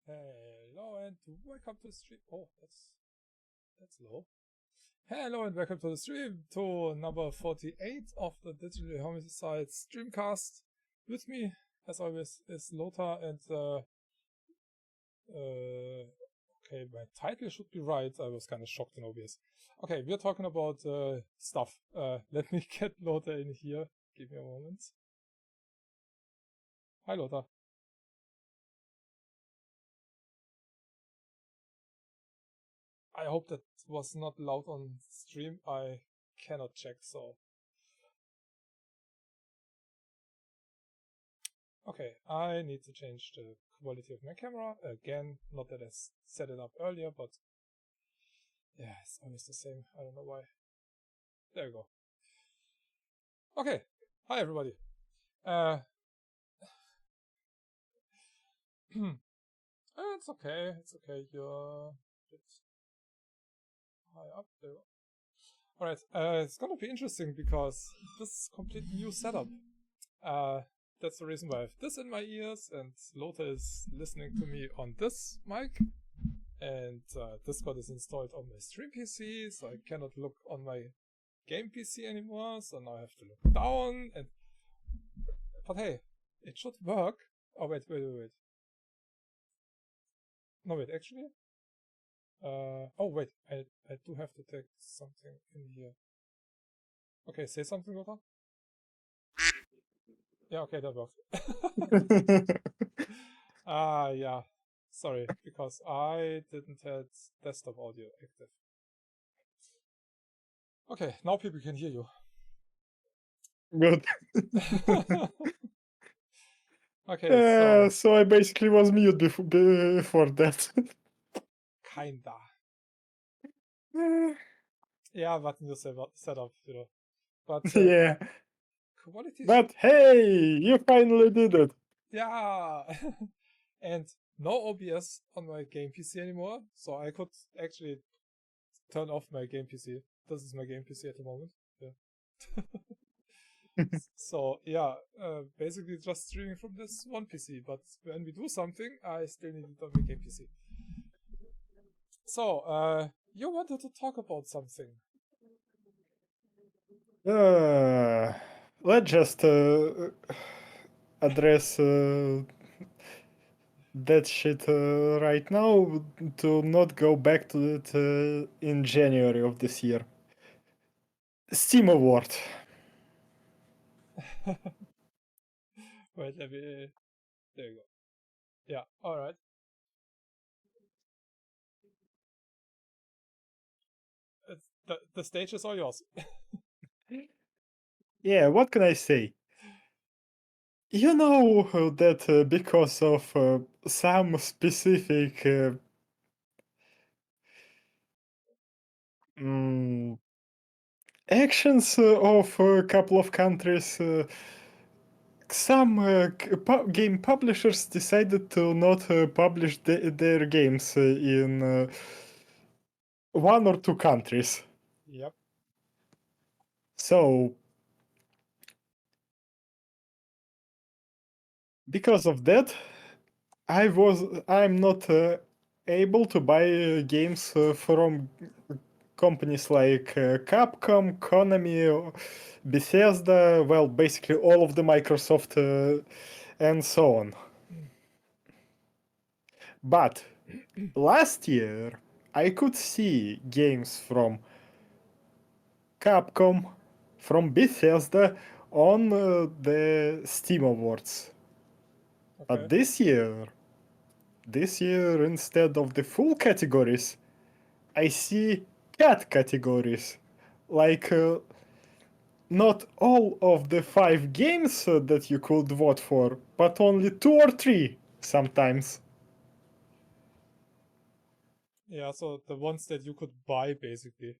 Hello and welcome to the stream. Oh, that's low. Hello and welcome to the stream to number 48 of the Digital Homicides Streamcast. With me, as always, is Lothar and okay, my title should be right. I was kind of shocked and obvious. Okay, we're talking about stuff. Let me get Lothar in here. Give me a moment. Hi, Lothar. I hope that was not loud on stream. I cannot check, so. Okay, I need to change the quality of my camera. Again, not that I set it up earlier, but yeah, it's always the same. I don't know why. There we go. Okay, hi everybody. It's okay, you're a bit high up there. Alright, it's gonna be interesting because this is a complete new setup. That's the reason why I have this in my ears, and Lothar is listening to me on this mic. And Discord is installed on my stream PC, so I cannot look on my game PC anymore, so now I have to look down, but hey, it should work. Oh, wait. No, wait, actually? Oh, wait, I do have to take something in here. Okay, say something, Lothar. Yeah, okay, that worked. Yeah. Sorry, because I didn't have desktop audio active. Okay, now people can hear you. Good. Okay, so I basically was mute before that. kinda. Yeah, but new setup, you know. But Yeah. quality. But hey, you finally did it. Yeah, and no OBS on my game PC anymore, so I could actually turn off my game PC. This is my game PC at the moment. Yeah. So yeah, basically just streaming from this one PC. But when we do something, I still need it on my game PC. So you wanted to talk about something. Let's just address that shit right now to not go back to it in January of this year. Steam Award. Wait, let me. There you go. Yeah, alright. The stage is all yours. Yeah, what can I say? You know that because of some specific actions of a couple of countries, some game publishers decided to not publish their games in one or two countries. Yep. So, because of that, I'm not able to buy games from companies like Capcom, Konami, Bethesda, well, basically all of the Microsoft and so on. But last year, I could see games from Capcom, from Bethesda on the Steam Awards. Okay. But this year, instead of the full categories, I see cat categories. Like, not all of the 5 games that you could vote for, but only 2 or 3 sometimes. Yeah, so the ones that you could buy, basically.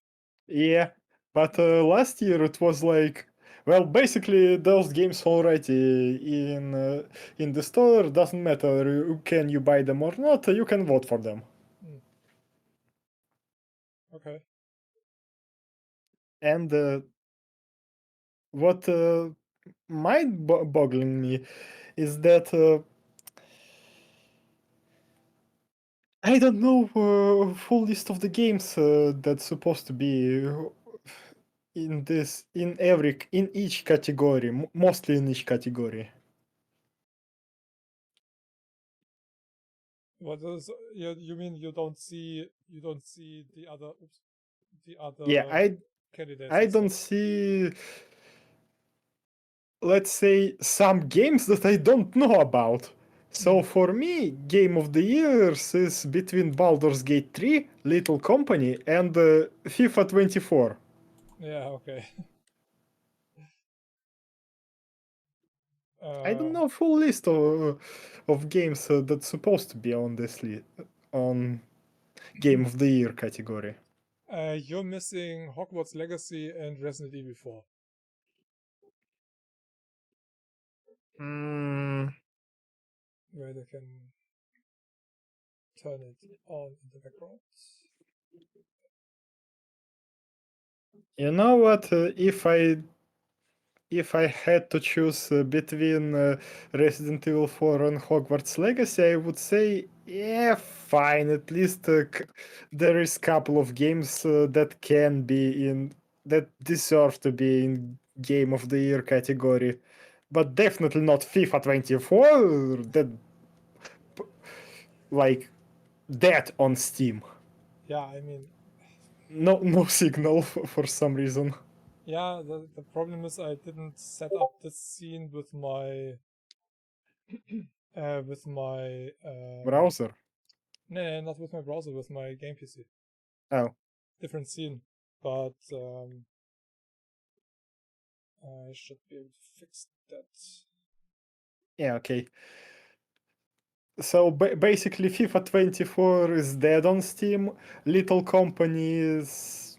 Yeah, but last year it was like, well, basically those games already in the store. Doesn't matter can you buy them or not. You can vote for them. Okay. And what mind boggling me is that I don't know full list of the games that's supposed to be in each category, mostly in each category. What is you mean you don't see the other Yeah, candidates I and don't stuff? see, let's say, some games that I don't know about. So for me, Game of the Years is between Baldur's Gate 3, Little Company, and FIFA 24. Yeah, okay. I don't know full list of games that's supposed to be on this on Game of the Year category. You're missing Hogwarts Legacy and Resident Evil 4. Mm, Where they can turn it on in the background. you know what? If I had to choose between Resident Evil 4 and Hogwarts Legacy, I would say, yeah, fine. At least there is couple of games that deserve to be in Game of the Year category, but definitely not FIFA 24. That like that on Steam. Yeah, I mean, No signal for some reason. yeah, the problem is I didn't set up this scene with my with my Browser. no, not with my browser, with my game PC. Oh. Different scene, but I should be able to fix that. Yeah, okay. So basically, FIFA 24 is dead on Steam. Little Company is.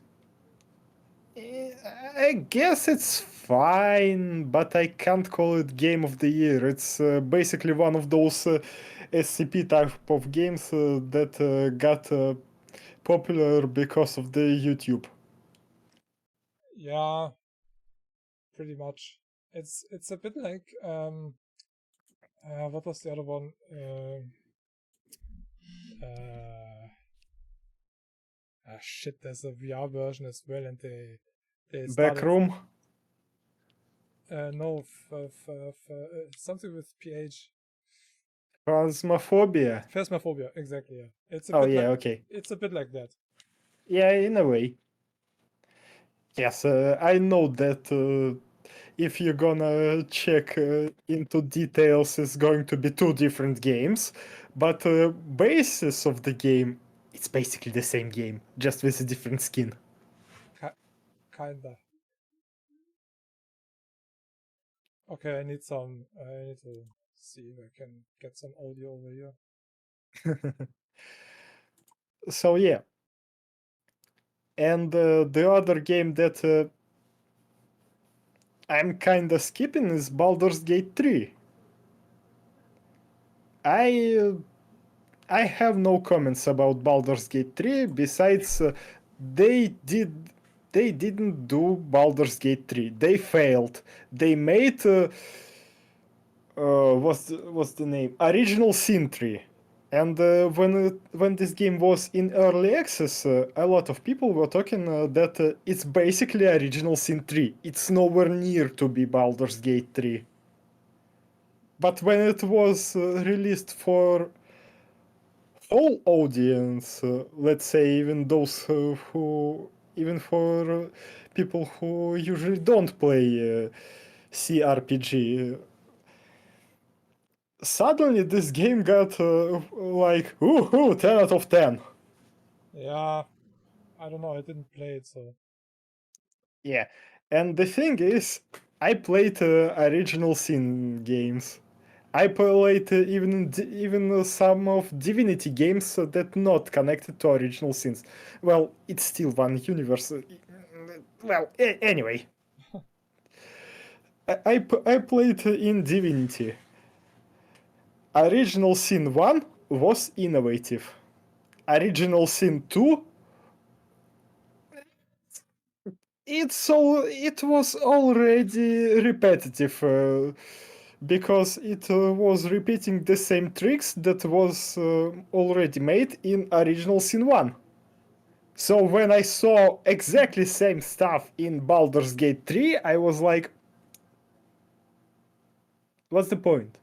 I guess it's fine, but I can't call it Game of the Year. It's basically one of those SCP type of games that got popular because of the YouTube. Yeah, pretty much. It's a bit like what was the other one? Shit, there's a VR version as well, and they started Backroom. no something with PH. Phasmophobia. Phasmophobia, exactly. Yeah, it's a Oh bit yeah, like okay. that. Yeah, in a way. Yes, I know that if you're gonna check into details, it's going to be two different games, but basis of the game, it's basically the same game, just with a different skin. Kinda. Okay, I need some. I need to see if I can get some audio over here. So yeah, and the other game that I'm kinda skipping is Baldur's Gate 3. I uh, I have no comments about Baldur's Gate 3 besides they did they didn't do Baldur's Gate 3. They failed. They made what's the name? Original Sin 3. And when this game was in early access, a lot of people were talking that it's basically Original Sin 3. It's nowhere near to be Baldur's Gate 3. But when it was released for whole audience, let's say even those even for people who usually don't play CRPG, suddenly this game got like, ooh, 10 out of 10. Yeah, I don't know. I didn't play it, so Yeah, and the thing is, I played original Sin games. I played even some of Divinity games that not connected to original sins. Well, it's still one universe. Well, anyway, I played in Divinity. Original Sin 1 was innovative. Original Sin 2, it was already repetitive. because it was repeating the same tricks that was already made in original Sin 1. So when I saw exactly same stuff in Baldur's Gate 3, I was like, what's the point?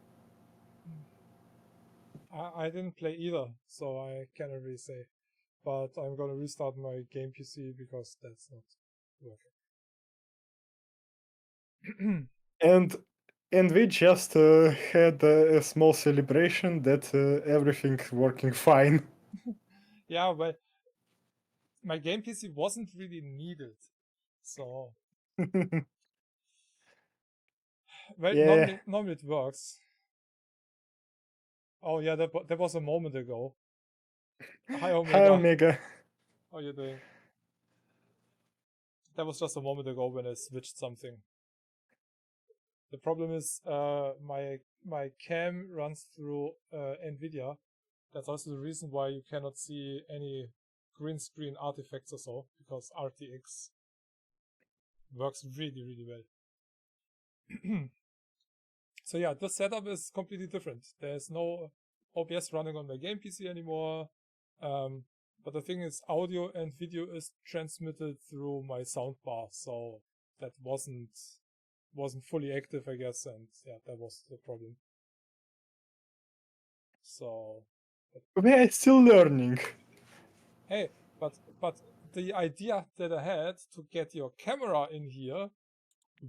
I didn't play either, so I cannot really say. But I'm gonna restart my game PC because that's not working. And we just had a small celebration that everything working fine. Yeah, but my game PC wasn't really needed, so well, Yeah. normally it works. Oh yeah, that was a moment ago. Hi Hi, Omega, Omega. how are you doing? That was just a moment ago when I switched something. The problem is my cam runs through NVIDIA. That's also the reason why you cannot see any green screen artifacts or so, because RTX works really well. So yeah, this setup is completely different. There's no OBS running on my game PC anymore. But the thing is, audio and video is transmitted through my soundbar, so that wasn't fully active, I guess, and yeah, that was the problem. So We are still learning. hey, but the idea that I had to get your camera in here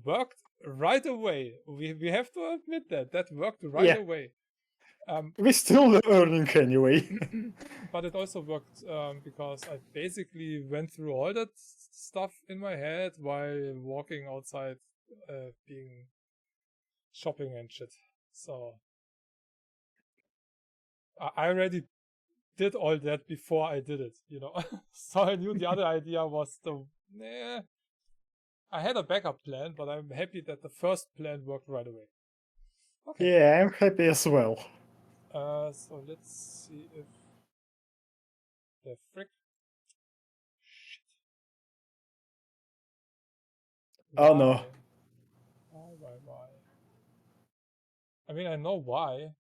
worked right away. We have to admit that worked right away. We're still learning anyway. But it also worked because I basically went through all that stuff in my head while walking outside, being shopping and shit. So I already did all that before I did it, you know. So I knew the other idea was I had a backup plan, but I'm happy that the first plan worked right away. Okay. Yeah, I'm happy as well. So let's see if the frick. Shit. Oh no. Why? I mean, I know why.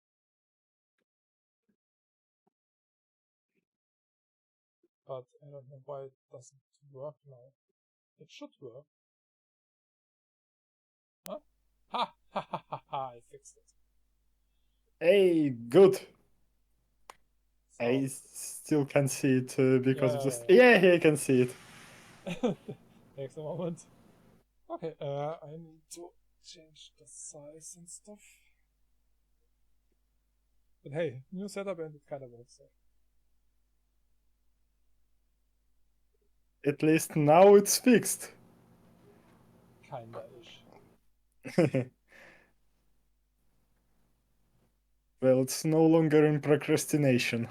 But I don't know why it doesn't work now. It should work. Huh? Ha! Ha ha ha ha! I fixed it. Hey, good. So, I still can't see it because of this. yeah. Yeah, I can see it. Takes a moment. Okay, I need to change the size and stuff. But hey, new setup and it kind of works. So. At least now it's fixed. Kinda-ish. Well, it's no longer in procrastination.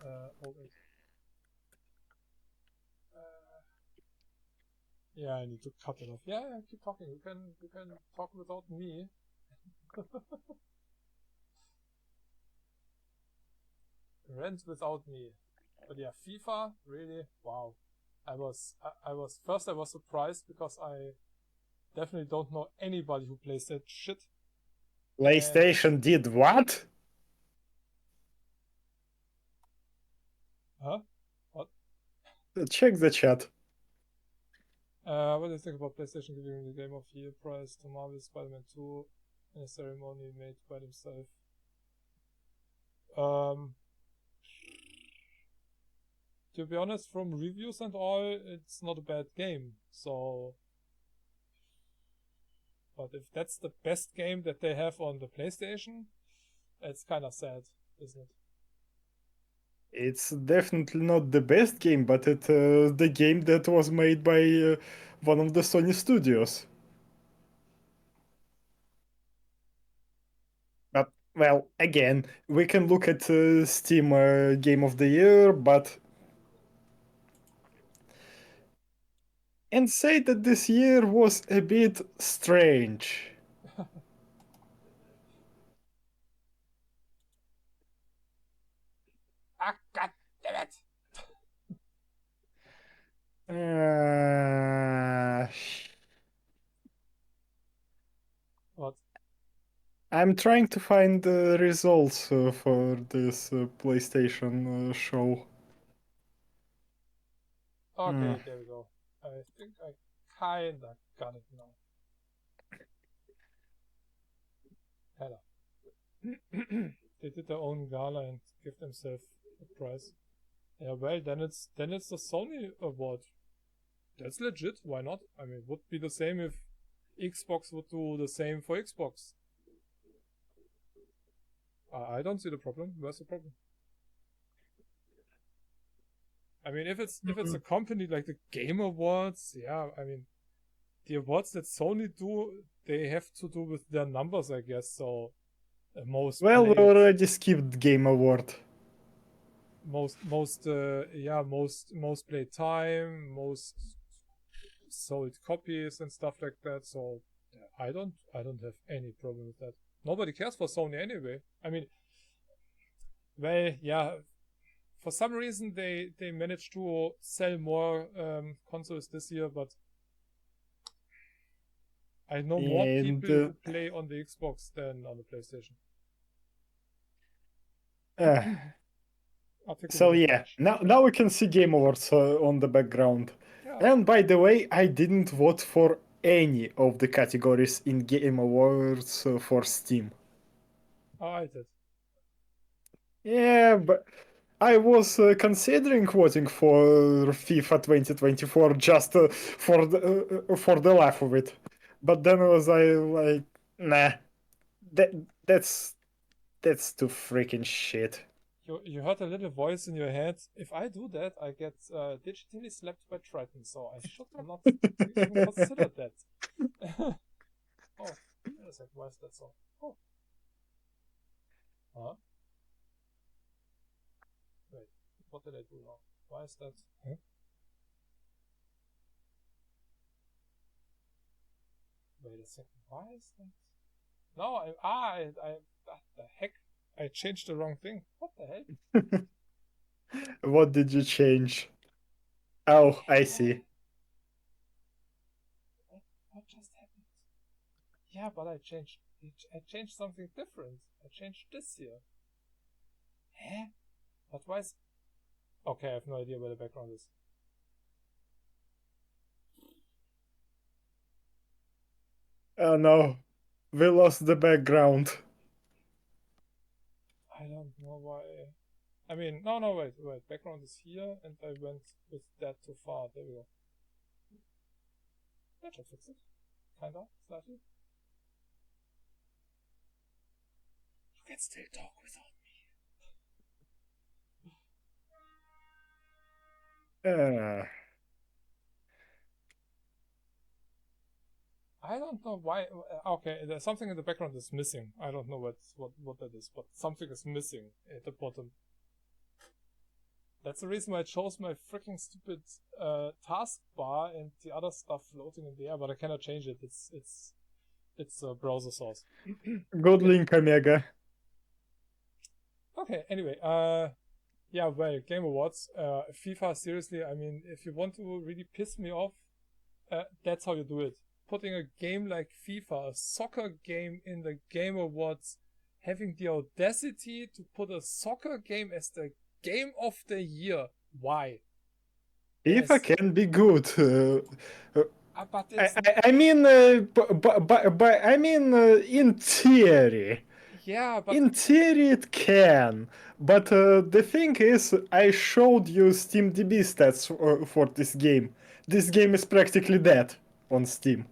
Oh wait. Yeah, I need to cut it off. Yeah, keep talking. You can talk without me. Rent without me. But yeah, FIFA, really, wow. I was surprised because I definitely don't know anybody who plays that shit. And PlayStation did what? huh? What? Check the chat. What do you think about PlayStation giving the Game of Year prize to Marvel Spider-Man 2 in a ceremony made by themselves? To be honest, from reviews and all, it's not a bad game. So, but if that's the best game that they have on the PlayStation, it's kind of sad, isn't it? It's definitely not the best game, but it's the game that was made by one of the Sony studios. But, well, again, we can look at Steam Game of the Year, but. And say that this year was a bit strange. Ah, god damn it! Uh, I'm trying to find the results for this PlayStation show. Okay, there we go. I think I kinda got it now. Hella. They did their own gala and give themselves a prize. Yeah, well, then it's the Sony award. That's legit. Why not? I mean, it would be the same if Xbox would do the same for Xbox. I don't see the problem. Where's the problem? I mean, if it's a company like the Game Awards, yeah, I mean, the awards that Sony do, they have to do with their numbers, I guess. So most Well, we played, already skipped Game Award. most played time, most sold copies and stuff like that. So I don't have any problem with that. Nobody cares for Sony anyway. I mean, well, yeah, for some reason they managed to sell more consoles this year, but I know more And people who play on the Xbox than on the PlayStation. so yeah, now we can see Game Awards on the background. Yeah. And by the way, I didn't vote for any of the categories in Game Awards for Steam. Oh, I did. Yeah, but I was considering voting for FIFA 2024 just for the laugh of it, but then was I like, nah, that that's too freaking shit. You heard a little voice in your head. If I do that, I get digitally slapped by Triton, so I should not even consider that. Oh, wait a sec, why is that so? Oh. Huh? Wait, what did I do now? Why is that? Huh? Wait a second, why is that? No, what the heck? I changed the wrong thing. What the hell? What did you change? Oh, I see. What just happened? Yeah, but I changed something different. I changed this here. Huh? But why is... Okay, I have no idea where the background is. Oh no, we lost the background. I don't know why. I mean, no, wait. Background is here, and I went with that too far. There we go. That should fix it. Kinda, slightly. You can still talk without Uh, I don't know why. Okay, there's something in the background is missing. I don't know what that is, but something is missing at the bottom. That's the reason why I chose my freaking stupid taskbar and the other stuff floating in the air, but I cannot change it. It's a browser source. Good link, Omega. Okay, anyway, yeah, well, Game Awards, FIFA, seriously, I mean, if you want to really piss me off, that's how you do it. Putting a game like FIFA, a soccer game, in the Game Awards, having the audacity to put a soccer game as the game of the year. Why? FIFA can be good. But it's... I mean, I mean, in theory. Yeah, but... In theory, it can. But the thing is, I showed you SteamDB stats for this game. This game is practically dead on Steam.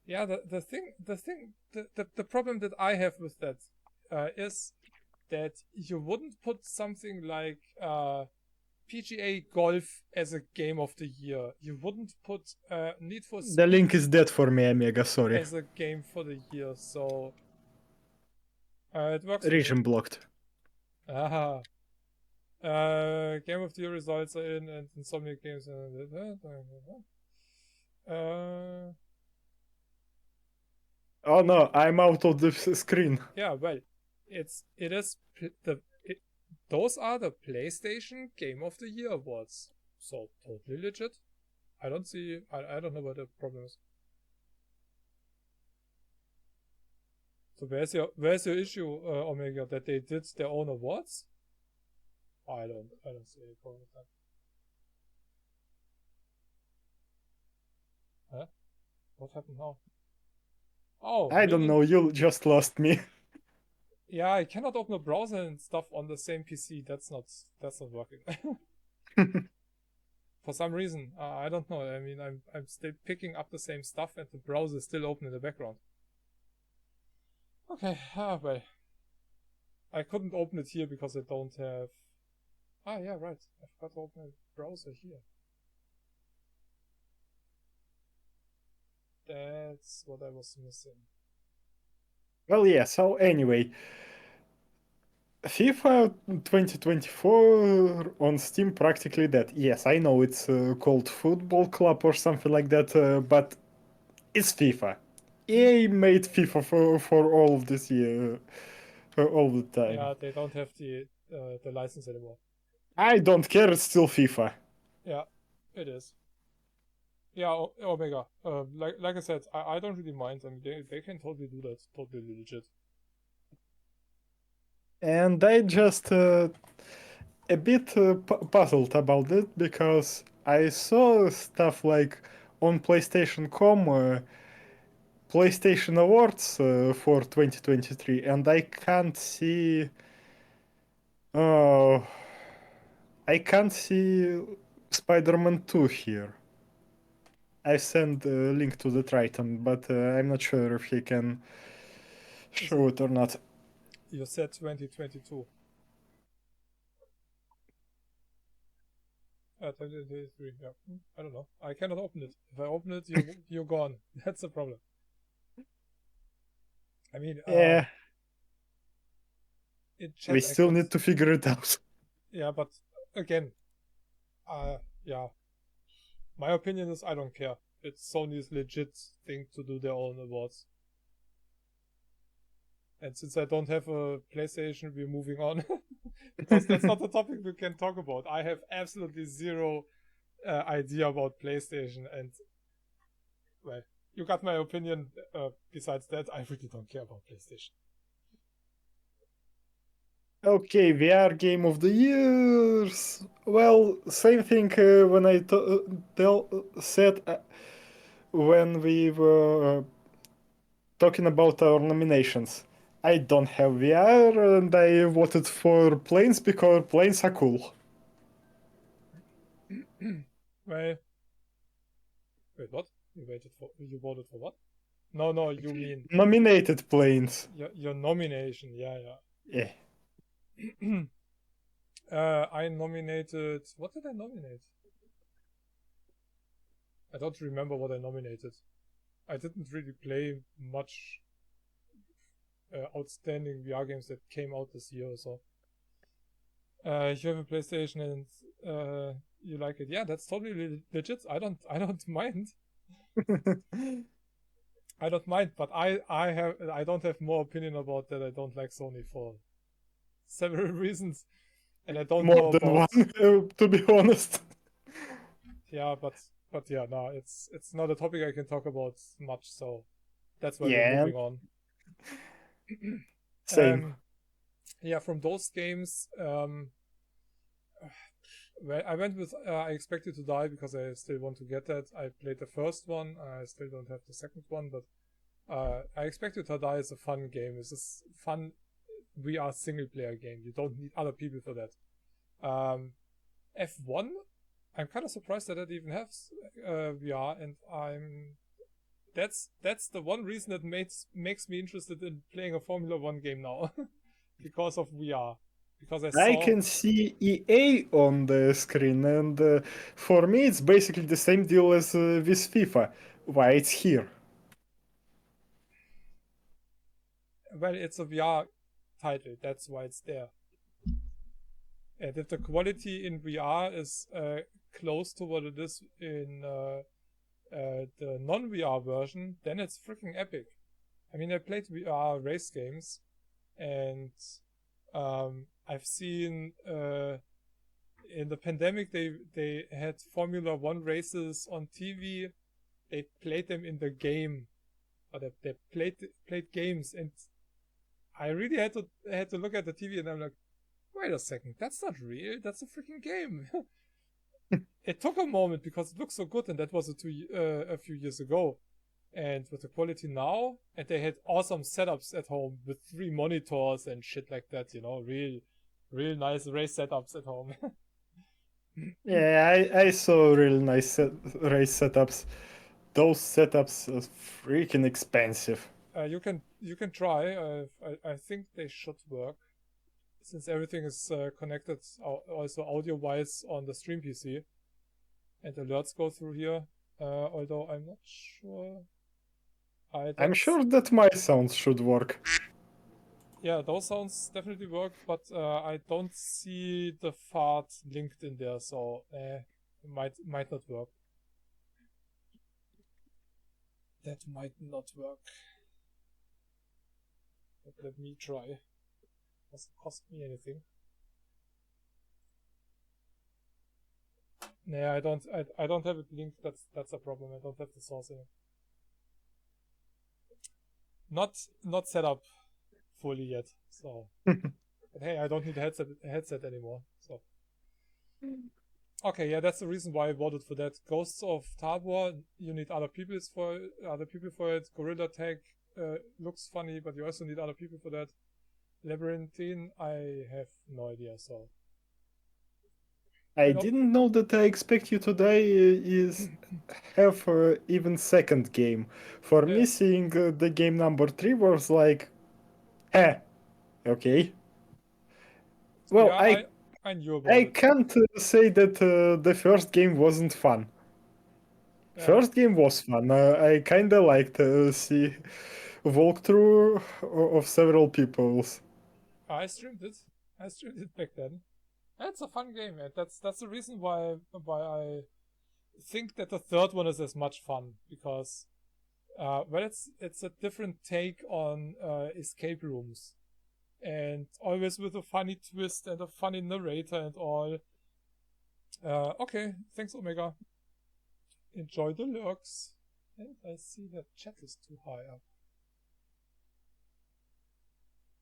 Yeah, the problem that I have with that is that you wouldn't put something like PGA Golf as a game of the year. You wouldn't put Need for Speed. The link is dead for me, Omega, sorry. As a game for the year, so it works. Region blocked. Aha. Game of the year results are in, and Insomniac Games. Oh no, I'm out of the screen. Yeah, well, those are the PlayStation Game of the Year awards. So totally legit. I don't know what the problem is. So where's your issue, Omega, that they did their own awards? I don't see any problem with that. Huh? What happened now? Oh, I don't know, you just lost me. Yeah, I cannot open a browser and stuff on the same PC. That's not working. For some reason, I don't know. I mean, I'm still picking up the same stuff, and the browser is still open in the background. Okay, well, I couldn't open it here because I don't have. Ah, yeah, right. I forgot to open a browser here. That's what I was missing. Well, yeah, so anyway, FIFA 2024 on Steam practically dead. Yes, I know it's called Football Club or something like that, but it's FIFA. EA made FIFA for all of this year, all the time. Yeah, they don't have the license anymore. I don't care, it's still FIFA. Yeah, it is. Yeah, Omega. Like I said, I don't really mind. I mean, they can totally do that. Totally legit. And I just a bit puzzled about it because I saw stuff like on PlayStation.com, PlayStation Awards for 2023, and I can't see. Oh, I can't see Spider-Man 2 here. I sent a link to the Triton, but I'm not sure if he can show it or not. You said 2022. 2023, yeah. I don't know. I cannot open it. If I open it, you're gone. That's the problem. I mean, Yeah. Chat, We still need to figure it out. Yeah, but again, yeah. My opinion is I don't care. It's Sony's legit thing to do their own awards. And since I don't have a PlayStation, we're moving on. Because that's not the topic we can talk about. I have absolutely zero idea about PlayStation, and well, you got my opinion. Besides that, I really don't care about PlayStation. Okay, VR Game of the Years. Well, same thing when I said when we were talking about our nominations. I don't have VR and I voted for planes because planes are cool. Well, wait, what? You voted for what? No, you mean Nominated planes. Your nomination, yeah. Yeah. I nominated. What did I nominate? I don't remember what I nominated. I didn't really play much outstanding VR games that came out this year or so. You have a PlayStation and you like it. Yeah, that's totally legit. I don't mind. I don't mind, but I don't have more opinion about that. I don't like Sony for several reasons, and I don't more know than about one, to be honest. Yeah, but yeah, no, it's not a topic I can talk about much, so that's why Yeah. we're moving on. Same. Yeah, from those games, well, I went with I Expected to Die because I still want to get that. I played the first one. I still don't have the second one, but I Expected to Die is a fun game. It's a fun VR single player game. You don't need other people for that. F1, I'm kind of surprised that it even has VR, and that's the one reason that makes me interested in playing a Formula 1 game now. Because of VR. Because I can see EA on the screen, and for me it's basically the same deal as with FIFA. Why it's here? Well, it's a VR title, that's why it's there. And if the quality in VR is close to what it is in the non-VR version, then it's freaking epic. I mean, I played VR race games, and I've seen in the pandemic they had Formula 1 races on TV. They played them in the game, or they played games, and I really had to look at the TV and I'm like, wait a second, that's not real. That's a freaking game. It took a moment because it looks so good, and that was a few years ago. And with the quality now, and they had awesome setups at home with 3 monitors and shit like that, real nice race setups at home. Yeah, I saw really nice race setups. Those setups are freaking expensive. You can try. I think they should work since everything is connected also audio wise on the Stream PC, and alerts go through here. Although I'm not sure. I'm sure that my sounds should work. Yeah, those sounds definitely work, but I don't see the fart linked in there, so it might not work. That might not work. But let me try. Doesn't cost me anything. Nah, I don't have it linked. That's a problem. I don't have the source in it. Not set up fully yet. So, but hey, I don't need a headset anymore. So, okay, yeah, that's the reason why I voted for that. Ghosts of Tabor, you need other people for it. Gorilla Tag looks funny, but you also need other people for that. Labyrinthine, I have no idea. So, I didn't know that I Expect You Today is have even second game. For me, seeing the game number 3 was like, okay. Well, yeah, I knew about I it. can't say that the first game wasn't fun. Yeah. First game was fun. I kinda liked see walkthrough of several people's. I streamed it. I streamed it back then. It's a fun game, and that's the reason why I think that the third one is as much fun, because well, it's a different take on escape rooms, and always with a funny twist and a funny narrator and all. Okay, thanks Omega. Enjoy the lurks. And I see that chat is too high up.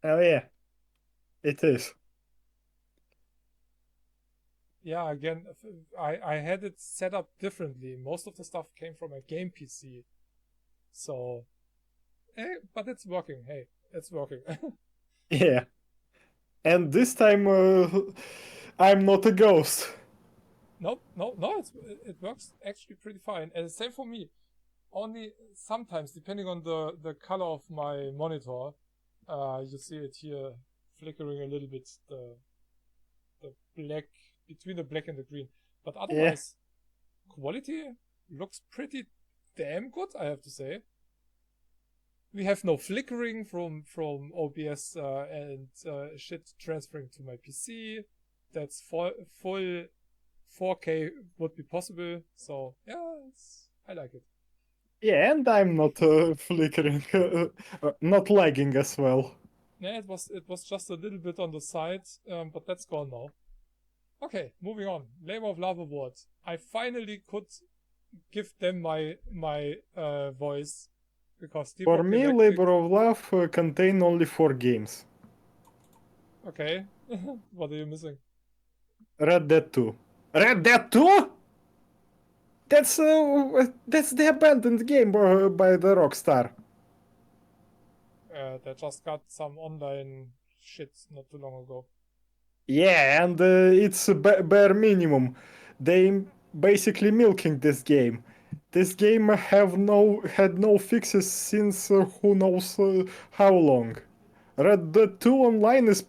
Oh yeah, it is. Yeah, again, I had it set up differently. Most of the stuff came from a game PC. So, but it's working. Hey, it's working. Yeah. And this time, I'm not a ghost. No, it works actually pretty fine. And the same for me. Only sometimes, depending on the color of my monitor, you see it here flickering a little bit, the black, between the black and the green. But otherwise, quality looks pretty damn good, I have to say. We have no flickering from OBS and shit transferring to my PC. That's full 4K would be possible. So yeah, I like it. Yeah, and I'm not flickering, not lagging as well. Yeah, it was just a little bit on the side, but that's gone now. Okay, moving on. Labor of Love Award. I finally could give them my voice, because For me, Labor of Love contain only 4 games. Okay, what are you missing? Red Dead 2. Red Dead 2? That's the abandoned game by the Rockstar. They just got some online shit not too long ago. Yeah, and it's bare minimum. They basically milking this game. This game had no fixes since who knows how long. Red Dead Online is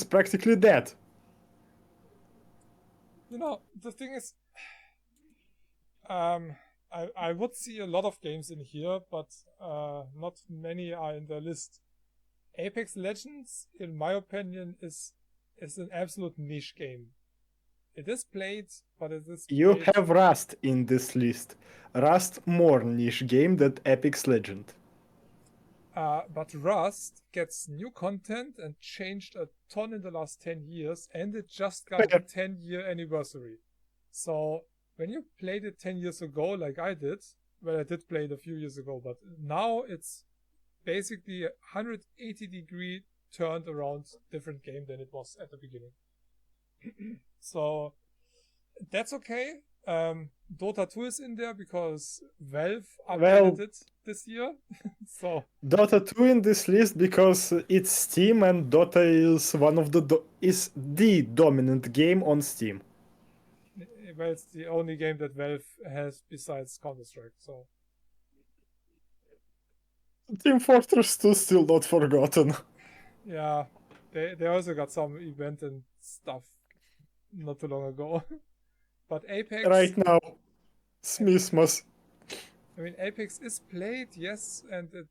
practically dead. You know, the thing is, I would see a lot of games in here, but not many are in the list. Apex Legends, in my opinion, is an absolute niche game. It is played, but it is played... You have Rust in this list. Rust more niche game than Apex Legend. But Rust gets new content and changed a ton in the last 10 years, and it just got a 10-year anniversary. So when you played it 10 years ago, like I did, well, I did play it a few years ago, but now it's basically a 180-degree turned around different game than it was at the beginning. So that's okay. Dota 2 is in there because Valve updated it this year. So Dota 2 in this list because it's Steam and Dota is one of is the dominant game on Steam. well, it's the only game that Valve has besides Counter-Strike. So Team Fortress 2 still not forgotten. yeah, they also got some event and stuff not too long ago. But Apex Right now, Smithmas. I mean, Apex is played, yes, and it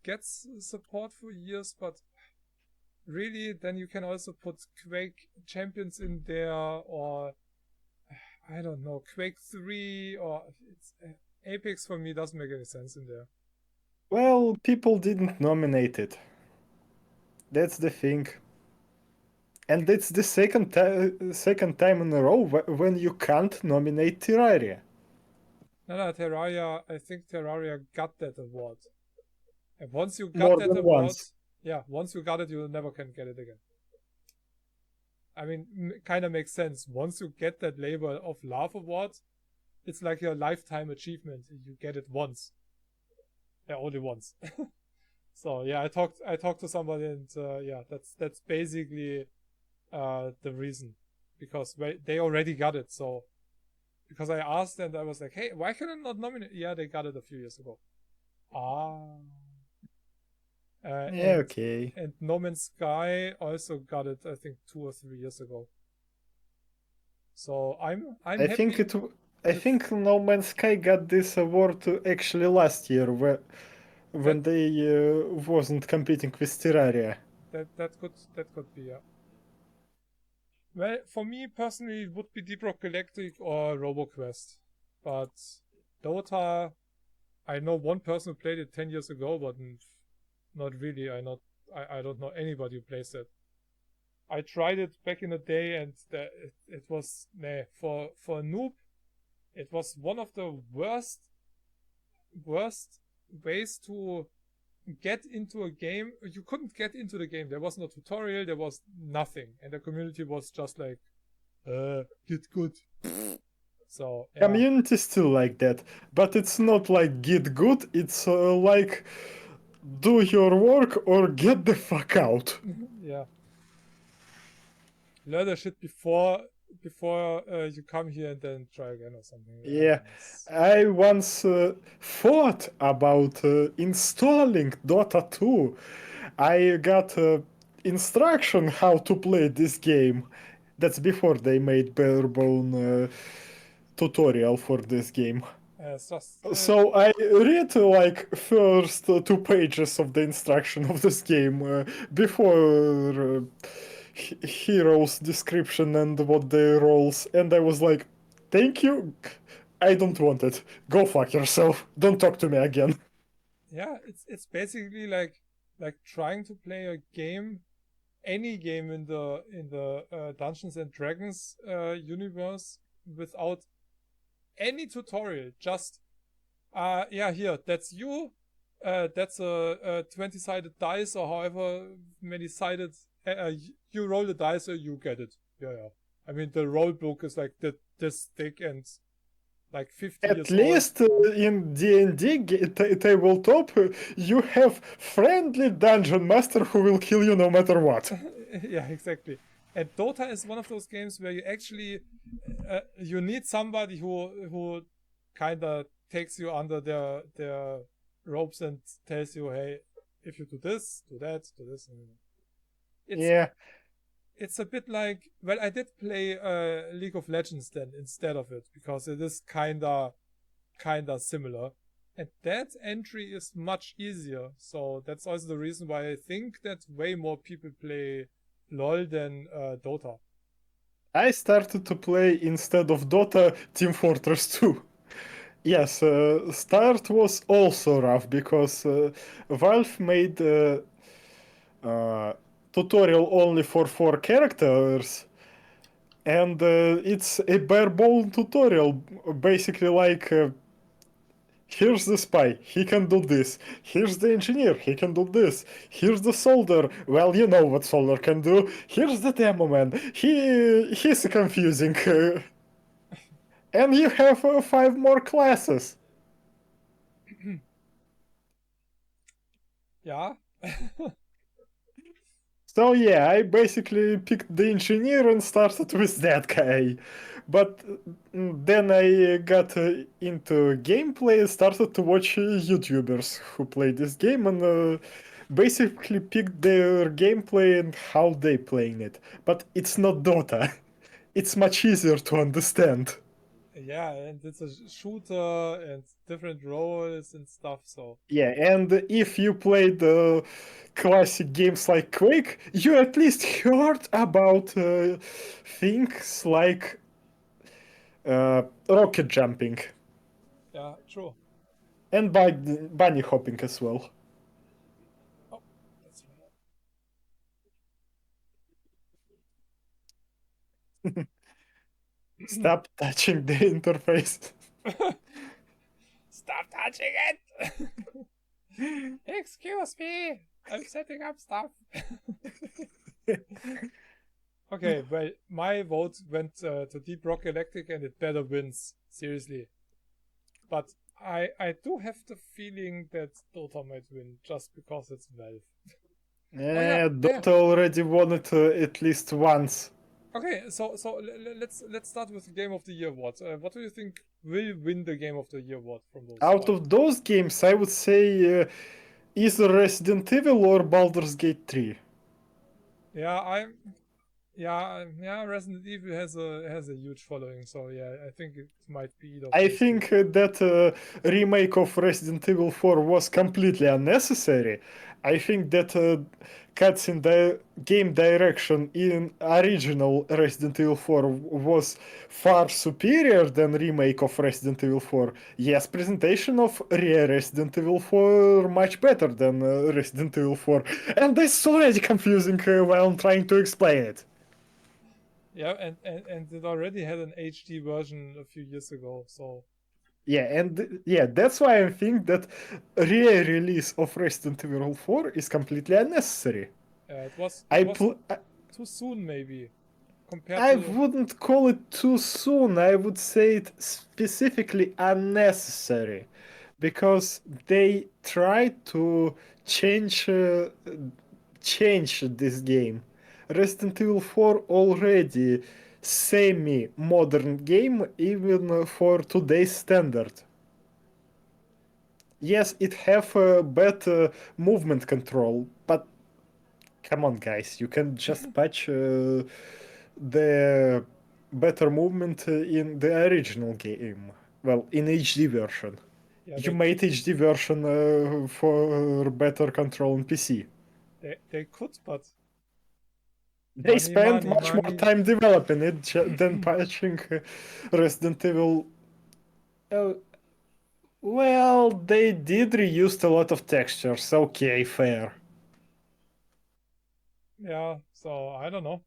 gets support for years, but really, then you can also put Quake Champions in there, or I don't know, Quake 3, or Apex for me doesn't make any sense in there. Well, people didn't nominate it. That's the thing. And it's the second time in a row when you can't nominate Terraria. No, Terraria, I think Terraria got that award. And once you got More that than award, once. yeah, once you got it, you never can get it again. I mean, kind of makes sense. Once you get that label of Love Award, it's like your lifetime achievement. You get it once. Yeah, only once. So yeah, I talked to somebody, and yeah, that's basically the reason, because they already got it. So because I asked and I was like, hey, why can I not nominate? Yeah, they got it a few years ago. Yeah, okay. And No Man's Sky also got it, I think, 2 or 3 years ago. So I'm I happy. I think No Man's Sky got this award actually last year when they wasn't competing with Terraria. That could be, yeah. Well, for me personally, it would be Deep Rock Galactic or RoboQuest. But Dota, I know one person who played it 10 years ago, but not really. I don't know anybody who plays it. I tried it back in the day, and it was for a noob. It was one of the worst ways to get into a game. You couldn't get into the game. There was no tutorial. There was nothing, and the community was just like, get good. So yeah. Community still like that, but it's not like get good. It's like do your work or get the fuck out. Yeah. Learn the shit before you come here and then try again or something. Yeah, I once thought about installing Dota 2. I got instruction how to play this game. That's before they made barebone tutorial for this game. So I read like first 2 pages of the instruction of this game before heroes description and what their roles, and I was like, thank you, I don't want it. Go fuck yourself. Don't talk to me again. Yeah, it's basically like trying to play a game, any game in the Dungeons and Dragons universe without any tutorial. Just yeah, here, that's you. That's a 20-sided dice, or however many sided. You roll the dice, or you get it. Yeah. I mean, the roll book is like this thick and like 50 years old. At least in D&D tabletop, you have friendly dungeon master who will kill you no matter what. Yeah, exactly. And Dota is one of those games where you actually you need somebody who kind of takes you under their ropes and tells you, hey, if you do this, do that, do this. It's a bit like, well, I did play League of Legends then instead of it, because it is kinda similar, and that entry is much easier. So that's also the reason why I think that way more people play LoL than Dota. I started to play instead of Dota Team Fortress 2. Yes, start was also rough because Valve made tutorial only for 4 characters, and it's a bare bone tutorial, basically like Here's the spy, he can do this. Here's the engineer, he can do this. Here's the soldier, well, you know what soldier can do. Here's the demo man, he's confusing. And you have 5 more classes. Yeah. So yeah, I basically picked the engineer and started with that guy. But then I got into gameplay and started to watch YouTubers who play this game and basically picked their gameplay and how they playing it. But it's not Dota. It's much easier to understand. Yeah, and it's a shooter and different roles and stuff, so. Yeah, and if you played classic games like Quake, you at least heard about things like rocket jumping Yeah, true. and bunny hopping as well. Oh, that's Stop touching the interface. right. Stop touching it! Excuse me! I'm setting up stuff. Okay, well, my vote went to Deep Rock Galactic and it better wins. Seriously. But I do have the feeling that Dota might win just because it's Valve. Dota already won it at least once. Okay, so let's start with the Game of the Year award. What do you think will win the Game of the Year award from those? Out of those games, I would say either Resident Evil or Baldur's Gate 3. Yeah, Resident Evil has a huge following, so yeah, I think it might be either. I think that remake of Resident Evil 4 was completely unnecessary. I think that cuts in the game direction in original Resident Evil 4 was far superior than remake of Resident Evil 4. Yes, presentation of real Resident Evil 4 much better than Resident Evil 4. And this is already confusing while I'm trying to explain it. Yeah, and it already had an HD version a few years ago, so. Yeah, and yeah, that's why I think that re-release of Resident Evil 4 is completely unnecessary. It was too soon, maybe, compared I to. wouldn't call it too soon. I would say it specifically unnecessary, because they tried to change this game. Resident Evil 4 already semi-modern game even for today's standard. Yes, it have better movement control, but come on, guys, you can just patch the better movement in the original game. Well, in HD version. Yeah, You made HD version for better control on PC. They could, but They money, spent money, much more money. time developing it than patching Resident Evil. Well, they did reuse a lot of textures. Okay, fair. Yeah, so I don't know.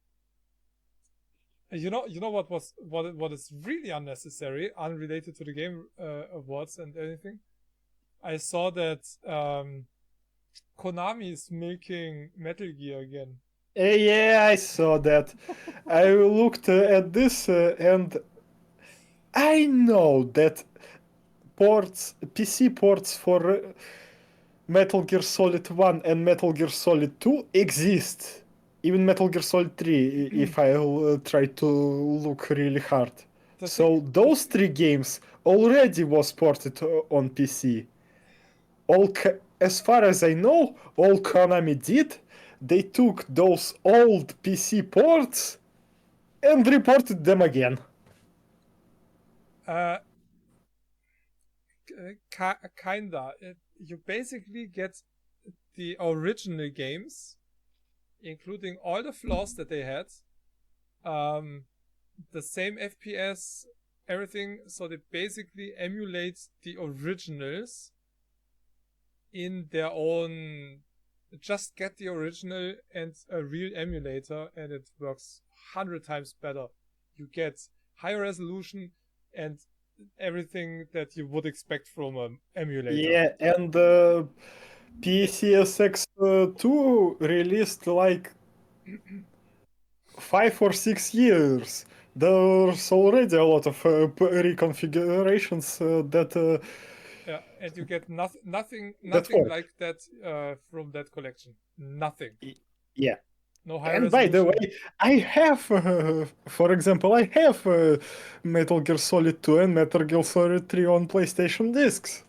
You know what is really unnecessary, unrelated to the game awards and anything. I saw that Konami is making Metal Gear again. Yeah, I saw that. I looked at this and I know that PC ports for Metal Gear Solid 1 and Metal Gear Solid 2 exist. Even Metal Gear Solid 3, if I'll try to look really hard. So those 3 games already was ported on PC. As far as I know, all Konami did, they took those old PC ports and reported them again. Kinda. You basically get the original games, including all the flaws that they had, the same FPS, everything. So they basically emulate the originals in their own. Just get the original and a real emulator, and it works 100 times better. You get higher resolution and everything that you would expect from an emulator. Yeah, and PCSX2 released like 5 or 6 years. There's already a lot of reconfigurations that Yeah, and you get nothing work. like that from that collection. Nothing. Yeah. No high And by the resolution. way, I have, for example, I have Metal Gear Solid 2 and Metal Gear Solid 3 on PlayStation discs.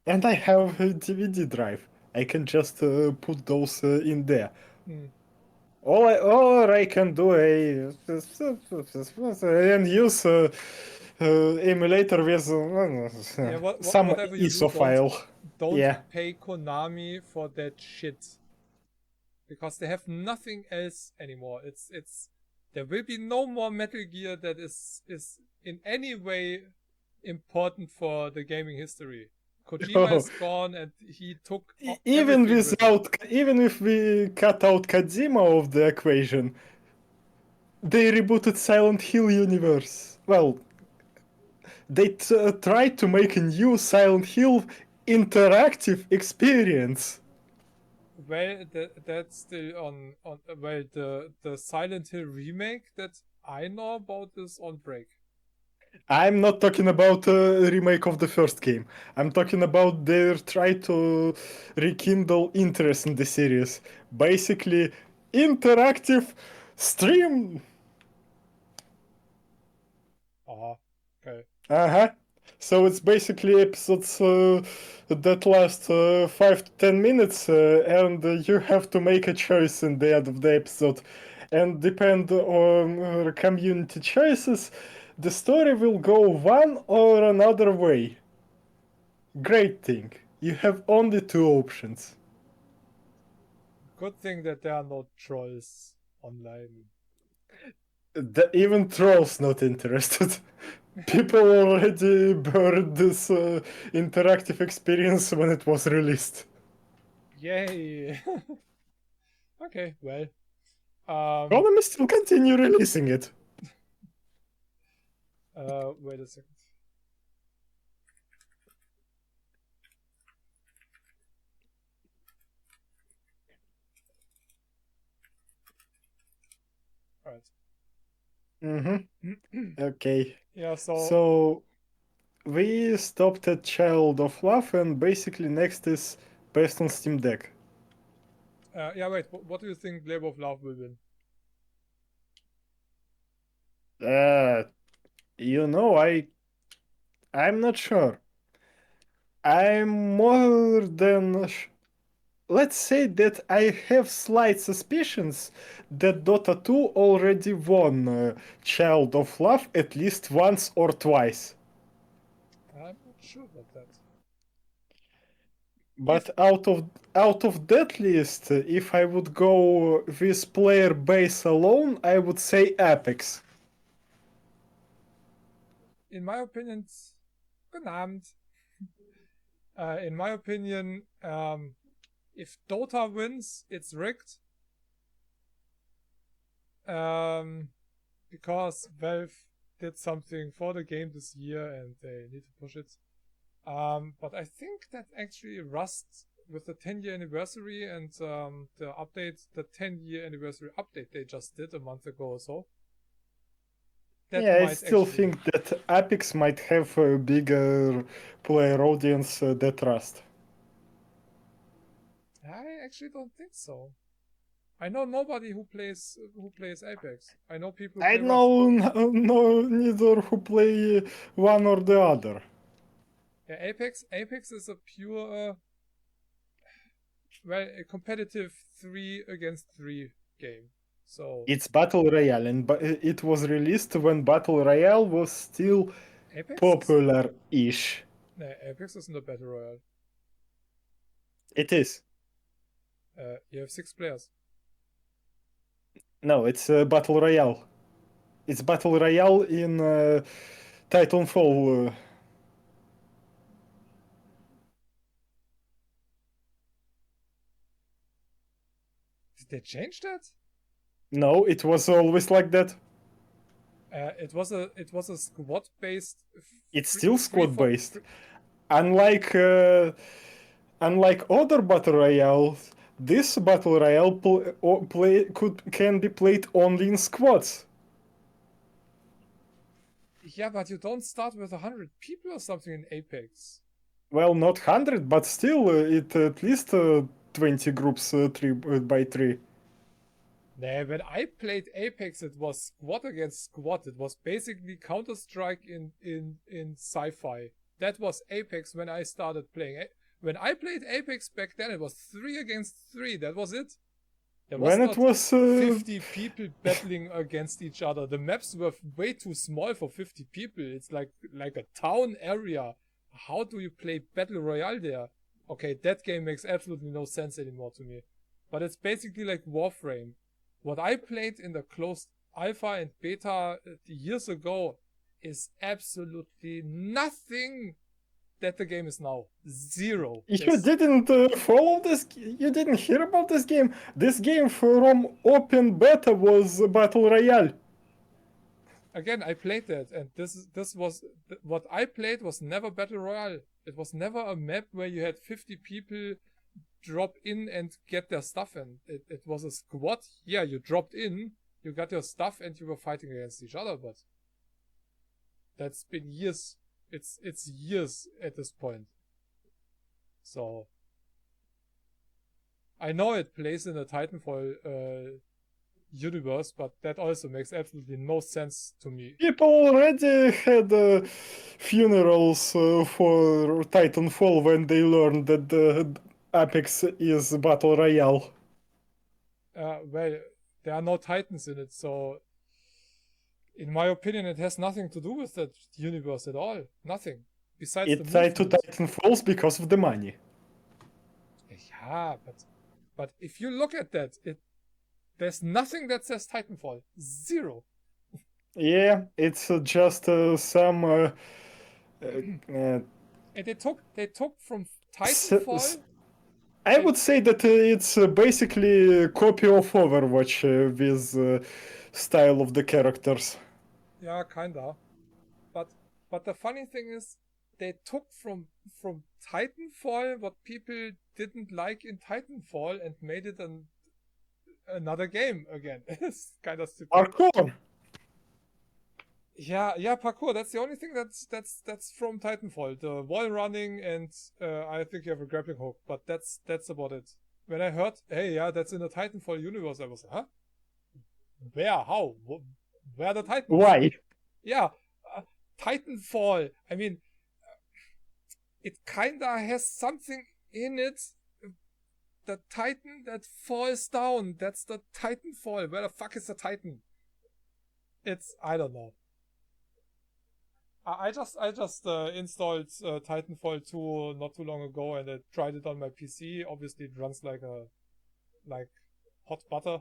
And I have a DVD drive. I can just put those in there. All I can do and use emulator with Yeah, some whatever you ISO do, file. don't Yeah. pay Konami for that shit. Because they have nothing else anymore. It's there will be no more Metal Gear that is in any way important for the gaming history. Kojima is gone and he took Even everything with him. even if we cut out Kojima of the equation, they rebooted Silent Hill universe. Well, they tried to make a new Silent Hill interactive experience. Well, that's still on well the Silent Hill remake that I know about is on break. I'm not talking about a remake of the first game. I'm talking about their try to rekindle interest in the series. Basically, interactive stream. Okay. Uh-huh. So it's basically episodes that last 5 to 10 minutes, and you have to make a choice in the end of the episode. And depend on community choices, the story will go one or another way. Great thing. You have only two options. Good thing that there are no trolls online. Even trolls not interested. People already burned this interactive experience when it was released. Yay! Okay, well. Konami still continue releasing it. Wait a second. Alright. Mm-hmm. Okay. Yeah, So we stopped at Child of Love, and basically next is based on Steam Deck. yeah, wait. What do you think Labor of Love will win? You know, I'm not sure. I'm more than let's say that I have slight suspicions that Dota 2 already won Child of Love at least once or twice. I'm not sure about that. But out of that list, if I would go with player base alone, I would say Apex. In my opinion, guten Abend. In my opinion, if Dota wins, it's rigged. Because Valve did something for the game this year and they need to push it. But I think that actually Rust, with the 10-year anniversary and the 10-year anniversary update they just did a month ago or so. I still think that Apex might have a bigger player audience than Rust. I actually don't think so. I know nobody who plays Apex. I know people who play Rust. No, neither who play one or the other. Yeah, Apex is a pure, a competitive 3 against 3 game. So it's Battle Royale, and it was released when Battle Royale was still popular-ish. Apex isn't a battle royale. It is. You have 6 players. No, it's Battle Royale. It's Battle Royale in Titanfall. Did they change that? No, it was always like that. It was a squad based. It's still squad based. Unlike other battle royales, this battle royale can be played only in squads. Yeah, but you don't start with 100 people or something in Apex. Well, not 100, but still, it at least 20 groups 3 by 3. Nah, when I played Apex, it was squad against squad. It was basically Counter-Strike in sci-fi. That was Apex when I started playing. When I played Apex back then, it was 3 against 3. That was it. There was When not it was 50 people battling against each other. The maps were way too small for 50 people. It's like a town area. How do you play Battle Royale there? Okay, that game makes absolutely no sense anymore to me. But it's basically like Warframe. What I played in the closed alpha and beta years ago is absolutely nothing that the game is now. Zero. You didn't follow this. You didn't hear about this game. This game from open beta was Battle Royale. Again, I played that, and this was what I played was never Battle Royale. It was never a map where you had 50 people drop in and get their stuff in. It was a squad. Yeah, you dropped in, you got your stuff, and you were fighting against each other. But that's been years. It's years at this point. So I know it plays in the Titanfall universe, but that also makes absolutely no sense to me. People already had funerals for Titanfall when they learned that the Apex is Battle Royale. Well, there are no Titans in it, so in my opinion, it has nothing to do with that universe at all. Nothing. Besides It tied to Titanfalls because of the money. Yeah, but if you look at that, there's nothing that says Titanfall. Zero. Yeah, it's just some. And they took from Titanfall. I would say that it's basically a copy of Overwatch with style of the characters. Yeah, kinda. But the funny thing is, they took from Titanfall what people didn't like in Titanfall and made it another game again. It's kind of stupid. Parkour. Yeah, parkour. That's the only thing that's from Titanfall. The wall running and I think you have a grappling hook, but that's about it. When I heard, hey, yeah, that's in the Titanfall universe, I was, huh? Where? How? Where are the Titans? Why? Yeah, Titanfall. I mean, it kinda has something in it. The Titan that falls down. That's the Titanfall. Where the fuck is the Titan? I don't know. I just installed Titanfall 2 not too long ago, and I tried it on my PC. Obviously, it runs like hot butter.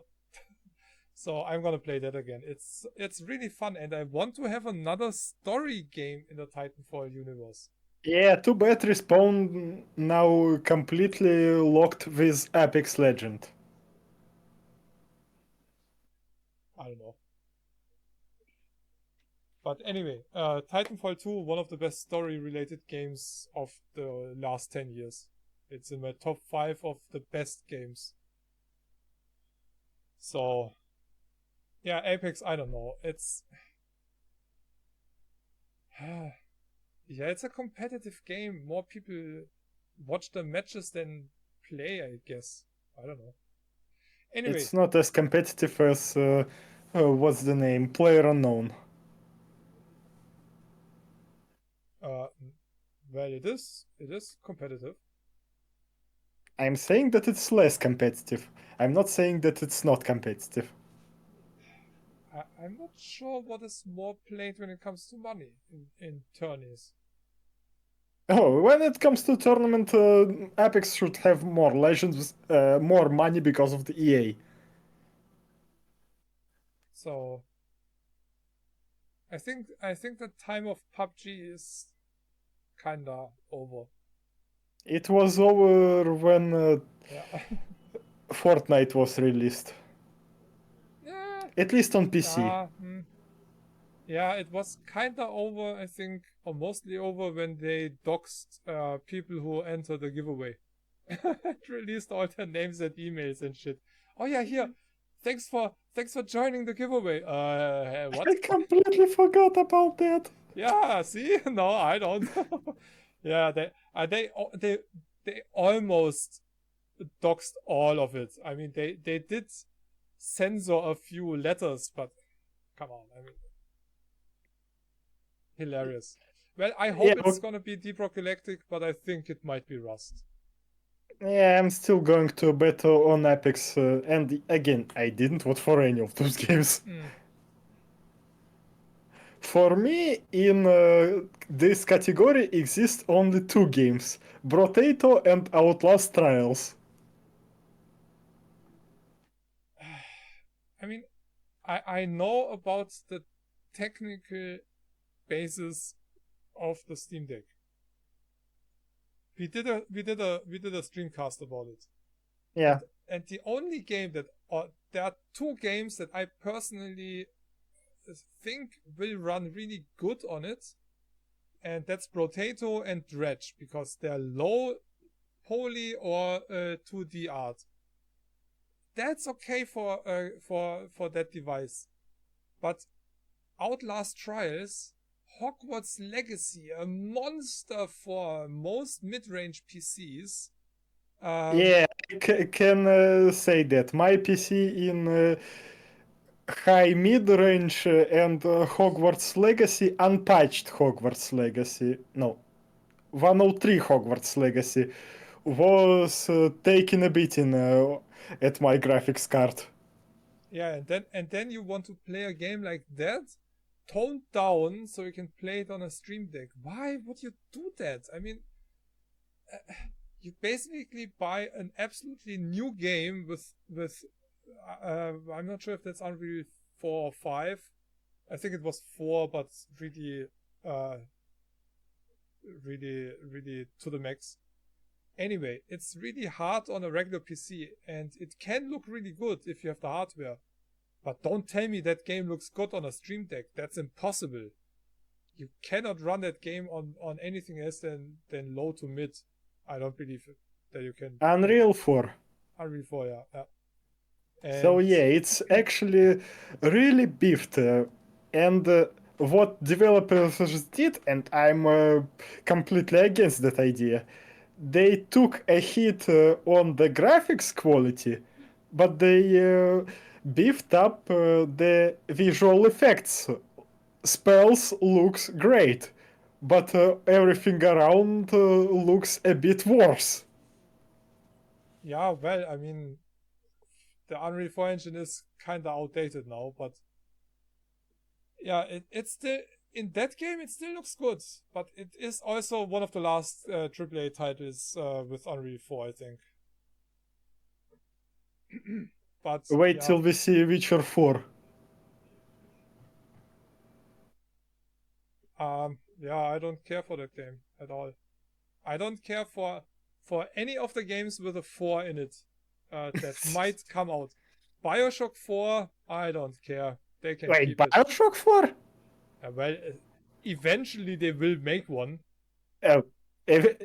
So I'm gonna play that again. It's really fun, and I want to have another story game in the Titanfall universe. Yeah, too bad Respawn now completely locked with Apex Legend. I don't know. But anyway, Titanfall 2, one of the best story-related games of the last 10 years. It's in my top 5 of the best games. So, yeah, Apex, I don't know. It's... yeah, it's a competitive game. More people watch the matches than play, I guess. I don't know. Anyway. It's not as competitive as, what's the name? PlayerUnknown. Well, it is competitive. I'm saying that it's less competitive. I'm not saying that it's not competitive. I'm not sure what is more played when it comes to money in tourneys. Oh, when it comes to tournament, Apex should have more legends, more money because of the EA. So, I think the time of PUBG is kinda over. It was over when Yeah. Fortnite was released. Yeah. At least on PC. Yeah, it was kinda over, I think, or mostly over when they doxed people who enter the giveaway. It released all their names and emails and shit. Oh yeah, here. Thanks for joining the giveaway. What? I completely forgot about that. Yeah, see? No, I don't. Yeah, they almost doxed all of it. I mean, they did censor a few letters, but come on, I mean, hilarious. Well, I hope Yeah, it's gonna be Deep Rock Galactic, but I think it might be Rust. yeah, I'm still going to battle on Apex, and again, I didn't vote for any of those games. Mm. For me, in this category exist only two games: Brotato and Outlast Trials. I mean, I know about the technical basis of the Steam Deck. We did a streamcast about it. Yeah. And the only game that there are two games that I personally think will run really good on it, and that's Brotato and Dredge, because they're low poly or 2D art. That's okay for that device, but Outlast Trials, Hogwarts Legacy, a monster for most mid-range PCs. Yeah, I can say that. My PC in high mid range and Hogwarts Legacy, unpatched Hogwarts Legacy, no, 103 Hogwarts Legacy, was taking a beating at my graphics card. Yeah, and then you want to play a game like that, toned down, so you can play it on a Stream Deck. Why would you do that? I mean, you basically buy an absolutely new game with I'm not sure if that's Unreal 4 or 5. I think it was 4, but really uh really to the max. Anyway, it's really hard on a regular PC, and it can look really good if you have the hardware. But don't tell me that game looks good on a Stream Deck. That's impossible. You cannot run that game on anything else than low to mid. I don't believe it, that you can. Unreal 4. Unreal 4, yeah. So And yeah, it's actually really beefed. And what developers did, and I'm completely against that idea, they took a hit on the graphics quality, but they beefed up the visual effects. Spells looks great, but everything around looks a bit worse. yeah, well, I mean, the Unreal 4 engine is kind of outdated now, but yeah, it's still, in that game it still looks good, but it is also one of the last AAA titles with Unreal 4, I think. But Wait yeah, till we see Witcher 4. yeah, I don't care for that game at all. I don't care for any of the games with a 4 in it that might come out. BioShock 4, I don't care. They can Wait, keep it. Bioshock 4? Well, eventually they will make one. Uh, ev-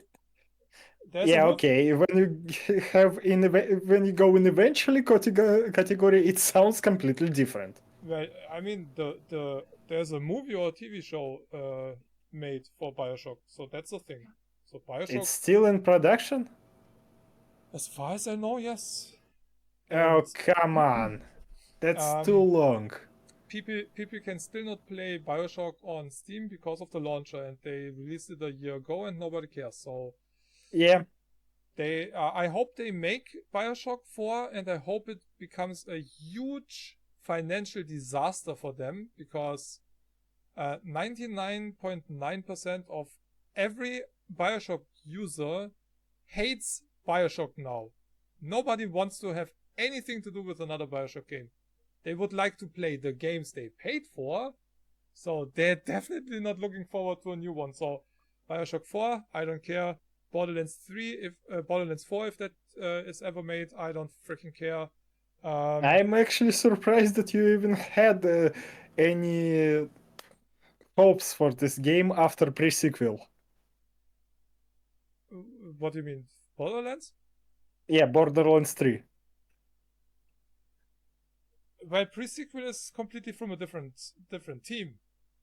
There's a yeah, movie. okay. When you have in when you go in eventually category, it sounds completely different. Well, I mean, there's a movie or a TV show made for BioShock, so that's the thing. So BioShock, It's still in production? as far as I know, yes. And Oh, come on. That's too um, long. people can still not play BioShock on Steam because of the launcher, and they released it a year ago, and nobody cares. So Yeah. they, I hope they make BioShock 4, and I hope it becomes a huge financial disaster for them, because 99.9% of every BioShock user hates BioShock now. Nobody wants to have anything to do with another BioShock game. They would like to play the games they paid for, so they're definitely not looking forward to a new one. So BioShock 4, I don't care. Borderlands 3, if Borderlands 4, if that is ever made, I don't freaking care. I'm actually surprised that you even had any hopes for this game after pre-sequel. What do you mean? Borderlands? Yeah, Borderlands 3. Well, pre-sequel is completely from a different team.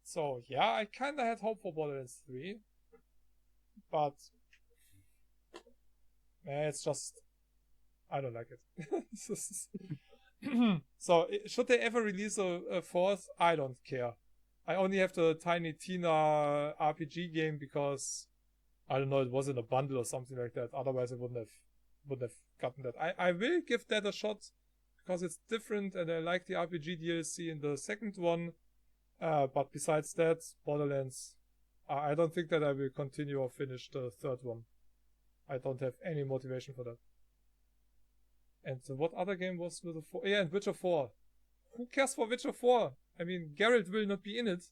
So yeah, I kinda had hope for Borderlands 3. But it's just I don't like it. So should they ever release a fourth? I don't care. I only have the Tiny Tina RPG game because I don't know, it was in a bundle or something like that. Otherwise I wouldn't have gotten that. I will give that a shot because it's different and I like the RPG DLC in the second one. But besides that, Borderlands, I don't think that I will continue or finish the third one. I don't have any motivation for that. And what other game was with the 4? Yeah, and Witcher 4. Who cares for Witcher 4? I mean, Geralt will not be in it.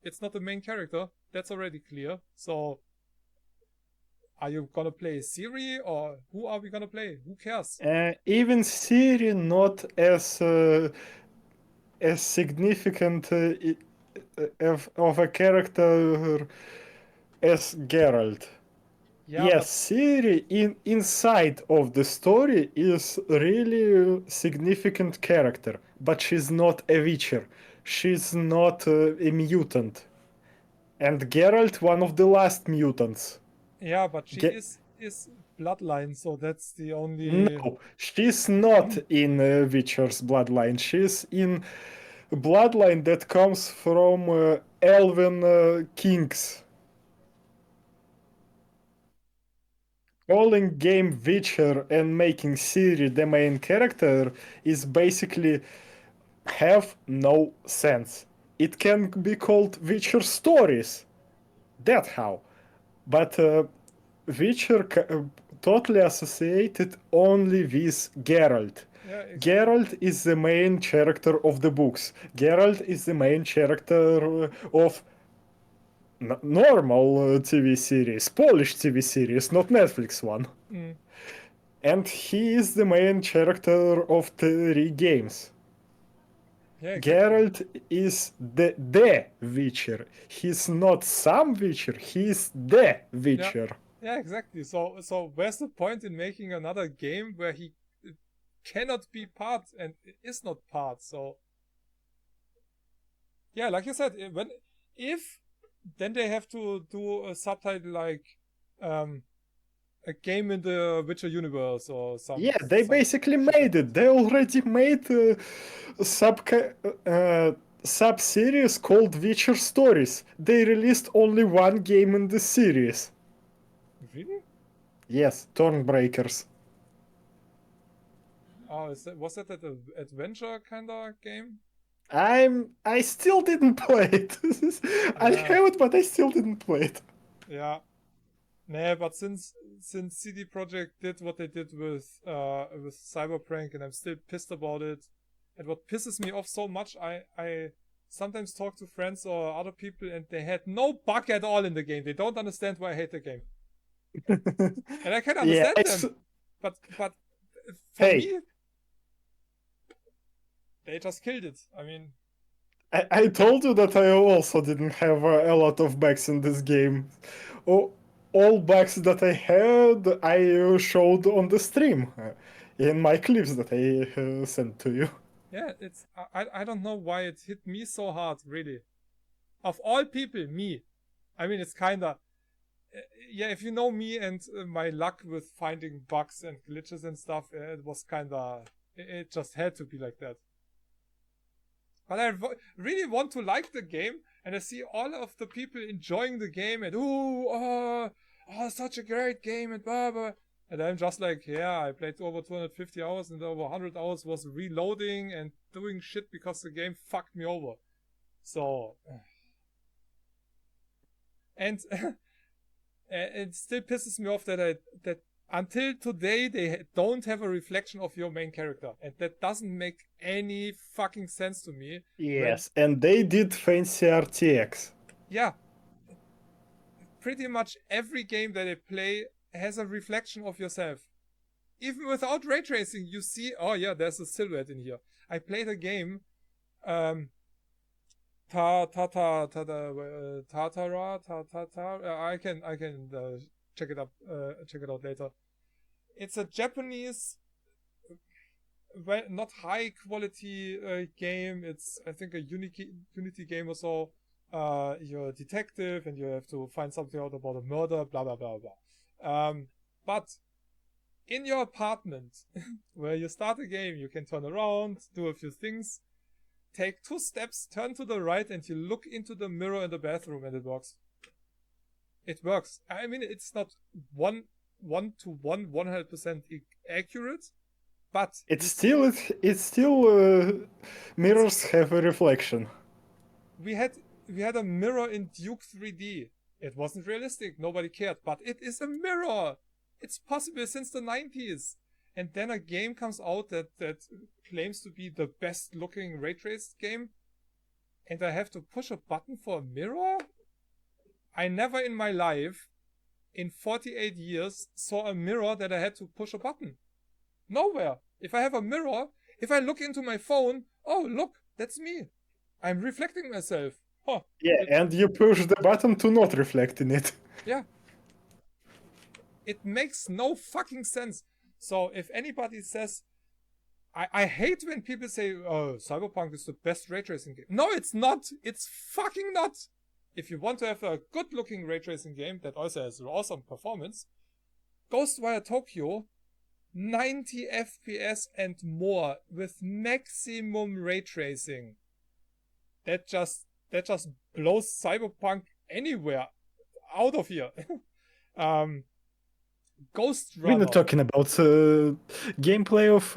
It's not the main character. That's already clear. So, are you gonna play Ciri or who are we gonna play? Who cares? Even Ciri not as significant of a character as Geralt. Yeah, Yes, Ciri inside of the story is really significant character, but she's not a Witcher. She's not a mutant. And Geralt, one of the last mutants. yeah, but she is bloodline, so that's the only. No, she's not in Witcher's bloodline. She's in bloodline that comes from elven kings. Calling game Witcher and making Ciri the main character is basically have no sense. It can be called Witcher Stories. That how. But Witcher totally associated only with Geralt. Yeah, exactly. Geralt is the main character of the books. Geralt is the main character of normal TV series, Polish TV series, not Netflix one. Mm. And he is the main character of 3 games. Yeah, exactly. Geralt is the Witcher. He's not some Witcher, he's the Witcher. Yeah, exactly. So where's the point in making another game where he cannot be part and is not part? So yeah, like you said, if then they have to do a subtitle like a game in the Witcher universe or something. Yeah, they basically made it. They already made a sub-series called Witcher Stories. They released only one game in the series. Really? Yes, Thornbreakers. Oh, was that an adventure kind of game? I still didn't play it. I have it, but I still didn't play it. Yeah. Nah, but since CD Projekt did what they did with Cyberprank, and I'm still pissed about it. And what pisses me off so much, I sometimes talk to friends or other people, and they had no bug at all in the game. They don't understand why I hate the game, and I can understand them. But for me, they just killed it. I mean, I told you that I also didn't have a lot of bugs in this game. All bugs that I had, I showed on the stream in my clips that I sent to you. Yeah, it's I don't know why it hit me so hard, really. Of all people, me. I mean, it's kinda yeah. If you know me and my luck with finding bugs and glitches and stuff, it was kinda it just had to be like that. But I really want to like the game, and I see all of the people enjoying the game and oh, such a great game and blah blah. And I'm just like, yeah, I played over 250 hours and over 100 hours was reloading and doing shit because the game fucked me over. So, and it still pisses me off that that until today they don't have a reflection of your main character, and that doesn't make any fucking sense to me. Yes, and they did fancy RTX. Yeah, pretty much every game that I play has a reflection of yourself. Even without ray tracing, you see, oh yeah, there's a silhouette in here. I played a game, 10 I can check it out later. It's a Japanese, well, not high quality game. It's, I think, a Unity game or so. You're a detective and you have to find something out about a murder, blah blah blah blah. But in your apartment, where you start a game, you can turn around, do a few things, take 2 steps, turn to the right, and you look into the mirror in the bathroom, and it works. It works. I mean, it's not 100% accurate, but it's still mirrors have a reflection. we had a mirror in Duke 3D. It wasn't realistic. Nobody cared, but it is a mirror. It's possible since the 90s. And then a game comes out that claims to be the best looking ray traced game. And I have to push a button for a mirror? I never in my life, in 48 years, saw a mirror that I had to push a button. Nowhere. If I have a mirror, if I look into my phone, oh look, that's me. I'm reflecting myself. Huh. Yeah, and you push the button to not reflect in it. Yeah. It makes no fucking sense. So if anybody says, I hate when people say, oh, Cyberpunk is the best ray tracing game. No, it's not. It's fucking not. If you want to have a good looking ray tracing game that also has awesome performance, Ghostwire Tokyo, 90 FPS and more with maximum ray tracing. That just blows Cyberpunk anywhere out of here. Ghost Runner. We're not talking about gameplay of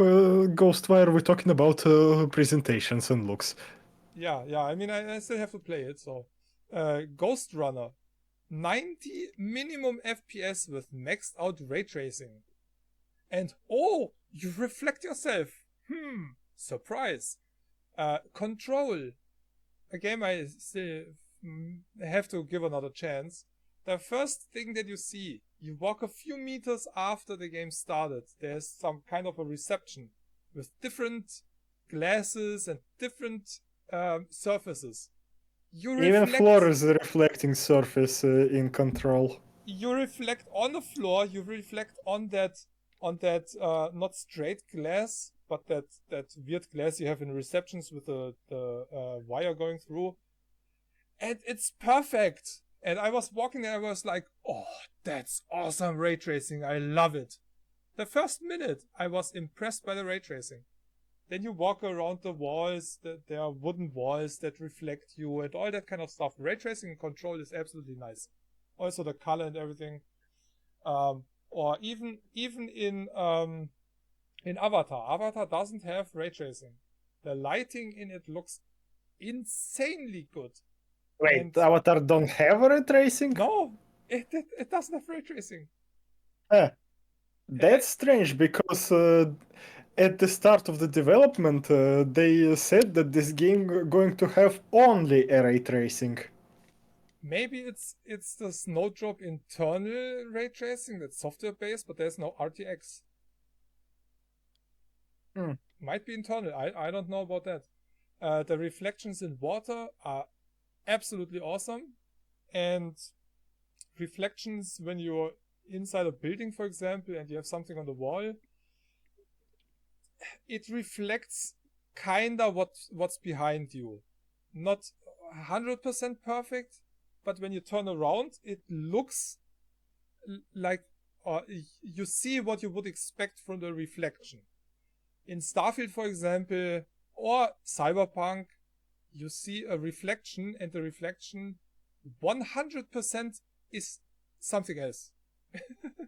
Ghostwire, we're talking about presentations and looks. Yeah, I mean, I still have to play it, so. Ghost Runner. 90 minimum FPS with maxed out ray tracing. And oh, you reflect yourself. Surprise. Control. A game I still have to give another chance. The first thing that you see, you walk a few meters after the game started. There's some kind of a reception with different glasses and different surfaces. Even floor is a reflecting surface in Control. You reflect on the floor. You reflect on that not straight glass, but that weird glass you have in receptions with the wire going through, and it's perfect. And I was walking and I was like, oh, that's awesome ray tracing. I love it. The first minute, I was impressed by the ray tracing. Then you walk around the walls, there are wooden walls that reflect you and all that kind of stuff. Ray tracing and Control is absolutely nice. Also the color and everything. Or even in Avatar. Avatar doesn't have ray tracing. The lighting in it looks insanely good. Wait, and Avatar don't have ray tracing? No, it doesn't have ray tracing. That's strange, because at the start of the development, they said that this game going to have only a ray tracing. Maybe it's the Snowdrop internal ray tracing that's software based, but there's no RTX. Might be internal. I don't know about that. The reflections in water are absolutely awesome, and reflections when you're inside a building, for example, and you have something on the wall, it reflects kinda what's behind you. Not 100% perfect, but when you turn around, it looks like, or you see what you would expect from the reflection. In Starfield, for example, or Cyberpunk, you see a reflection, and the reflection 100% is something else.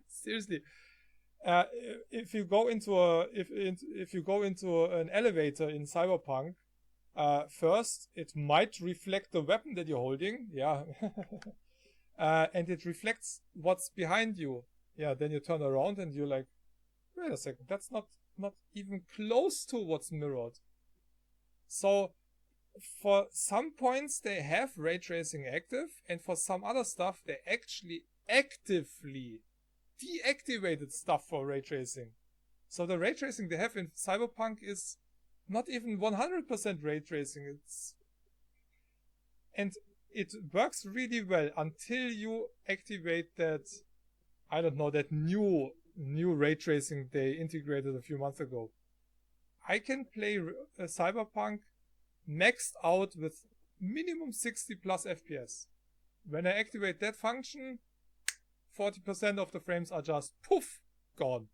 Seriously. If you go into an elevator in Cyberpunk, first it might reflect the weapon that you're holding, yeah, and it reflects what's behind you. Yeah, then you turn around and you're like, wait a second, that's not even close to what's mirrored. So for some points they have ray tracing active, and for some other stuff they actually actively deactivated stuff for ray tracing. So the ray tracing they have in Cyberpunk is not even 100% ray tracing. And it works really well until you activate that, I don't know, that new ray tracing they integrated a few months ago. I can play Cyberpunk maxed out with minimum 60 plus FPS. When I activate that function, 40% of the frames are just poof, gone.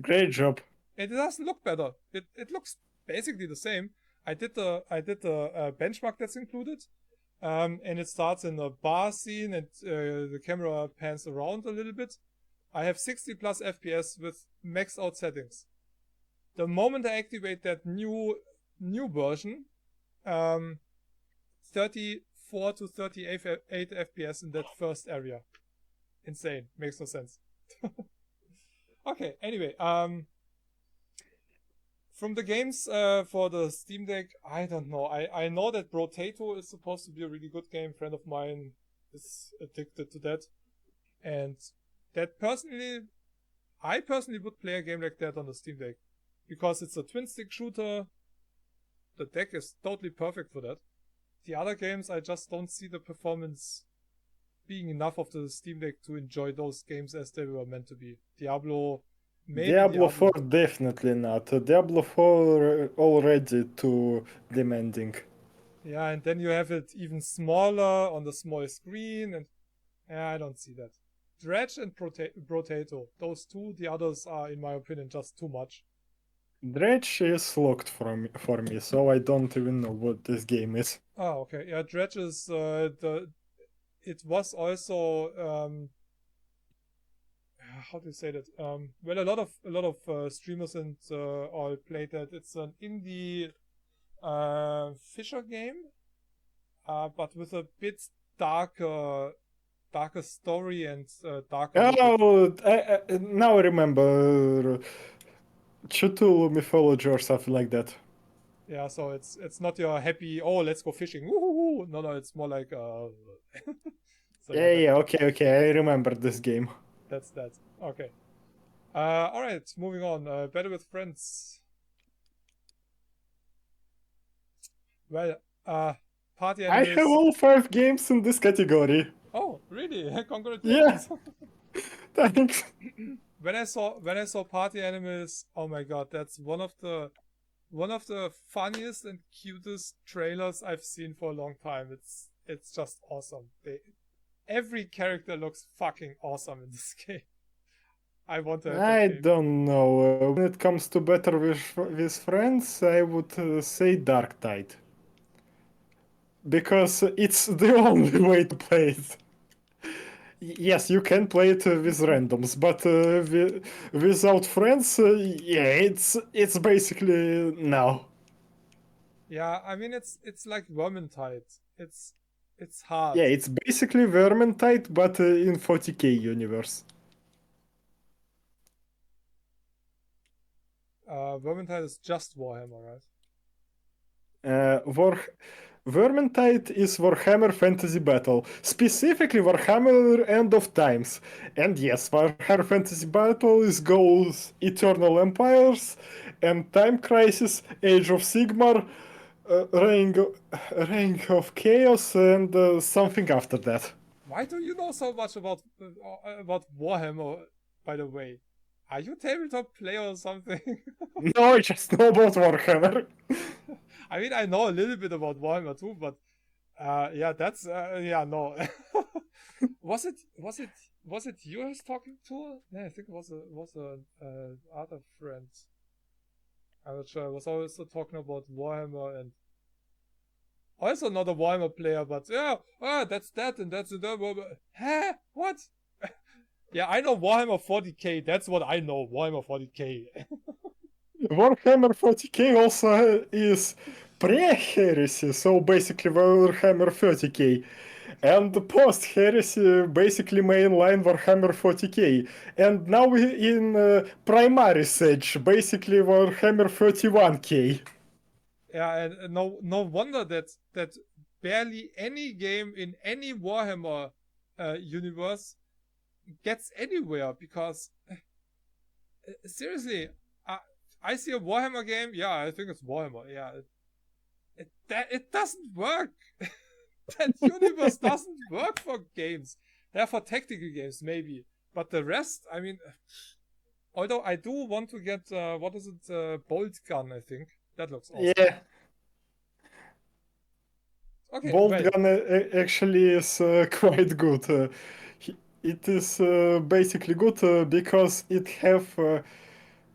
Great job. And it doesn't look better. It looks basically the same. I did the benchmark that's included, and it starts in a bar scene, and the camera pans around a little bit. I have 60 plus FPS with maxed out settings. The moment I activate that new version, 34 to 38 FPS in that first area. Insane. Makes no sense. Okay, anyway, from the games for the Steam Deck, I don't know. I know that Brotato is supposed to be a really good game. A friend of mine is addicted to that. And that I personally would play a game like that on the Steam Deck. Because it's a twin stick shooter. The deck is totally perfect for that. The other games, I just don't see the performance being enough of the Steam Deck to enjoy those games as they were meant to be. Diablo, maybe Diablo 4 definitely not. Diablo 4 already too demanding. Yeah, and then you have it even smaller on the small screen, and yeah, I don't see that. Dredge and Brotato, those two. The others are, in my opinion, just too much. Dredge is locked for me, so I don't even know what this game is. Oh, okay. Yeah, Dredge is it was also how do you say that? Well, a lot of streamers and all played that. It's an indie Fisher game, but with a bit darker story and darker. Oh, I now I remember Cthulhu mythology or something like that. Yeah, so it's not your happy, oh, let's go fishing. Woo-hoo-hoo. No, it's more like so yeah, okay, I remember this game. That's that. Okay. All right, moving on. Better with Friends. Well, Party Animals. I have all 5 games in this category. Oh, really? Congratulations. Yeah. Thanks. When I saw Party Animals, oh my god, that's one of the funniest and cutest trailers I've seen for a long time. It's just awesome. Every character looks fucking awesome in this game. I want to have that game. Don't know. When it comes to Better with Friends, I would say Dark Tide. Because it's the only way to play it. Yes, you can play it with randoms, but without friends, yeah, it's basically no. Yeah, I mean it's like Vermintide. It's hard. Yeah, it's basically Vermintide, but in 40k universe. Vermintide is just Warhammer, right? Vermintide is Warhammer Fantasy Battle, specifically Warhammer End of Times. And yes, Warhammer Fantasy Battle is goes Eternal Empires and Time Crisis, Age of Sigmar, Reign of Chaos, and something after that. Why do you know so much about Warhammer, by the way? Are you a tabletop player or something? No, I just know about Warhammer. I mean, I know a little bit about Warhammer too, but yeah, that's yeah, no. was it you I was talking to? Yeah, I think it was a other friend. I'm not sure. I was also talking about Warhammer and also not a Warhammer player, but yeah, that's that and that's that. Huh? What? Yeah, I know Warhammer 40k. That's what I know. Warhammer 40k. Warhammer 40k also is pre-heresy, so basically Warhammer 30k. And post-heresy, basically mainline Warhammer 40k. And now in primary stage, basically Warhammer 31k. Yeah, and no wonder that barely any game in any Warhammer universe gets anywhere, because seriously, I see a Warhammer game. Yeah, I think it's Warhammer. Yeah, It doesn't work. That universe doesn't work for games. They're for tactical games, maybe. But the rest, I mean, although I do want to get, what is it, Bolt Gun, I think. That looks awesome. Yeah, Okay, Bolt wait. Gun actually is quite good. It is basically good because it have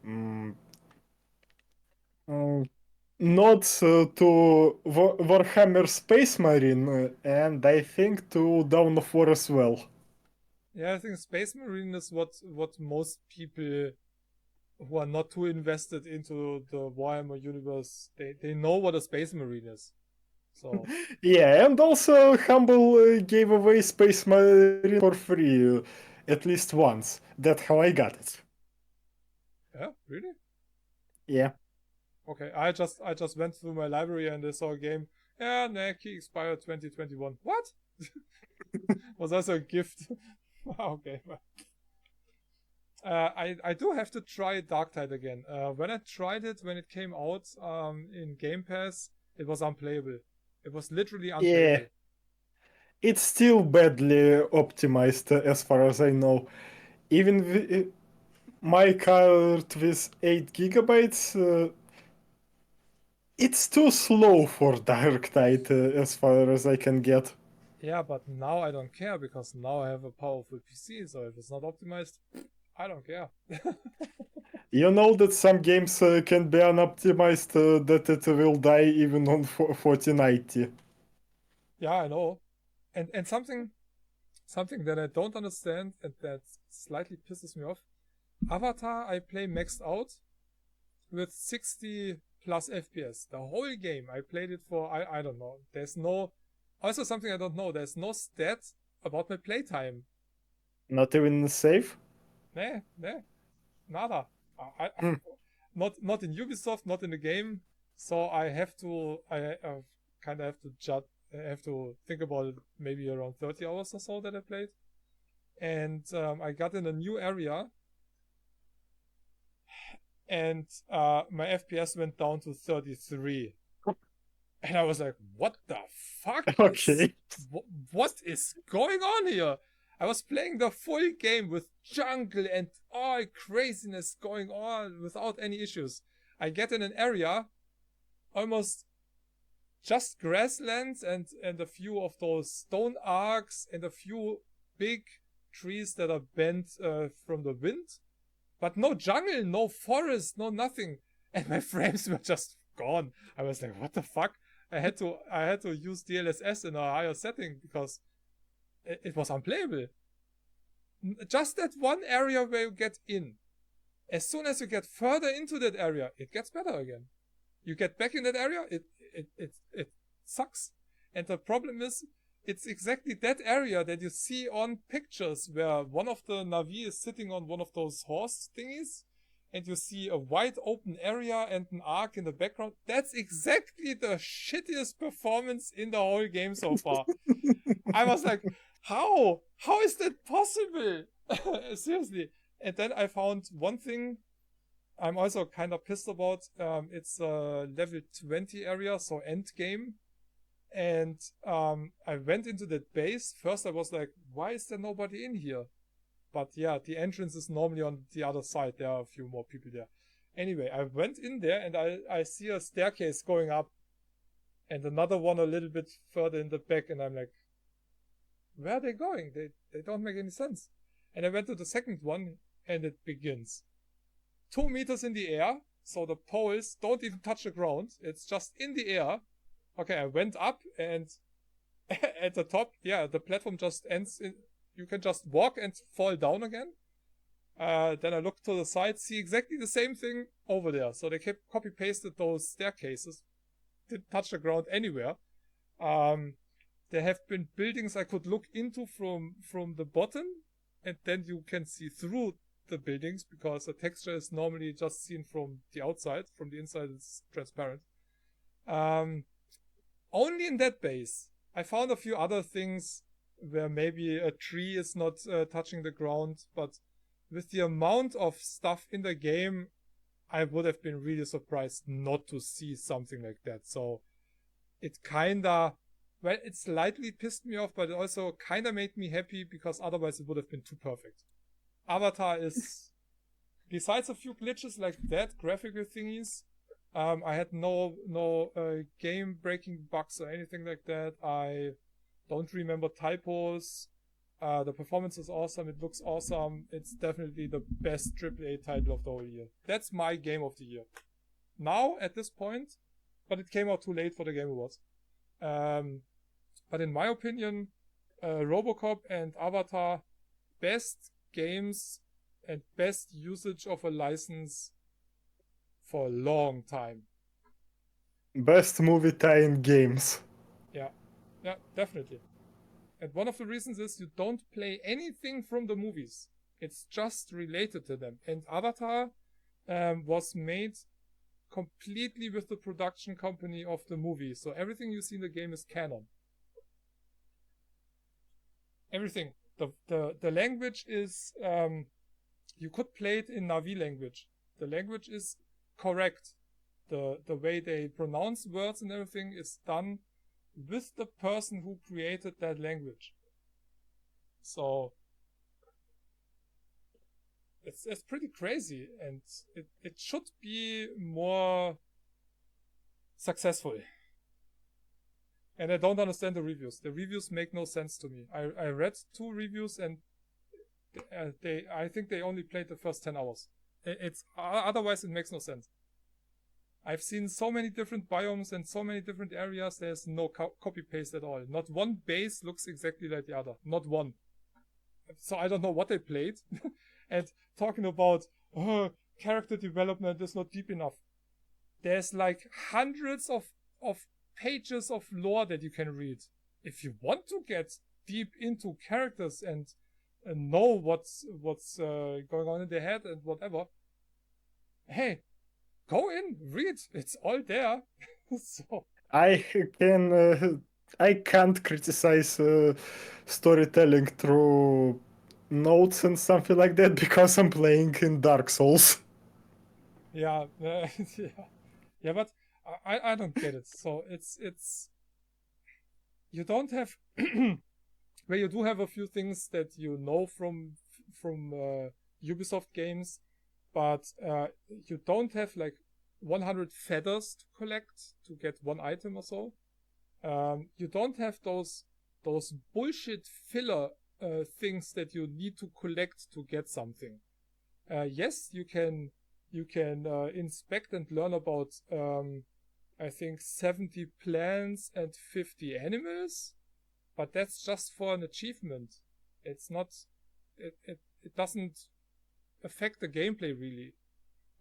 mm, mm, nods to Warhammer Space Marine and I think to Dawn of War as well. Yeah, I think Space Marine is what most people who are not too invested into the Warhammer universe, they know what a Space Marine is. So Yeah, and also Humble gave away Space Marine for free at least once. That's how I got it. yeah, really? Yeah. Okay, I just went through my library and I saw a game. Yeah, Nike expired 2021. What? Was also a gift. Okay. I do have to try Darktide again. When I tried it when it came out in Game Pass, it was unplayable. It was literally Yeah. unplayable. It's still badly optimized as far as I know. Even my card with 8 gigabytes, it's too slow for Darktide as far as I can get. Yeah, but now I don't care because now I have a powerful PC, so if it's not optimized, I don't care. You know that some games can be unoptimized, that it will die even on 4090. Yeah, I know. And something that I don't understand and that slightly pisses me off. Avatar I play maxed out with 60 plus FPS. The whole game I played it for I don't know. There's no also something I don't know. There's no stat about my playtime. Not even safe? Nah, nada. I Hmm. not in Ubisoft, not in the game. So I have to kind of have to judge. I have to think about it. Maybe around 30 hours or so that I played, and I got in a new area, and my FPS went down to 33, and I was like, "What the fuck is Okay. what is going on here?" I was playing the full game with jungle and all craziness going on without any issues. I get in an area, almost just grasslands and a few of those stone arcs and a few big trees that are bent from the wind, but no jungle, no forest, no nothing, and my frames were just gone. I was like, what the fuck? I had to use DLSS in a higher setting because it was unplayable. Just that one area where you get in. As soon as you get further into that area, it gets better again. You get back in that area, it sucks. And the problem is, it's exactly that area that you see on pictures where one of the Navi is sitting on one of those horse thingies, and you see a wide open area and an arc in the background. That's exactly the shittiest performance in the whole game so far. I was like, how? How is that possible? Seriously. And then I found one thing I'm also kind of pissed about. It's a level 20 area, so end game. And I went into that base. First, I was like, why is there nobody in here? But yeah, the entrance is normally on the other side. There are a few more people there. Anyway, I went in there and I see a staircase going up and another one a little bit further in the back. And I'm like, where are they going? They don't make any sense. And I went to the second one and it begins. 2 meters in the air, so the poles don't even touch the ground. It's just in the air. Okay, I went up and at the top, yeah, the platform just ends in. You can just walk and fall down again. Then I look to the side, see exactly the same thing over there. So they kept copy pasted those staircases. Didn't touch the ground anywhere. There have been buildings I could look into from the bottom, and then you can see through the buildings because the texture is normally just seen from the outside. From the inside, it's transparent. Only in that base. I found a few other things where maybe a tree is not touching the ground, but with the amount of stuff in the game, I would have been really surprised not to see something like that. So it kinda, well, it slightly pissed me off, but it also kinda made me happy because otherwise it would have been too perfect. Avatar is, besides a few glitches like that, graphical thingies, I had no game breaking bugs or anything like that. I don't remember typos. The performance is awesome. It looks awesome. It's definitely the best AAA title of the whole year. That's my game of the year. Now, at this point, but it came out too late for the Game Awards. But in my opinion, RoboCop and Avatar, best games and best usage of a license for a long time. Best movie tie-in games. Yeah, definitely. And one of the reasons is you don't play anything from the movies. It's just related to them. And Avatar was made completely with the production company of the movie. So everything you see in the game is canon. Everything. The language is, you could play it in Na'vi language. The language is correct. The way they pronounce words and everything is done with the person who created that language. So it's pretty crazy, and it should be more successful. And I don't understand the reviews. The reviews make no sense to me. I read 2 reviews, and I think they only played the first 10 hours. It's otherwise it makes no sense. I've seen so many different biomes and so many different areas. There's no copy paste at all. Not one base looks exactly like the other. Not one. So I don't know what they played. And talking about character development is not deep enough. There's like hundreds of pages of lore that you can read. If you want to get deep into characters and know what's going on in their head and whatever, hey, go in, read. It's all there. So I can't criticize storytelling through notes and something like that because I'm playing in Dark Souls. yeah, yeah, but I don't get it. So it's you don't have where you do have a few things that you know from Ubisoft games, but you don't have like 100 feathers to collect to get one item or so. You don't have those bullshit filler things that you need to collect to get something. Yes, you can inspect and learn about I think 70 plants and 50 animals, but that's just for an achievement. It's not. It doesn't affect the gameplay really.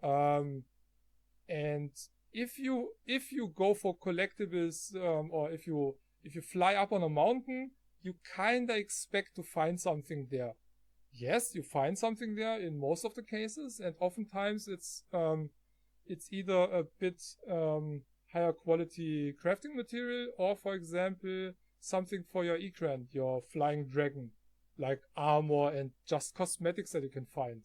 And if you go for collectibles, or if you fly up on a mountain, you kinda expect to find something there. Yes, you find something there in most of the cases, and oftentimes it's either a bit higher quality crafting material, or for example something for your Ikran, your flying dragon, like armor and just cosmetics that you can find.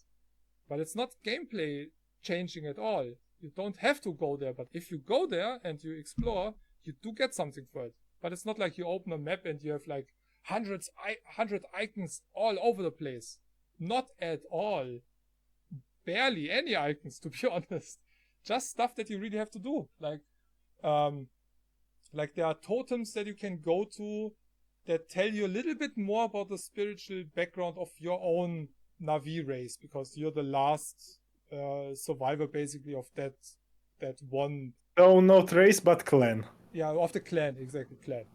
But it's not gameplay changing at all. You don't have to go there, but if you go there and you explore, you do get something for it. But it's not like you open a map and you have like 100 icons all over the place. Not at all. Barely any icons, to be honest. Just stuff that you really have to do. Like there are totems that you can go to that tell you a little bit more about the spiritual background of your own Na'vi race, because you're the last survivor basically of that one. No, not race, but clan. Yeah, of the clan, exactly, clan.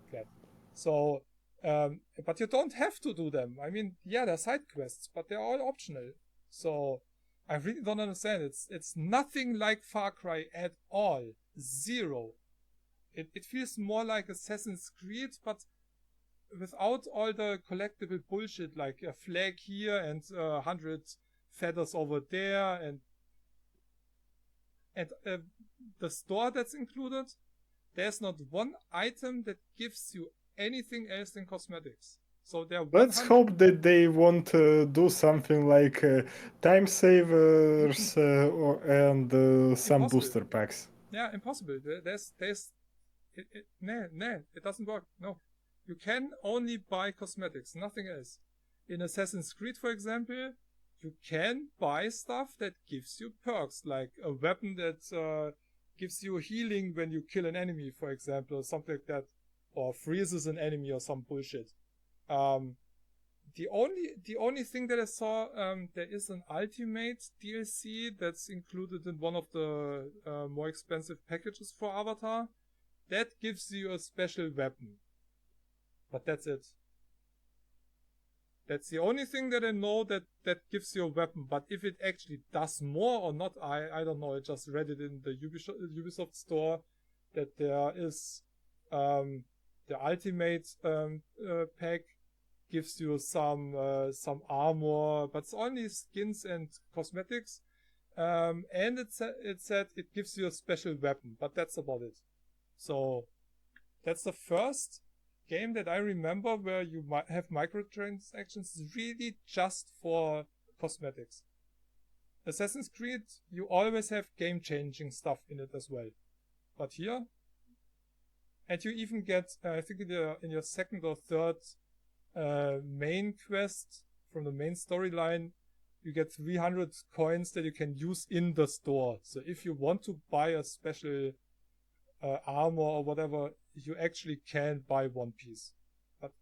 So, but you don't have to do them. I mean, yeah, they're side quests, but they're all optional. So, I really don't understand. It's nothing like Far Cry at all. Zero. It feels more like Assassin's Creed, but without all the collectible bullshit, like a flag here and 100 feathers over there, and the store that's included, there's not one item that gives you anything else than cosmetics. So Let's hope that they won't do something like time savers and some Impossible. booster packs. Yeah, impossible. There's it doesn't work. No. You can only buy cosmetics, nothing else. In Assassin's Creed, for example, you can buy stuff that gives you perks, like a weapon that gives you healing when you kill an enemy, for example, or something like that, or freezes an enemy or some bullshit. The only thing that I saw, there is an Ultimate DLC that's included in one of the more expensive packages for Avatar. That gives you a special weapon. But that's it. That's the only thing that I know that gives you a weapon. But if it actually does more or not, I don't know. I just read it in the Ubisoft store that there is the Ultimate pack gives you some armor, but it's only skins and cosmetics. And it said it gives you a special weapon, but that's about it. So that's the first game that I remember where you might have microtransactions really just for cosmetics. Assassin's Creed, you always have game-changing stuff in it as well. But here, and you even get, I think in your second or third main quest from the main storyline, you get 300 coins that you can use in the store. So if you want to buy a special armor or whatever, you actually can buy one piece, but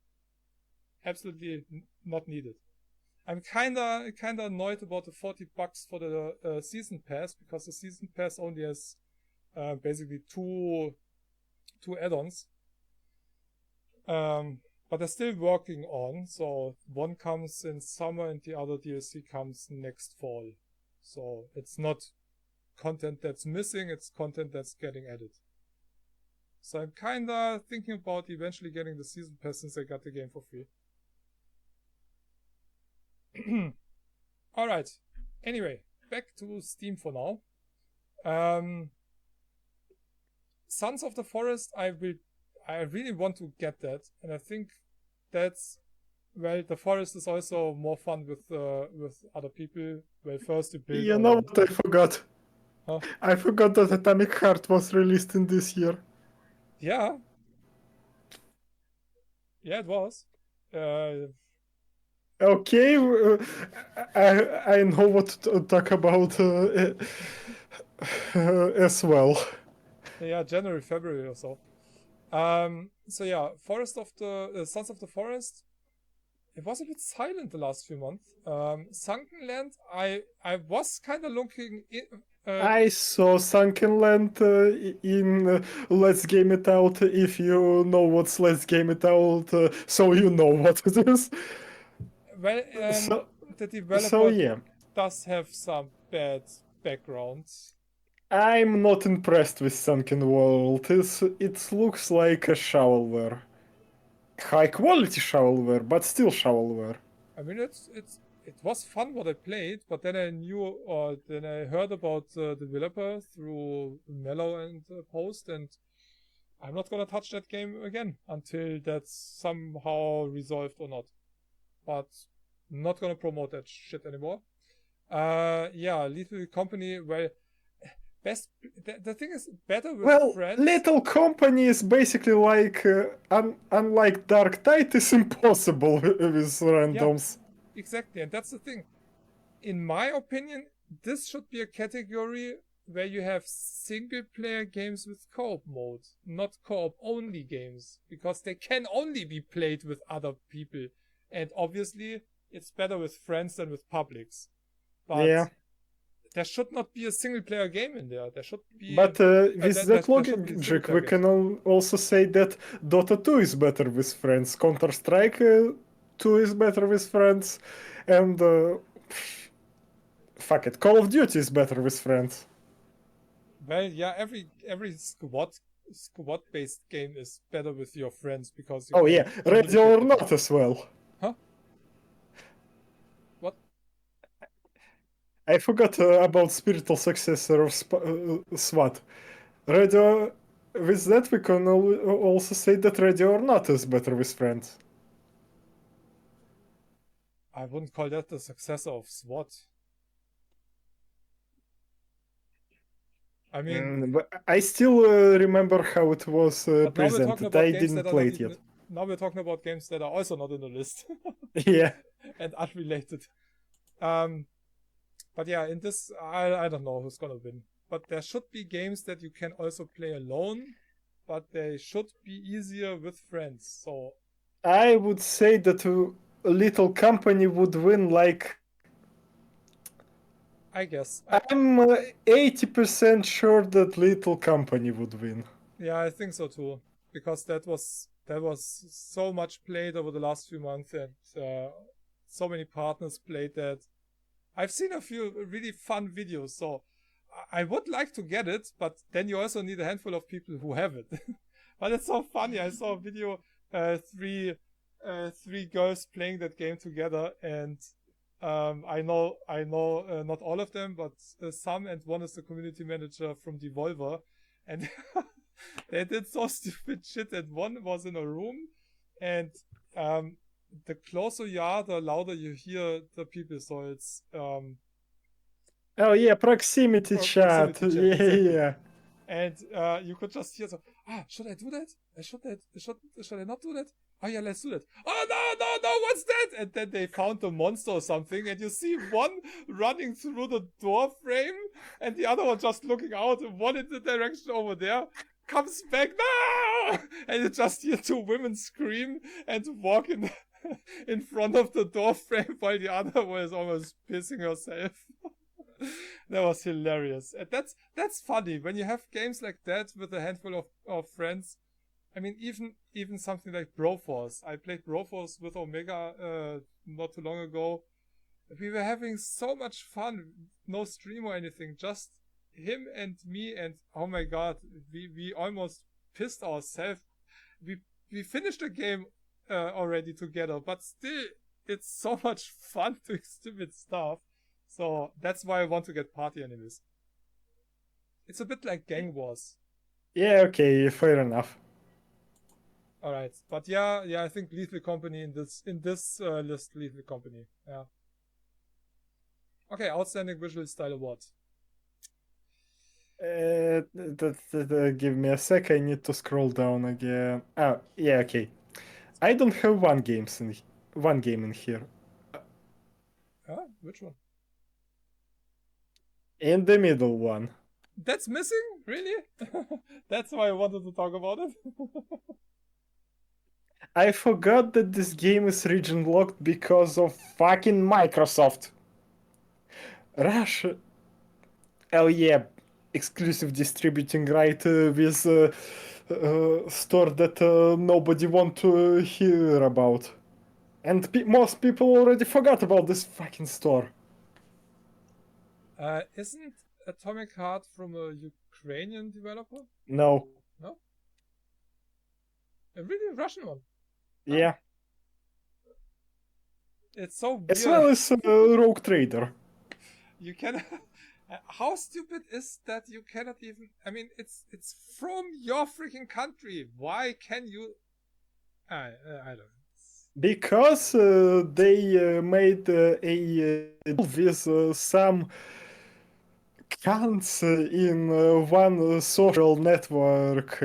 absolutely not needed. I'm kinda annoyed about the $40 for the season pass, because the season pass only has basically two add-ons. But they're still working on, so one comes in summer and the other DLC comes next fall. So it's not content that's missing, it's content that's getting added. So I'm kinda thinking about eventually getting the season pass since I got the game for free. Alright. Anyway, back to Steam for now. Sons of the Forest, I really want to get that, and I think that's, well, the forest is also more fun with other people. Well, first you build. You know what I forgot? Huh? I forgot that Atomic Heart was released in this year. Yeah. Yeah, it was. Okay, I know what to talk about as well. Yeah, January, February or so. So yeah, Sons of the Forest. It was a bit silent the last few months. Sunken Land, I was kind of looking. I saw Sunken Land in Let's Game It Out. If you know what's Let's Game It Out, so you know what it is. Well, the developer So yeah, does have some bad backgrounds. I'm not impressed with Sunken World. It looks like a shovelware. High quality shovelware, but still shovelware. I mean, it was fun what I played, but then then I heard about the developer through Mellow and Post, and I'm not gonna touch that game again until that's somehow resolved or not. But I'm not gonna promote that shit anymore. Yeah, Little Company, well, the thing is, better with friends. Little Company is basically like, unlike Dark Tide, is impossible with randoms. Yeah, exactly, and that's the thing. In my opinion, this should be a category where you have single-player games with co-op mode, not co-op-only games, because they can only be played with other people, and obviously, it's better with friends than with publics. But yeah. There should not be a single-player game in there. There should be. But with that logic, we can also say that Dota 2 is better with friends, Counter-Strike 2 is better with friends, and fuck it, Call of Duty is better with friends. Well, yeah, every squad-based game is better with your friends because. Oh yeah, Ready or Not as well. Huh? What? I forgot about spiritual successor of SWAT. With that, we can also say that Ready or Not is better with friends. I wouldn't call that the successor of SWAT. I mean, But I still remember how it was but now we're talking presented. about I games that didn't are play not it even. yet. Now we're talking about games that are also not in the list Yeah. and unrelated. But yeah, in this, I don't know who's gonna win. But there should be games that you can also play alone, but they should be easier with friends. So I would say that a little company would win. Like I guess, I'm 80% sure that little company would win. yeah, I think so too, because that was so much played over the last few months, and so many partners played that. I've seen a few really fun videos, so I would like to get it, but then you also need a handful of people who have it. But it's so funny. I saw a video, three girls playing that game together, and I know not all of them, but some, and one is the community manager from Devolver, and they did so stupid shit. And one was in a room, and the closer you are, the louder you hear the people. So it's Oh yeah, proximity chat. proximity chat, Yeah, exactly. yeah. And you could just hear so, should I do that? Should I not do that? Oh yeah, let's do that. Oh no, what's that? And then they found a monster or something, and you see one running through the door frame, and the other one just looking out, and one in the direction over there, comes back, no! And you just hear two women scream and walk in front of the door frame while the other one is almost pissing herself. That was hilarious. And that's funny when you have games like that with a handful of friends. I mean, even something like Broforce. I played Broforce with Omega not too long ago. We were having so much fun. No stream or anything, just him and me. And oh my god, we almost pissed ourselves. We finished the game already together, but still, it's so much fun to exhibit stuff. So that's why I want to get party enemies. It's a bit like Gang Wars. Yeah, okay, fair enough. All right, but yeah, I think Lethal Company in this list, Lethal Company. Yeah. Okay, outstanding visual style award. Give me a sec. I need to scroll down again. Oh, yeah, okay. I don't have one game in here. Which one? In the middle one. That's missing? Really? That's why I wanted to talk about it. I forgot that this game is region locked because of fucking Microsoft. Russia. Oh yeah, exclusive distributing right with store that nobody want to hear about. And most people already forgot about this fucking store. Isn't Atomic Heart from a Ukrainian developer? No. No? A really Russian one. Yeah. It's so weird. As well as Rogue Trader. You can. How stupid is that? You cannot even. I mean, it's from your freaking country. Why can you? I don't know. Because they made a deal with some cunts in one social network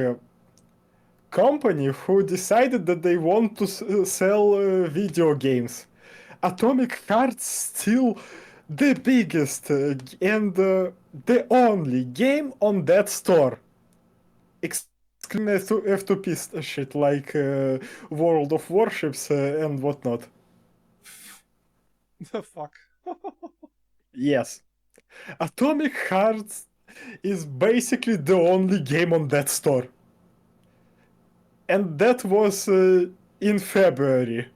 company who decided that they want to sell video games. Atomic Heart's still the biggest and the only game on that store. Excluding F2P shit like World of Warships and whatnot. The fuck? Yes. Atomic Hearts is basically the only game on that store. And that was in February.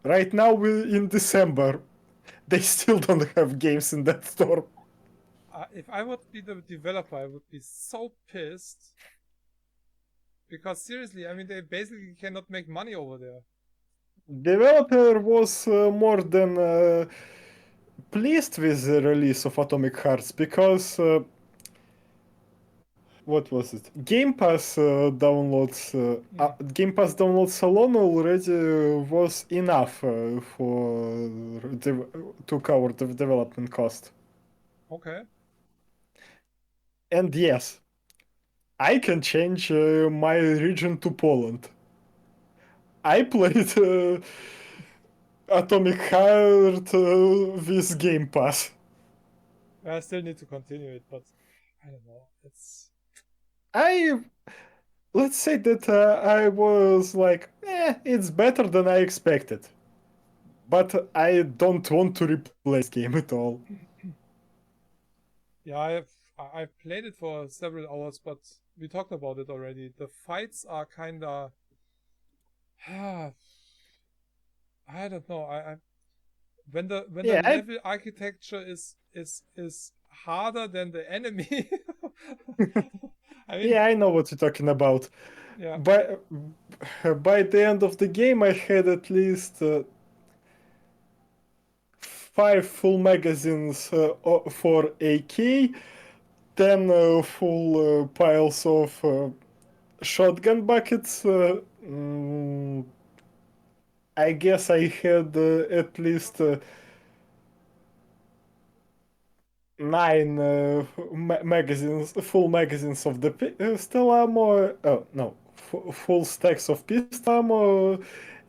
Right now we're in December. They still don't have games in that store. If I would be the developer, I would be so pissed. Because seriously, I mean, they basically cannot make money over there. Developer was more than pleased with the release of Atomic Hearts because what was it? Game Pass downloads alone already was enough to cover the development cost. Okay. And yes, I can change my region to Poland. I played Atomic Heart with Game Pass. I still need to continue it, but I don't know. I let's say that I was like, it's better than I expected. But I don't want to replay this game at all. Yeah, I've played it for several hours, but we talked about it already. The fights are kinda I don't know. I when the Yeah, level architecture is harder than the enemy. I mean, yeah, I know what you're talking about. yeah. By by the end of the game, I had at least 5 full magazines for AK, 10 full piles of shotgun buckets. I guess I had at least 9 magazines, full magazines of the pistol ammo. Oh no, full stacks of pistol ammo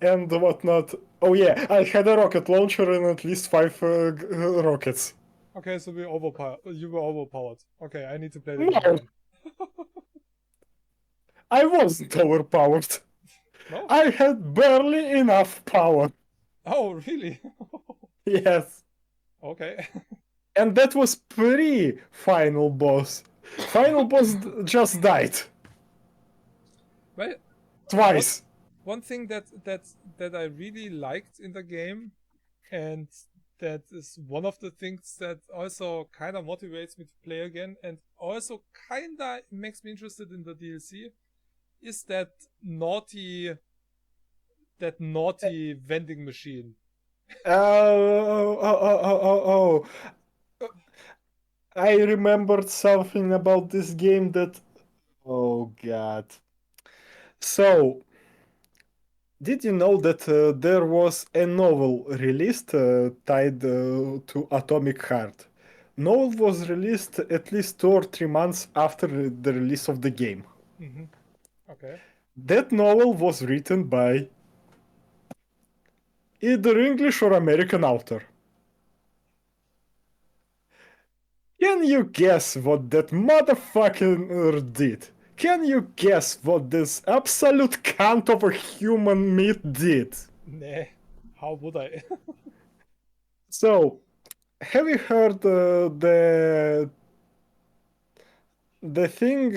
and whatnot. Oh yeah, I had a rocket launcher and at least 5 rockets. Okay, so we overpowered. You were overpowered. Okay, I need to play the game No, again. I wasn't overpowered. No? I had barely enough power. Oh, really? Yes. Okay. And that was pre-final boss. Final boss just died. Well, one Twice. one thing that I really liked in the game, and that is one of the things that also kind of motivates me to play again, and also kind of makes me interested in the DLC, is that naughty vending machine. Oh. I remembered something about this game that. Oh god. So, did you know that there was a novel released tied to Atomic Heart? Novel was released at least 2 or 3 months after the release of the game. Mm-hmm. Okay. That novel was written by either English or American author. Can you guess what that motherfucker did? Can you guess what this absolute cunt of a human meat did? Nah. How would I? So, have you heard the thing?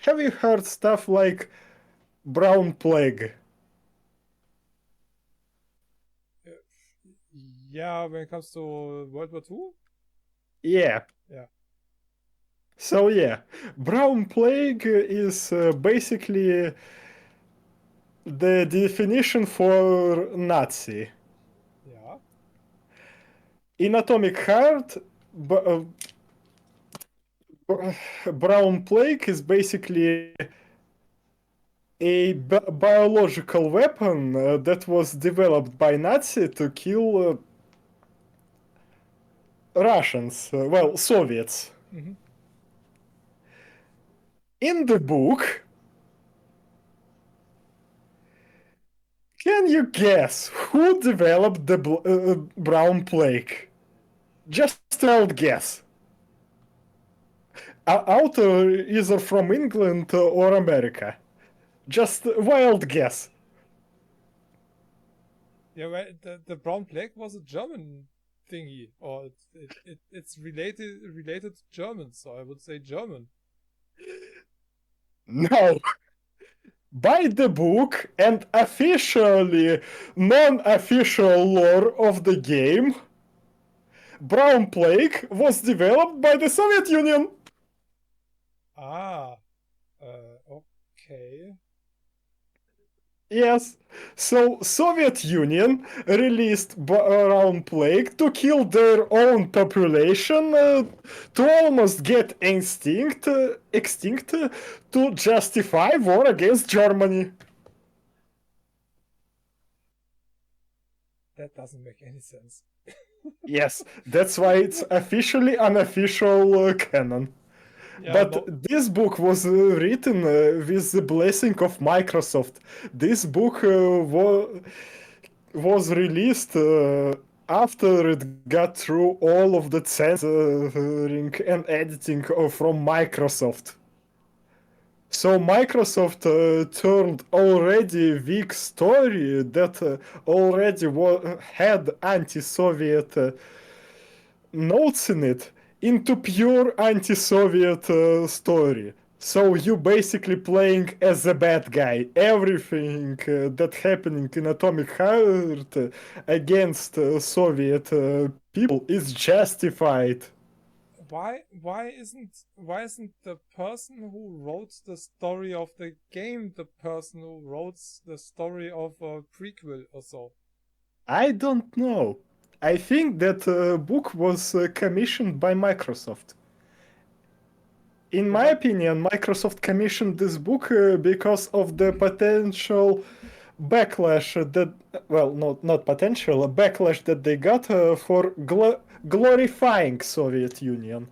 Have you heard stuff like brown plague? Yeah, when it comes to World War II? Yeah. Yeah. So yeah, brown plague is basically the definition for Nazi. Yeah. In Atomic Heart, brown plague is basically a biological weapon that was developed by Nazi to kill Russians, well, Soviets. Mm-hmm. In the book, can you guess who developed the brown plague? Just a wild guess. Author either from England or America. Just a wild guess. Yeah, well, the brown plague was a German thingy, or it's related to Germans, so I would say German. No. By the book and officially non-official lore of the game, brown plague was developed by the Soviet Union. Ah, okay. Yes. So Soviet Union released brown plague to kill their own population to almost get extinct to justify war against Germany. That doesn't make any sense. Yes, that's why it's officially unofficial canon. Yeah, But no. this book was written with the blessing of Microsoft. This book was released after it got through all of the censoring and editing from Microsoft. So Microsoft turned already weak story that already had anti-Soviet notes in it into pure anti-Soviet story. So you basically playing as a bad guy. Everything that happening in Atomic Heart against Soviet people is justified. Why isn't the person who wrote the story of the game the person who wrote the story of a prequel or so? I don't know. I think that book was commissioned by Microsoft. In Yeah, my but opinion, Microsoft commissioned this book because of the potential backlash that, well, not potential, a backlash that they got for glorifying Soviet Union.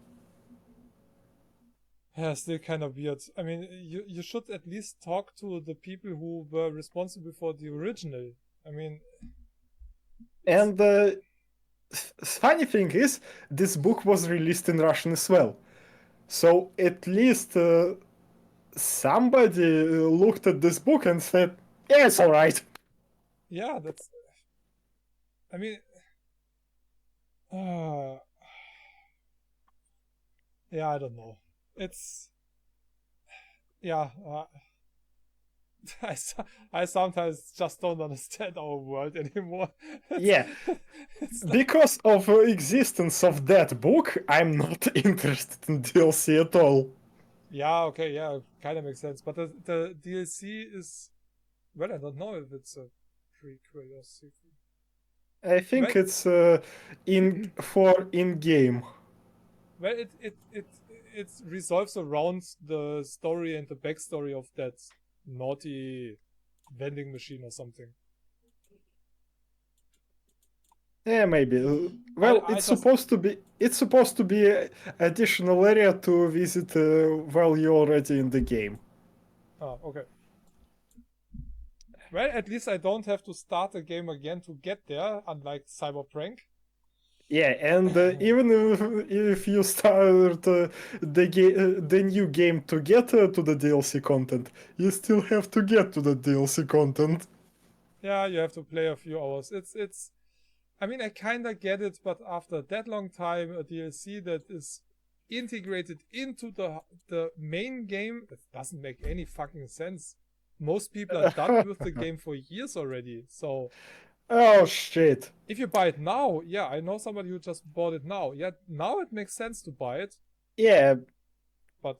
yeah, still kind of weird. I mean, you should at least talk to the people who were responsible for the original. I mean, it's And funny thing is, this book was released in Russian as well. So at least somebody looked at this book and said, "Yeah, it's all right." yeah, that's. I mean, uh, yeah, I don't know. It's yeah. I, I sometimes just don't understand our world anymore. It's, Yeah, it's like, because of existence of that book, I'm not interested in DLC at all. yeah, okay, yeah, kind of makes sense. But the DLC is, well, I don't know if it's a prequel or sequel. I Well, think it's in game. well, it resolves around the story and the backstory of that naughty vending machine or something. Yeah, maybe. I Well, I just it's supposed to be a additional area to visit while you're already in the game. okay. Well, at least I don't have to start the game again to get there, unlike Cyberprank. Yeah, and even if you start the new game to get to the DLC content, you still have to get to the DLC content. Yeah, you have to play a few hours. It's. I mean, I kinda get it, but after that long time, a DLC that is integrated into the main game, it doesn't make any fucking sense. Most people are done with the game for years already. So Oh shit. if you buy it now, yeah, I know somebody who just bought it now. Yeah, now it makes sense to buy it, Yeah, but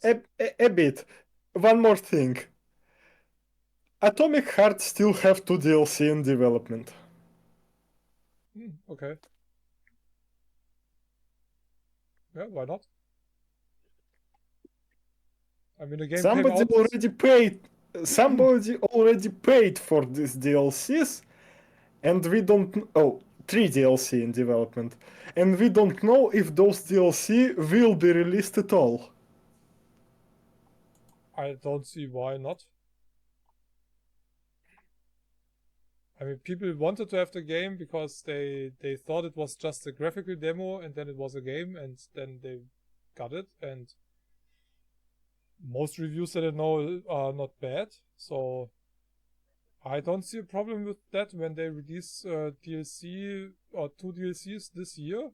a bit. One more thing. Atomic Heart still have two DLC in development. okay, yeah, why not? I mean, the game came Somebody out. already paid. Somebody already paid for these DLCs, and we don't. Oh, three DLC in development, and we don't know if those DLC will be released at all. I don't see why not. I mean, people wanted to have the game because they thought it was just a graphical demo, and then it was a game, and then they got it. And most reviews that I know are not bad, so I don't see a problem with that when they release DLC or two DLCs this year.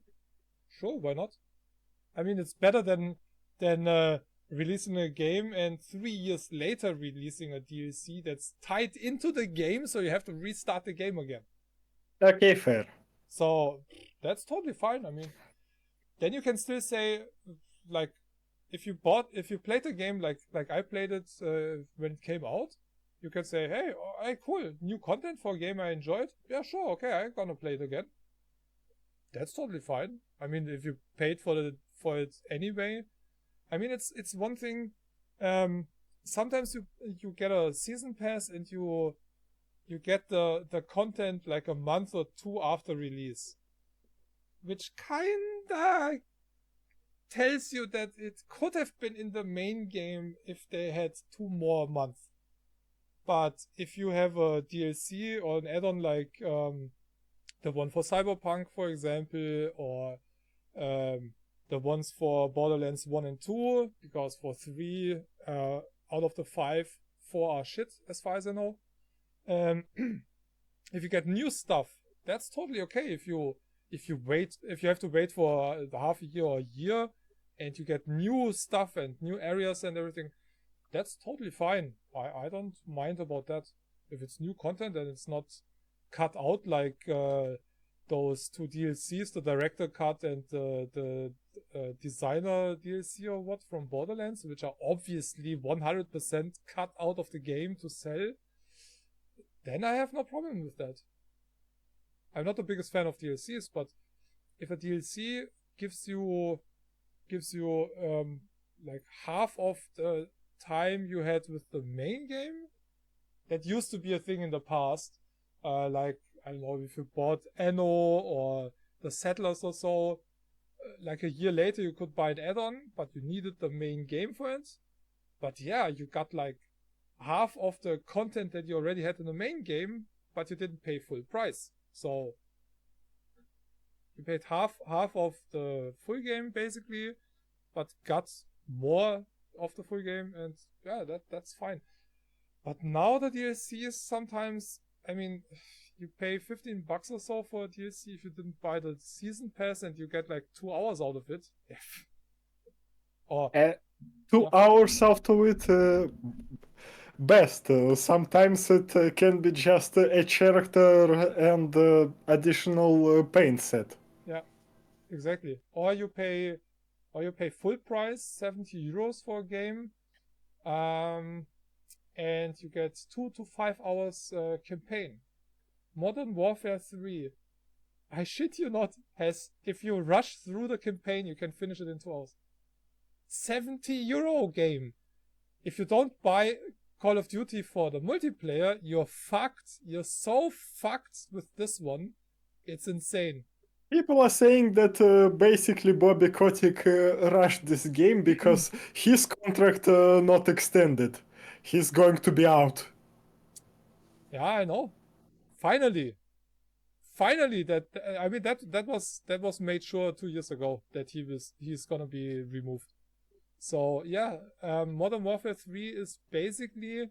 Sure, why not? I mean, it's better than releasing a game and 3 years later releasing a DLC that's tied into the game, so you have to restart the game again. Okay, fair. So that's totally fine. I mean, then you can still say, like, if you played the game like I played it when it came out, you can say, hey, cool, new content for a game I enjoyed. Yeah, sure, okay, I'm gonna play it again. That's totally fine. I mean, if you paid for it anyway, I mean, it's one thing. Sometimes you get a season pass and you get the content like a month or two after release. which kinda tells you that it could have been in the main game if they had 2 more months. But if you have a DLC or an add-on like the one for Cyberpunk, for example, or the ones for Borderlands 1 and 2, because for 3 out of the 5, 4 are shit, as far as I know. If you get new stuff, that's totally okay. If you have to wait for half a year or a year, and you get new stuff and new areas and everything, that's totally fine. I don't mind about that. If it's new content and it's not cut out like those 2 DLCs, the director cut and the designer DLC or what from Borderlands, which are obviously 100% cut out of the game to sell, then I have no problem with that. I'm not the biggest fan of DLCs, but if a DLC gives you like half of the time you had with the main game, that used to be a thing in the past. Like, I don't know, if you bought Anno or the Settlers or so, like a year later you could buy an add-on, but you needed the main game for it. But yeah, you got like half of the content that you already had in the main game, but you didn't pay full price. So you paid half of the full game basically, but got more of the full game, and yeah, that's fine. But now the DLC is sometimes, I mean, you pay $15 or so for a DLC if you didn't buy the season pass, and you get like 2 hours out of it. Or 2 hours out of it, best. Sometimes it can be just a character and additional paint set. Yeah, exactly. Or you pay full price, 70 euros for a game, and you get 2 to 5 hours campaign. Modern Warfare 3, I shit you not, has, if you rush through the campaign, you can finish it in 2 hours. 70 euro game. If you don't buy Call of Duty for the multiplayer, you're fucked. You're so fucked with this one. It's insane. People are saying that basically Bobby Kotick rushed this game because his contract not extended. He's going to be out. Yeah, I know. Finally, that was made sure 2 years ago that he's gonna be removed. So yeah, Modern Warfare 3 is basically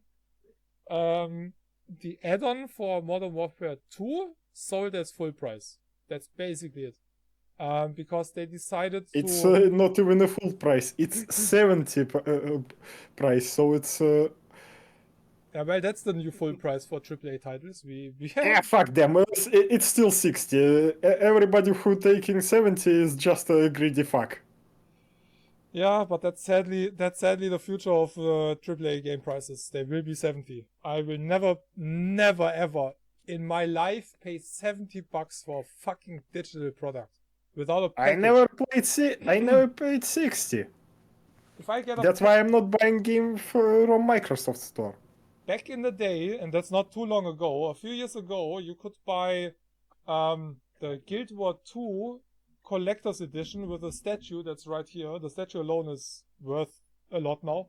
the add-on for Modern Warfare 2 sold as full price. That's basically it. Because they decided to... It's not even a full price. It's 70 price, so it's... Yeah, well, that's the new full price for AAA titles. Yeah, fuck them. It's still 60. Everybody who taking 70 is just a greedy fuck. Yeah, but that's sadly the future of AAA game prices. They will be 70. I will never ever in my life pay $70 for a fucking digital product without a package. I never paid 60. If I get That's why I'm not buying game from Microsoft Store. Back in the day, and that's not too long ago, a few years ago, you could buy the Guild War 2 collector's edition with a statue that's right here. The statue alone is worth a lot now.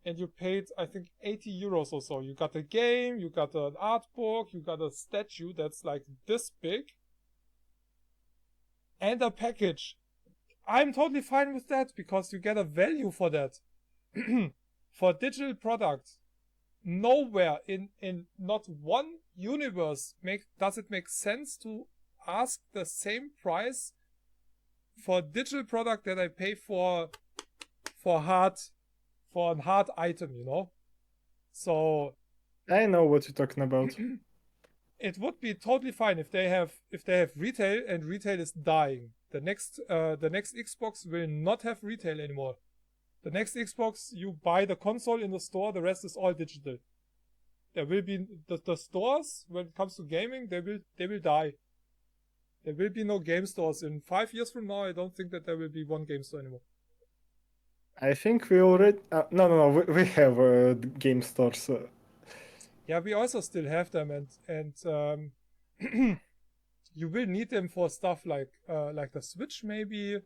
And you paid, I think, 80 euros or so. You got the game, you got an art book, you got a statue that's like this big, and a package. I'm totally fine with that because you get a value for that. For digital products, nowhere in not one universe does it make sense to ask the same price for a digital product that I pay for a hard item, you know? So I know what you're talking about. It would be totally fine if they have retail, and retail is dying. The next Xbox will not have retail anymore. The next Xbox, you buy the console in the store, the rest is all digital. There will be the stores when it comes to gaming, they will die. There will be no game stores. In 5 years from now, I don't think that there will be one game store anymore. I think we already... no, we have game stores. Yeah, we also still have them, and you will need them for stuff like the Switch maybe,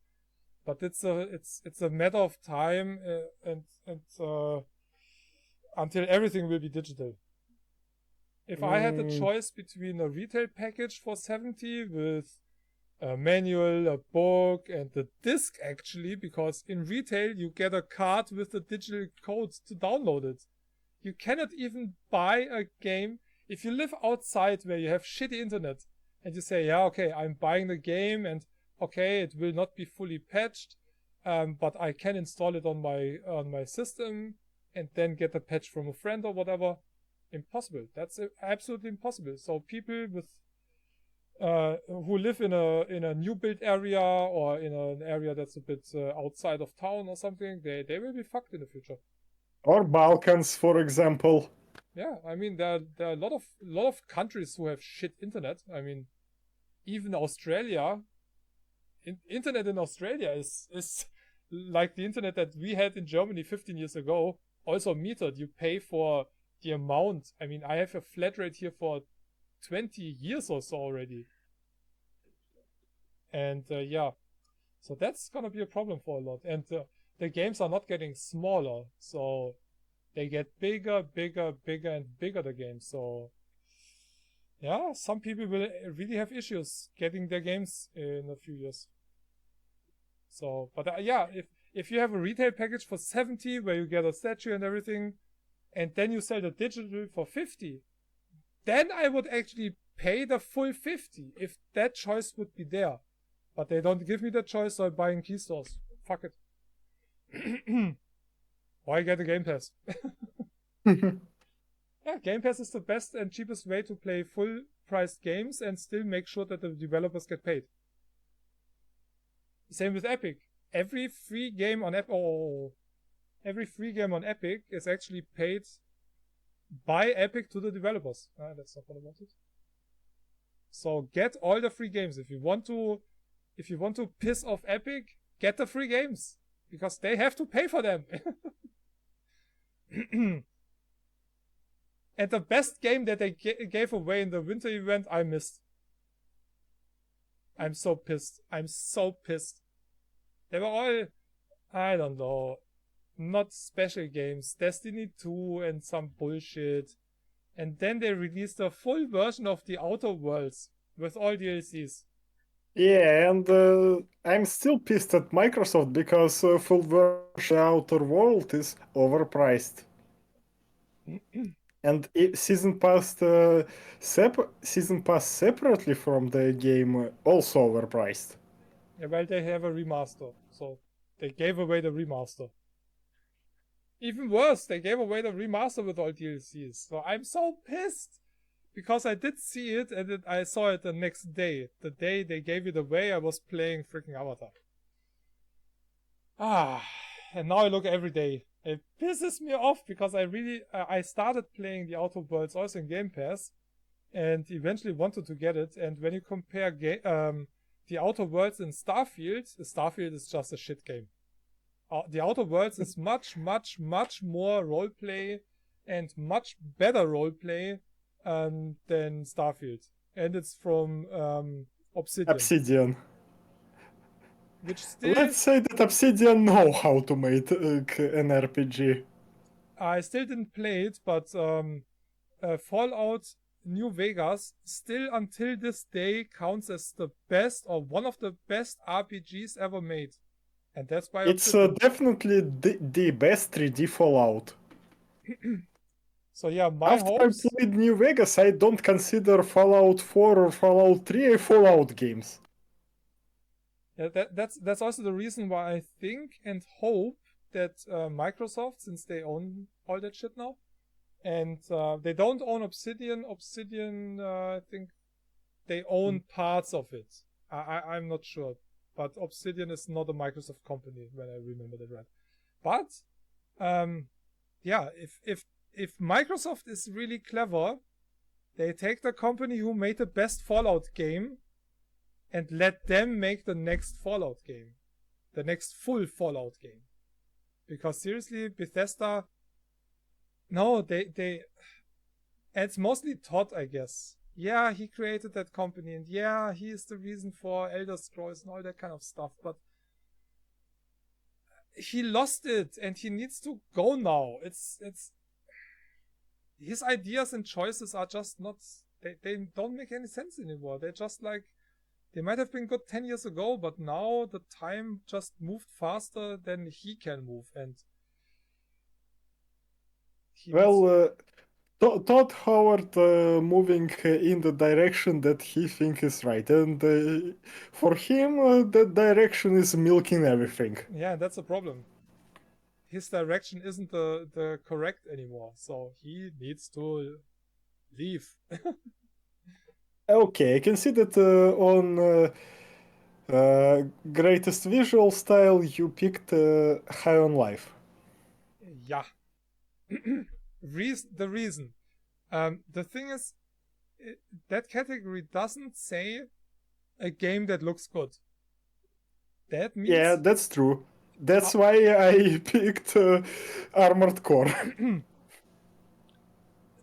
but it's a matter of time and until everything will be digital. If I had the choice between a retail package for 70 with a manual, a book, and the disc actually, because in retail you get a card with the digital code to download it. You cannot even buy a game if you live outside where you have shitty internet and you say, yeah, okay, I'm buying the game and okay, it will not be fully patched, but I can install it on my system and then get a patch from a friend or whatever. Impossible. That's absolutely impossible. So people with who live in a new build area or in an area that's a bit outside of town or something, they will be fucked in the future. Or Balkans, for example. Yeah, I mean there are a lot of countries who have shit internet. I mean, even Australia. Internet in Australia is like the internet that we had in Germany 15 years ago. Also metered. You pay for the amount. I mean, I have a flat rate here for 20 years or so already. And yeah, so that's gonna be a problem for a lot. And the games are not getting smaller, so they get bigger, bigger, bigger, and bigger, the games. So yeah, some people will really have issues getting their games in a few years. So, but yeah, if you have a retail package for 70 where you get a statue and everything, and then you sell the digital for 50, then I would actually pay the full 50 if that choice would be there. But they don't give me that choice, so I'm buying key stores. Fuck it. Why get a Game Pass? Yeah, Game Pass is the best and cheapest way to play full-priced games and still make sure that the developers get paid. Same with Epic. Every free game on Epic is actually paid by Epic to the developers. That's not what I wanted. So get all the free games. If you want to piss off Epic, get the free games because they have to pay for them. And the best game that they gave away in the winter event, I missed. I'm so pissed. They were all, I don't know, not special games. Destiny 2 and some bullshit. And then they released a full version of the Outer Worlds with all DLCs. Yeah, and I'm still pissed at Microsoft because full version Outer World is overpriced. And season pass separately from the game also overpriced. Yeah, well, they have a remaster, so they gave away the remaster. Even worse, they gave away the remaster with all DLCs. So I'm so pissed because I did see it and I saw it the next day. The day they gave it away, I was playing freaking Avatar. And now I look every day. It pisses me off because I started playing the Outer Worlds also in Game Pass and eventually wanted to get it. And when you compare the Outer Worlds and Starfield is just a shit game. The Outer Worlds is much, much, much more roleplay and much better roleplay than Starfield. And it's from Obsidian. Which still... Let's say that Obsidian know how to make an RPG. I still didn't play it, but Fallout New Vegas still until this day counts as the best or one of the best RPGs ever made. And that's why it's definitely the best 3D Fallout. So yeah, After I played New Vegas, I don't consider Fallout 4 or Fallout 3 Fallout games. Yeah, that's also the reason why I think and hope that Microsoft, since they own all that shit now, and they don't own Obsidian. Obsidian, I think they own parts of it. I'm not sure, but Obsidian is not a Microsoft company when I remember that right. But yeah, if Microsoft is really clever, they take the company who made the best Fallout game and let them make the next Fallout game. The next full Fallout game. Because seriously, Bethesda... No, they... It's mostly Todd, I guess. yeah, he created that company, and yeah, he is the reason for Elder Scrolls and all that kind of stuff, but he lost it, and he needs to go now. It's his ideas and choices are just not, they don't make any sense anymore. They're just like, they might have been good 10 years ago, but now the time just moved faster than he can move, and he needs. Well, Todd Howard moving in the direction that he thinks is right, and for him, that direction is milking everything. Yeah, that's a problem. His direction isn't the correct anymore, so he needs to leave. Okay, I can see that on greatest visual style you picked High on Life. Yeah. The reason. The thing is, that category doesn't say a game that looks good. That means. Yeah, that's true. That's why I picked Armored Core.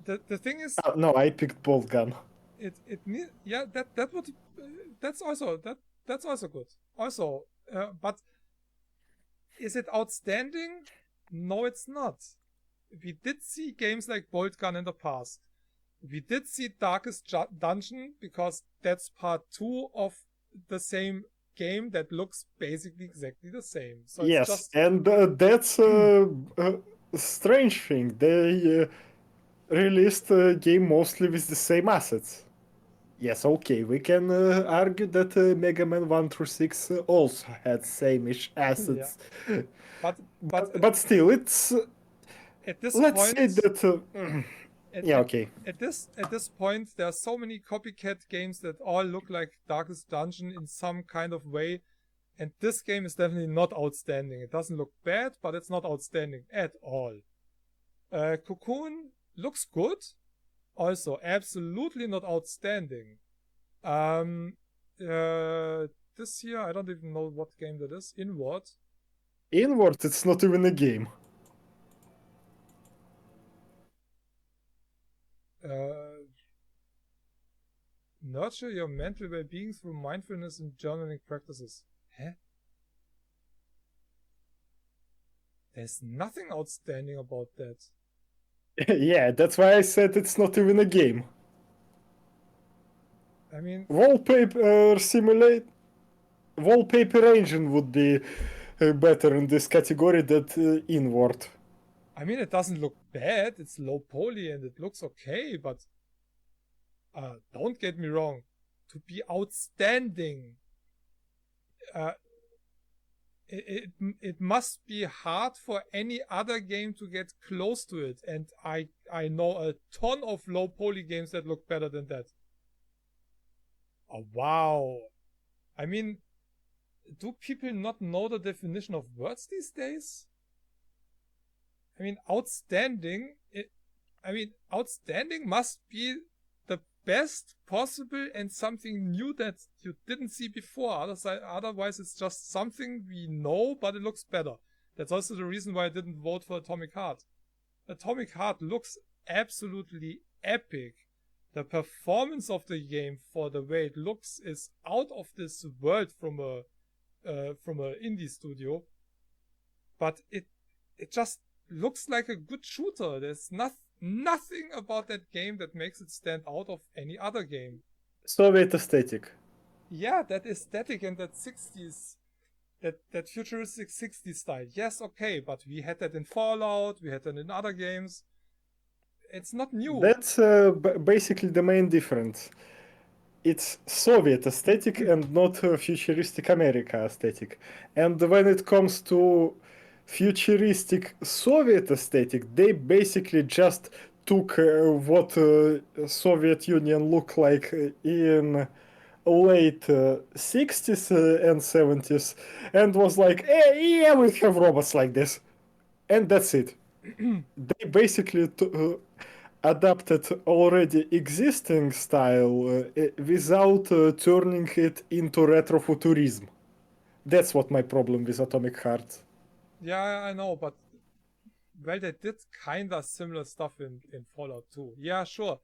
The thing is. No, I picked Bolt Gun. Yeah, that would that's also good. Also, but is it outstanding? No, it's not. We did see games like Bolt Gun in the past. We did see Darkest Dungeon, because that's part 2 of the same game that looks basically exactly the same. So yes, it's just. And that's a strange thing. They released a game mostly with the same assets. Yes, okay, we can argue that Mega Man 1 through 6 also had same-ish assets. Yeah. But still, it's... At this let's point, say that... yeah, okay. At this point, there are so many copycat games that all look like Darkest Dungeon in some kind of way, and this game is definitely not outstanding. It doesn't look bad, but it's not outstanding at all. Cocoon looks good, also absolutely not outstanding. This year, I don't even know what game that is. Inward. Inward, it's not even a game. Nurture your mental well-being through mindfulness and journaling practices. Huh? There's nothing outstanding about that. Yeah, that's why I said it's not even a game. I mean, wallpaper engine would be better in this category than Inward. I mean, it doesn't look bad. It's low poly and it looks okay, but don't get me wrong. To be outstanding, it must be hard for any other game to get close to it. And I know a ton of low poly games that look better than that. Oh, wow. I mean, do people not know the definition of words these days? I mean, outstanding must be the best possible and something new that you didn't see before. Otherwise, it's just something we know, but it looks better. That's also the reason why I didn't vote for Atomic Heart. Atomic Heart looks absolutely epic. The performance of the game, for the way it looks, is out of this world from a indie studio. But it just looks like a good shooter. There's nothing about that game that makes it stand out of any other game. Soviet aesthetic. Yeah, that aesthetic and that 60s, that futuristic 60s style. Yes, okay, but we had that in Fallout, we had that in other games. It's not new. That's basically the main difference. It's Soviet aesthetic and not futuristic America aesthetic. And when it comes to futuristic Soviet aesthetic, they basically just took what Soviet Union looked like in late 60s and 70s and was like, yeah, we have robots like this. And that's it. They basically adapted already existing style without turning it into retrofuturism. That's what my problem with Atomic Heart. Yeah, I know, but well, they did kinda similar stuff in Fallout 2. Yeah, sure.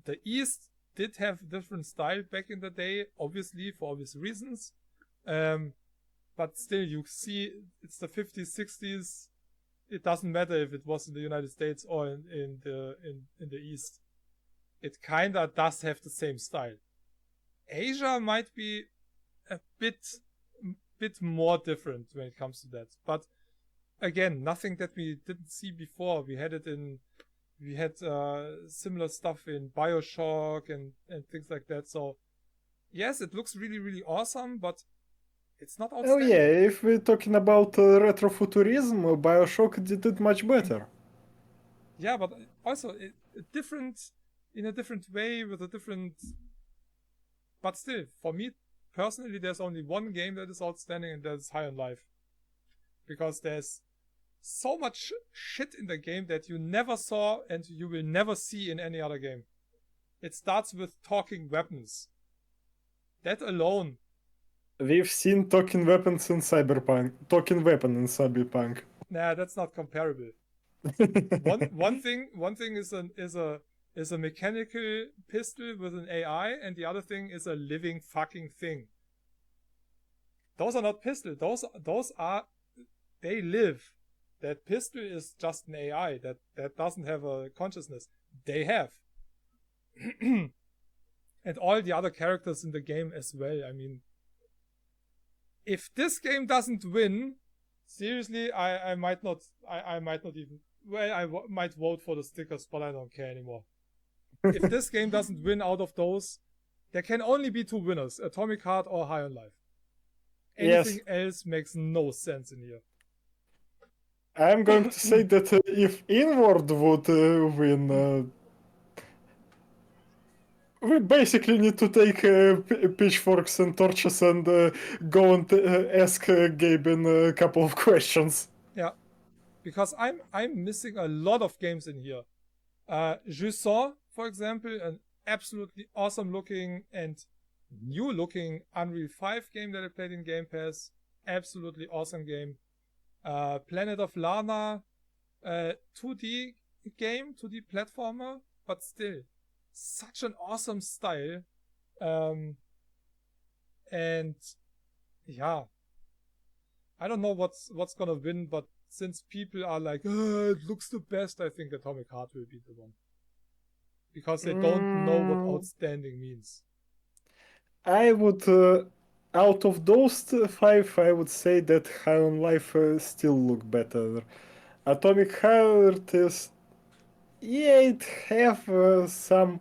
The East did have a different style back in the day, obviously, for obvious reasons. But still, you see, it's the 50s, 60s. It doesn't matter if it was in the United States or in the East. It kinda does have the same style. Asia might be a bit more different when it comes to that. But again, nothing that we didn't see before. We had similar stuff in BioShock and things like that. So yes, it looks really, really awesome, but it's not outstanding. Oh yeah, if we're talking about retrofuturism, BioShock did it much better. Yeah, but also in a different way with a different. But still, for me personally, there's only one game that is outstanding, and that's High on Life, because there's so much shit in the game that you never saw and you will never see in any other game. It starts with talking weapons. That alone. We've seen talking weapons in Cyberpunk. Talking weapon in Cyberpunk. Nah, that's not comparable. one thing is a mechanical pistol with an AI, and the other thing is a living fucking thing. Those are not pistols. Those are, they live. That pistol is just an AI that doesn't have a consciousness. They have. And all the other characters in the game as well. I mean, if this game doesn't win, seriously, I might not even. Well, might vote for the stickers, but I don't care anymore. If this game doesn't win out of those, there can only be two winners: Atomic Heart or High on Life. Anything else makes no sense in here. I'm going to say that if Inward would win, we basically need to take pitchforks and torches and go and ask Gaben a couple of questions. Yeah, because I'm missing a lot of games in here. Jusant, for example, an absolutely awesome looking and new looking Unreal 5 game that I played in Game Pass. Absolutely awesome game. Planet of Lana, 2D game, 2D platformer, but still such an awesome style. And yeah, I don't know what's gonna win, but since people are like, it looks the best, I think Atomic Heart will be the one, because they don't know what outstanding means. I would, out of those five, I would say that High on Life still look better. Atomic Heart is, yeah, it have some,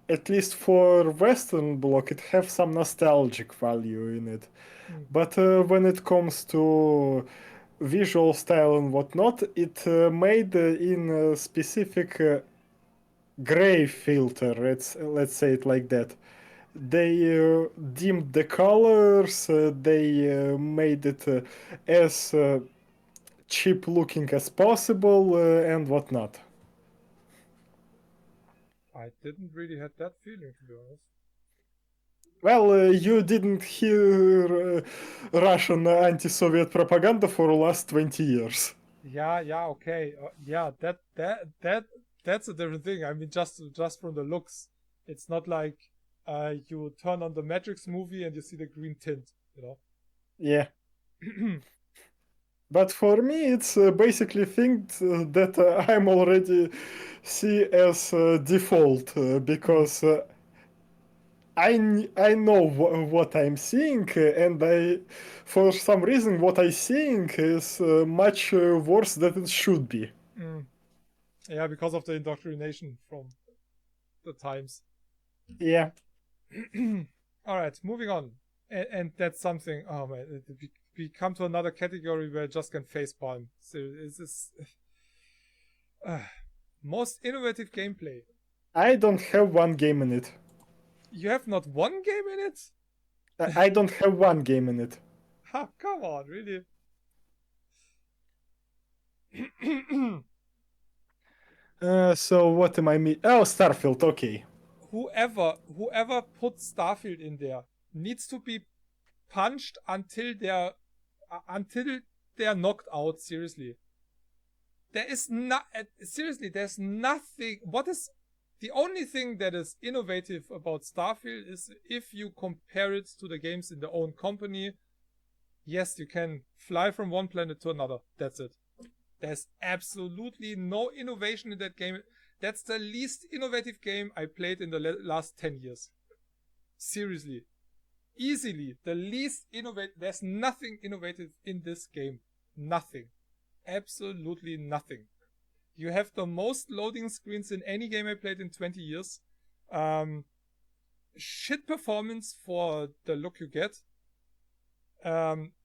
at least for Western Bloc, it have some nostalgic value in it. But when it comes to visual style and whatnot, it made in a specific gray filter. Let's say it like that. They dimmed the colors. They made it as cheap looking as possible and whatnot. I didn't really have that feeling, to be honest. Well, you didn't hear Russian anti-Soviet propaganda for the last 20 years. Yeah, okay. Yeah, that's a different thing. I mean, just from the looks, it's not like you turn on the Matrix movie and you see the green tint, you know? Yeah. But for me, it's basically things that I'm already see as default because I know what I'm seeing, and for some reason, what I'm seeing is much worse than it should be. Yeah, because of the indoctrination from the times. Yeah. All right, moving on. And that's something. Oh man, we come to another category where I just can facepalm. So is this most innovative gameplay? I don't have one game in it. You have not one game in it? I don't have one game in it. Ha, come on, really? So what am I Oh, Starfield, okay. Whoever put Starfield in there needs to be punched until they're knocked out. Seriously, there's nothing. The only thing that is innovative about Starfield is if you compare it to the games in their own company. Yes, you can fly from one planet to another. That's it. There's absolutely no innovation in that game. That's the least innovative game I played in the last 10 years. Seriously. Easily. The least innovative. There's nothing innovative in this game. Nothing. Absolutely nothing. You have the most loading screens in any game I played in 20 years. Shit performance for the look you get.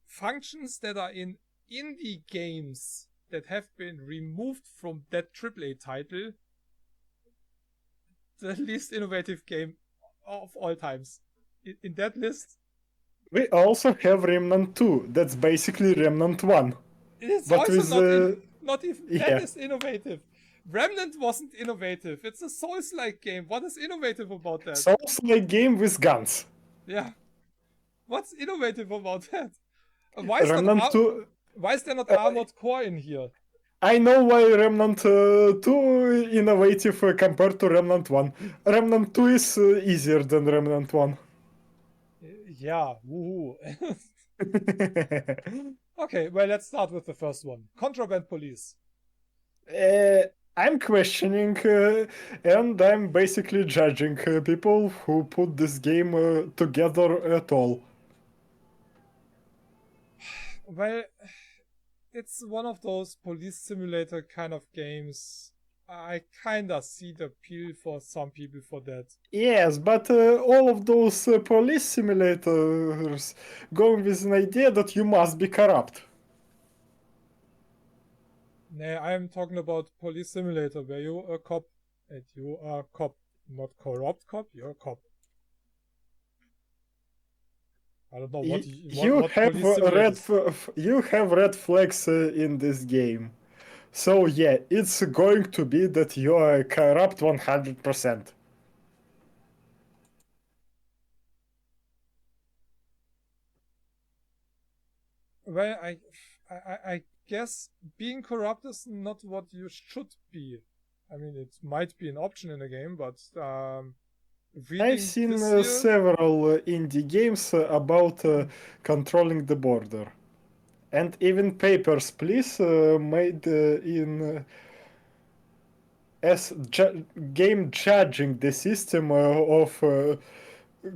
Functions that are in indie games that have been removed from that AAA title. The least innovative game of all times. In that list. We also have Remnant 2. That's basically Remnant 1. It's but also with, not even yeah. that is innovative. Remnant wasn't innovative. It's a Souls-like game. What is innovative about that? Souls-like game with guns. Yeah. What's innovative about that? Why is there not Armored Core in here? I know why Remnant 2 innovative compared to Remnant 1. Remnant 2 is easier than Remnant 1. Yeah, woohoo. Okay, well, let's start with the first one. Contraband Police. I'm questioning and I'm basically judging people who put this game together at all. Well, it's one of those police simulator kind of games. I kinda see the appeal for some people for that. Yes, but all of those police simulators going with an idea that you must be corrupt. Nah, I'm talking about police simulator where you're a cop and you are a cop. Not corrupt cop, you're a cop. I don't know what you have red flags in this game. So yeah, it's going to be that you are corrupt 100%. Well, I guess being corrupt is not what you should be. I mean, it might be an option in the game, but I've seen several indie games about controlling the border. And even Papers, Please made in as game judging the system of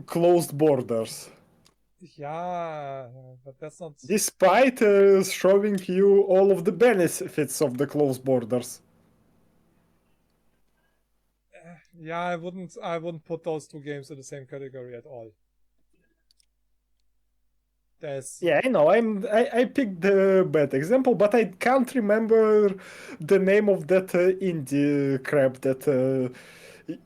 closed borders. Yeah, but that's not. Despite showing you all of the benefits of the closed borders. Yeah, I wouldn't put those two games in the same category at all. Yeah, I know. I picked the bad example, but I can't remember the name of that indie crap that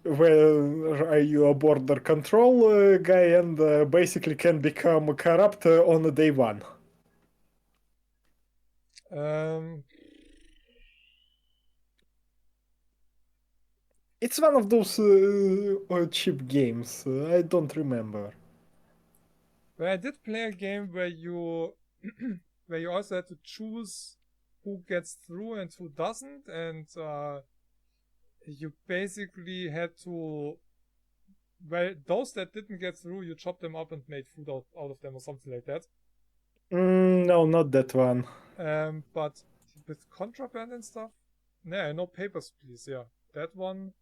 where are you a border control guy and basically can become corrupt on day one. It's one of those cheap games. I don't remember. Well, I did play a game where you where you also had to choose who gets through and who doesn't, and you basically had to. Well, those that didn't get through, you chopped them up and made food out of them or something like that. No, not that one. But with contraband and stuff, nah, no Papers, Please. Yeah, that one.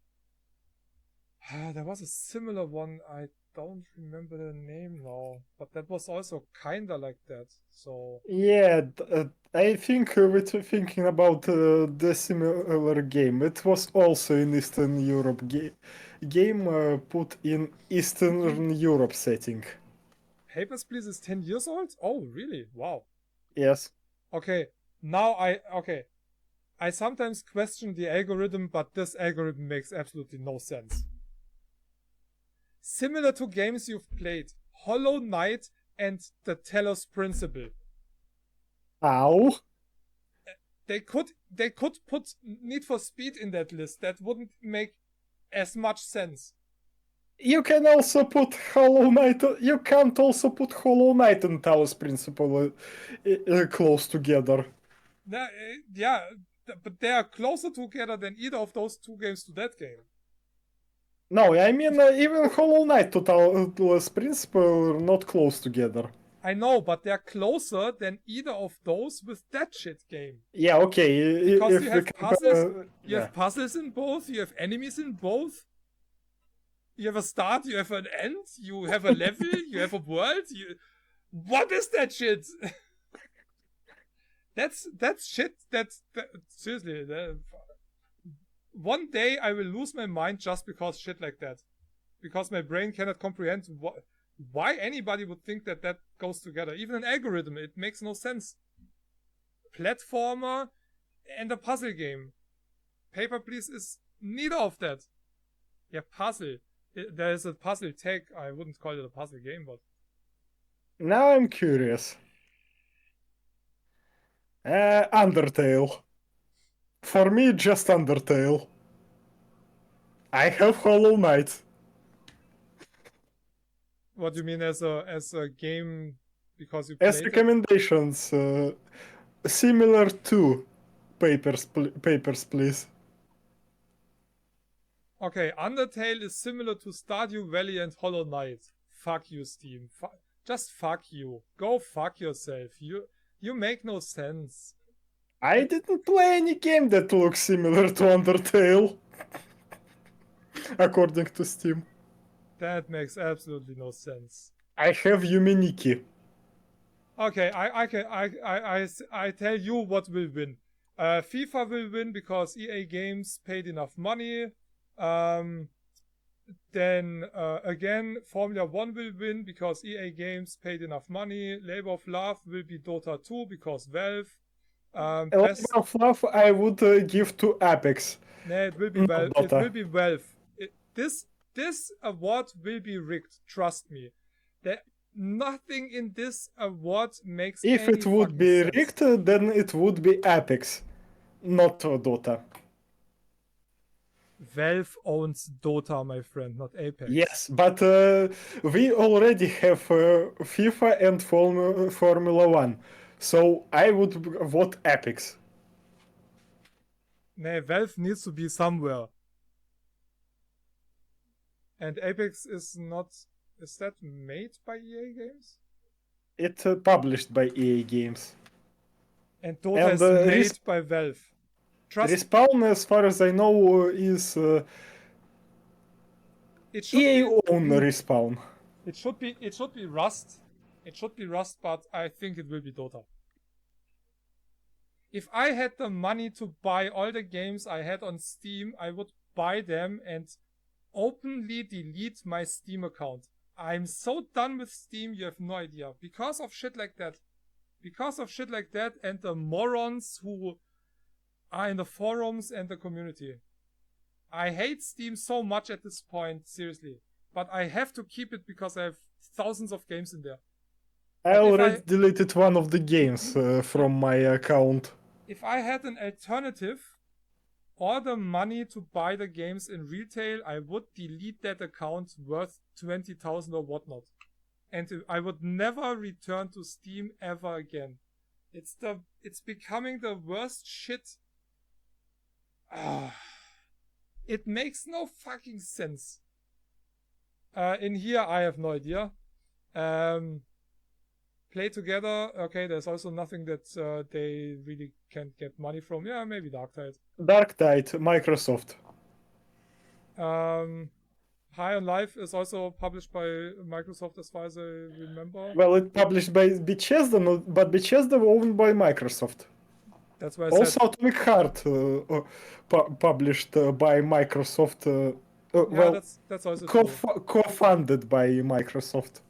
There was a similar one. I don't remember the name now, but that was also kinda like that. So yeah, I think we're thinking about the similar game. It was also in Eastern Europe game put in Eastern Europe setting. Papers, Please is 10 years old? Oh, really? Wow. Yes. Okay, I sometimes question the algorithm, but this algorithm makes absolutely no sense. Similar to games you've played, Hollow Knight and the Telos Principle. Ow. They could put Need for Speed in that list. That wouldn't make as much sense. You can also put Hollow Knight. You can't also put Hollow Knight and Talos Principle close together. Yeah, but they are closer together than either of those two games to that game. No, I mean even Hollow Knight Total's Principle are not close together. I know, but they're closer than either of those with that shit game. Yeah, okay. Because If you we have puzzles, compare, you have puzzles in both, you have enemies in both. You have a start, you have an end, you have a level, you have a world. What is that shit? That's shit. Seriously. One day I will lose my mind just because shit like that, because my brain cannot comprehend why anybody would think that goes together. Even an algorithm, it makes no sense. Platformer and a puzzle game. Paper Please is neither of that. Yeah, puzzle. There is a puzzle tag. I wouldn't call it a puzzle game, but now I'm curious. Undertale. For me, just Undertale. I have Hollow Knight. what do you mean as a game because you As played it? recommendations, similar to Papers, Please. Okay, Undertale is similar to Stardew Valley and Hollow Knight. Fuck you, Steam. Just fuck you. Go fuck yourself. You make no sense. I didn't play any game that looks similar to Undertale, according to Steam. That makes absolutely no sense. I have Yuminiki. Okay, I tell you what will win. FIFA will win because EA Games paid enough money. Then again, Formula 1 will win because EA Games paid enough money. Labor of Love will be Dota 2 because Valve. Labor of Love I would give to Apex. Nah, it will be Valve. It will be Valve. This award will be rigged. Trust me. Nothing in this award makes If any it would be sense. rigged, then it would be Apex, not Dota. Valve owns Dota, my friend, not Apex. Yes, but we already have FIFA and Formula 1, so I would vote Apex. Nah, Valve needs to be somewhere. And Apex is not... Is that made by EA Games? It's published by EA Games. And Dota is made by Valve. Respawn, as far as I know, is EA own Respawn. It should be Rust. It should be Rust, but I think it will be Dota. If I had the money to buy all the games I had on Steam, I would buy them and openly delete my Steam account. I'm so done with Steam, you have no idea. Because of shit like that. Because of shit like that and the morons who are in the forums and the community. I hate Steam so much at this point, seriously. But I have to keep it because I have thousands of games in there. I already deleted one of the games from my account. If I had an alternative or the money to buy the games in retail, I would delete that account worth 20,000 or whatnot. And I would never return to Steam ever again. It's becoming the worst shit. It makes no fucking sense. In here, I have no idea. Play together. Okay, there's also nothing that they really can't get money from. Yeah, maybe Darktide. Darktide, Microsoft. High on Life is also published by Microsoft, as far as I remember. Well, it's published by Bethesda, but Bethesda owned by Microsoft. That's why I also, said... Atomic Heart published by Microsoft. Yeah, that's also co-funded by Microsoft.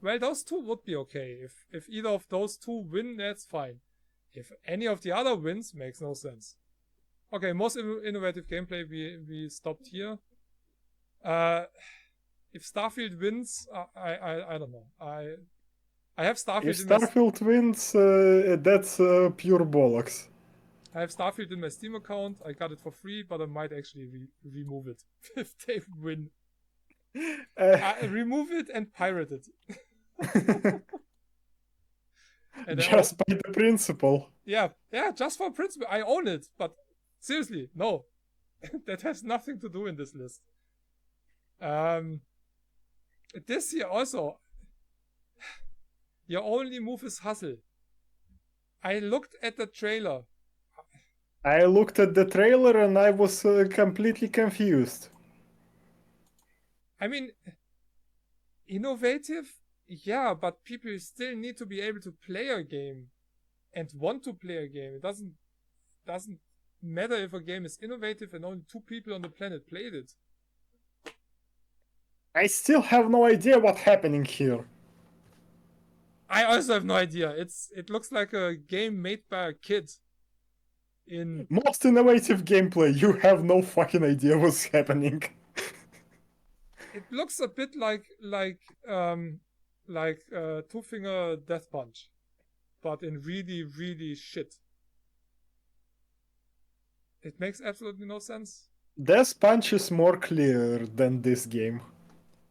Well, those two would be okay. If either of those two win, that's fine. If any of the other wins, makes no sense. Okay, most innovative gameplay, we stopped here. If Starfield wins, I don't know. I have Starfield. If Starfield wins, that's pure bollocks. I have Starfield in my Steam account. I got it for free, but I might actually remove it if they win. Remove it and pirate it. And just by the principle. Yeah, just for principle. I own it, but seriously, no. That has nothing to do in this list. This year also, your only move is hustle. I looked at the trailer. I looked at the trailer and I was completely confused. I mean, innovative? Yeah, but people still need to be able to play a game and want to play a game. It doesn't matter if a game is innovative and only 2 people on the planet played it. I still have no idea what's happening here. I also have no idea. It looks like a game made by a kid. Most innovative gameplay, you have no fucking idea what's happening. It looks a bit like Two-Finger Death Punch, but in really, really shit. It makes absolutely no sense. Death Punch is more clear than this game.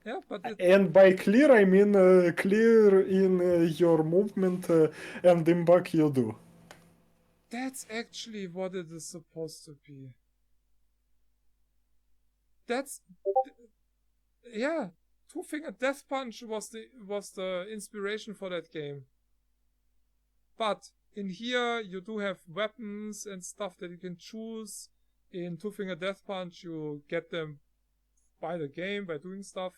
Yeah, but and by clear I mean clear in your movement and impact you do. That's actually what it is supposed to be. Yeah, Two-Finger Death Punch was the inspiration for that game. But in here you do have weapons and stuff that you can choose. In Two-Finger Death Punch you get them by the game, by doing stuff.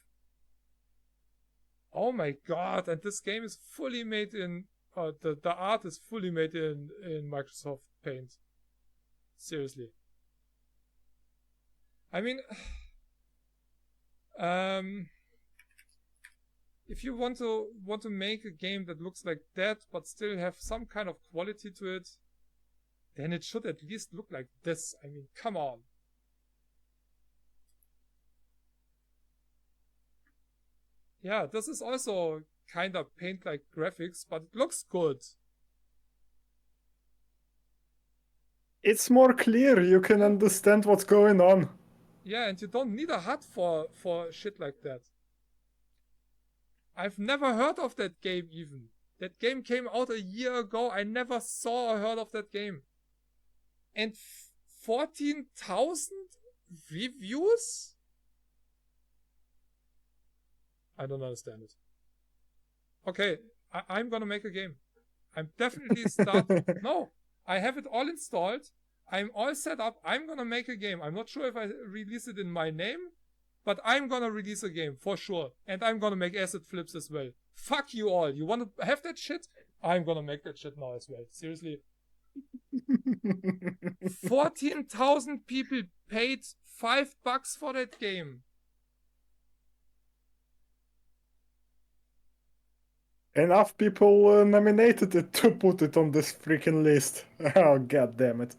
Oh my god, and this game is fully made in the art is fully made in Microsoft Paint. Seriously. I mean, if you want to make a game that looks like that but still have some kind of quality to it, then it should at least look like this. I mean, come on. Yeah, this is also kind of paint-like graphics, but it looks good. It's more clear, you can understand what's going on. Yeah, and you don't need a HUD for shit like that. I've never heard of that game even. That game came out a year ago. I never saw or heard of that game. And 14,000 reviews? I don't understand it. Okay, I'm gonna make a game. I'm definitely No, I have it all installed. I'm all set up. I'm gonna make a game. I'm not sure if I release it in my name, but I'm gonna release a game for sure. And I'm gonna make asset flips as well. Fuck you all. You wanna have that shit? I'm gonna make that shit now as well. Seriously. 14,000 people paid $5 for that game. Enough people nominated it to put it on this freaking list. Oh, god damn it.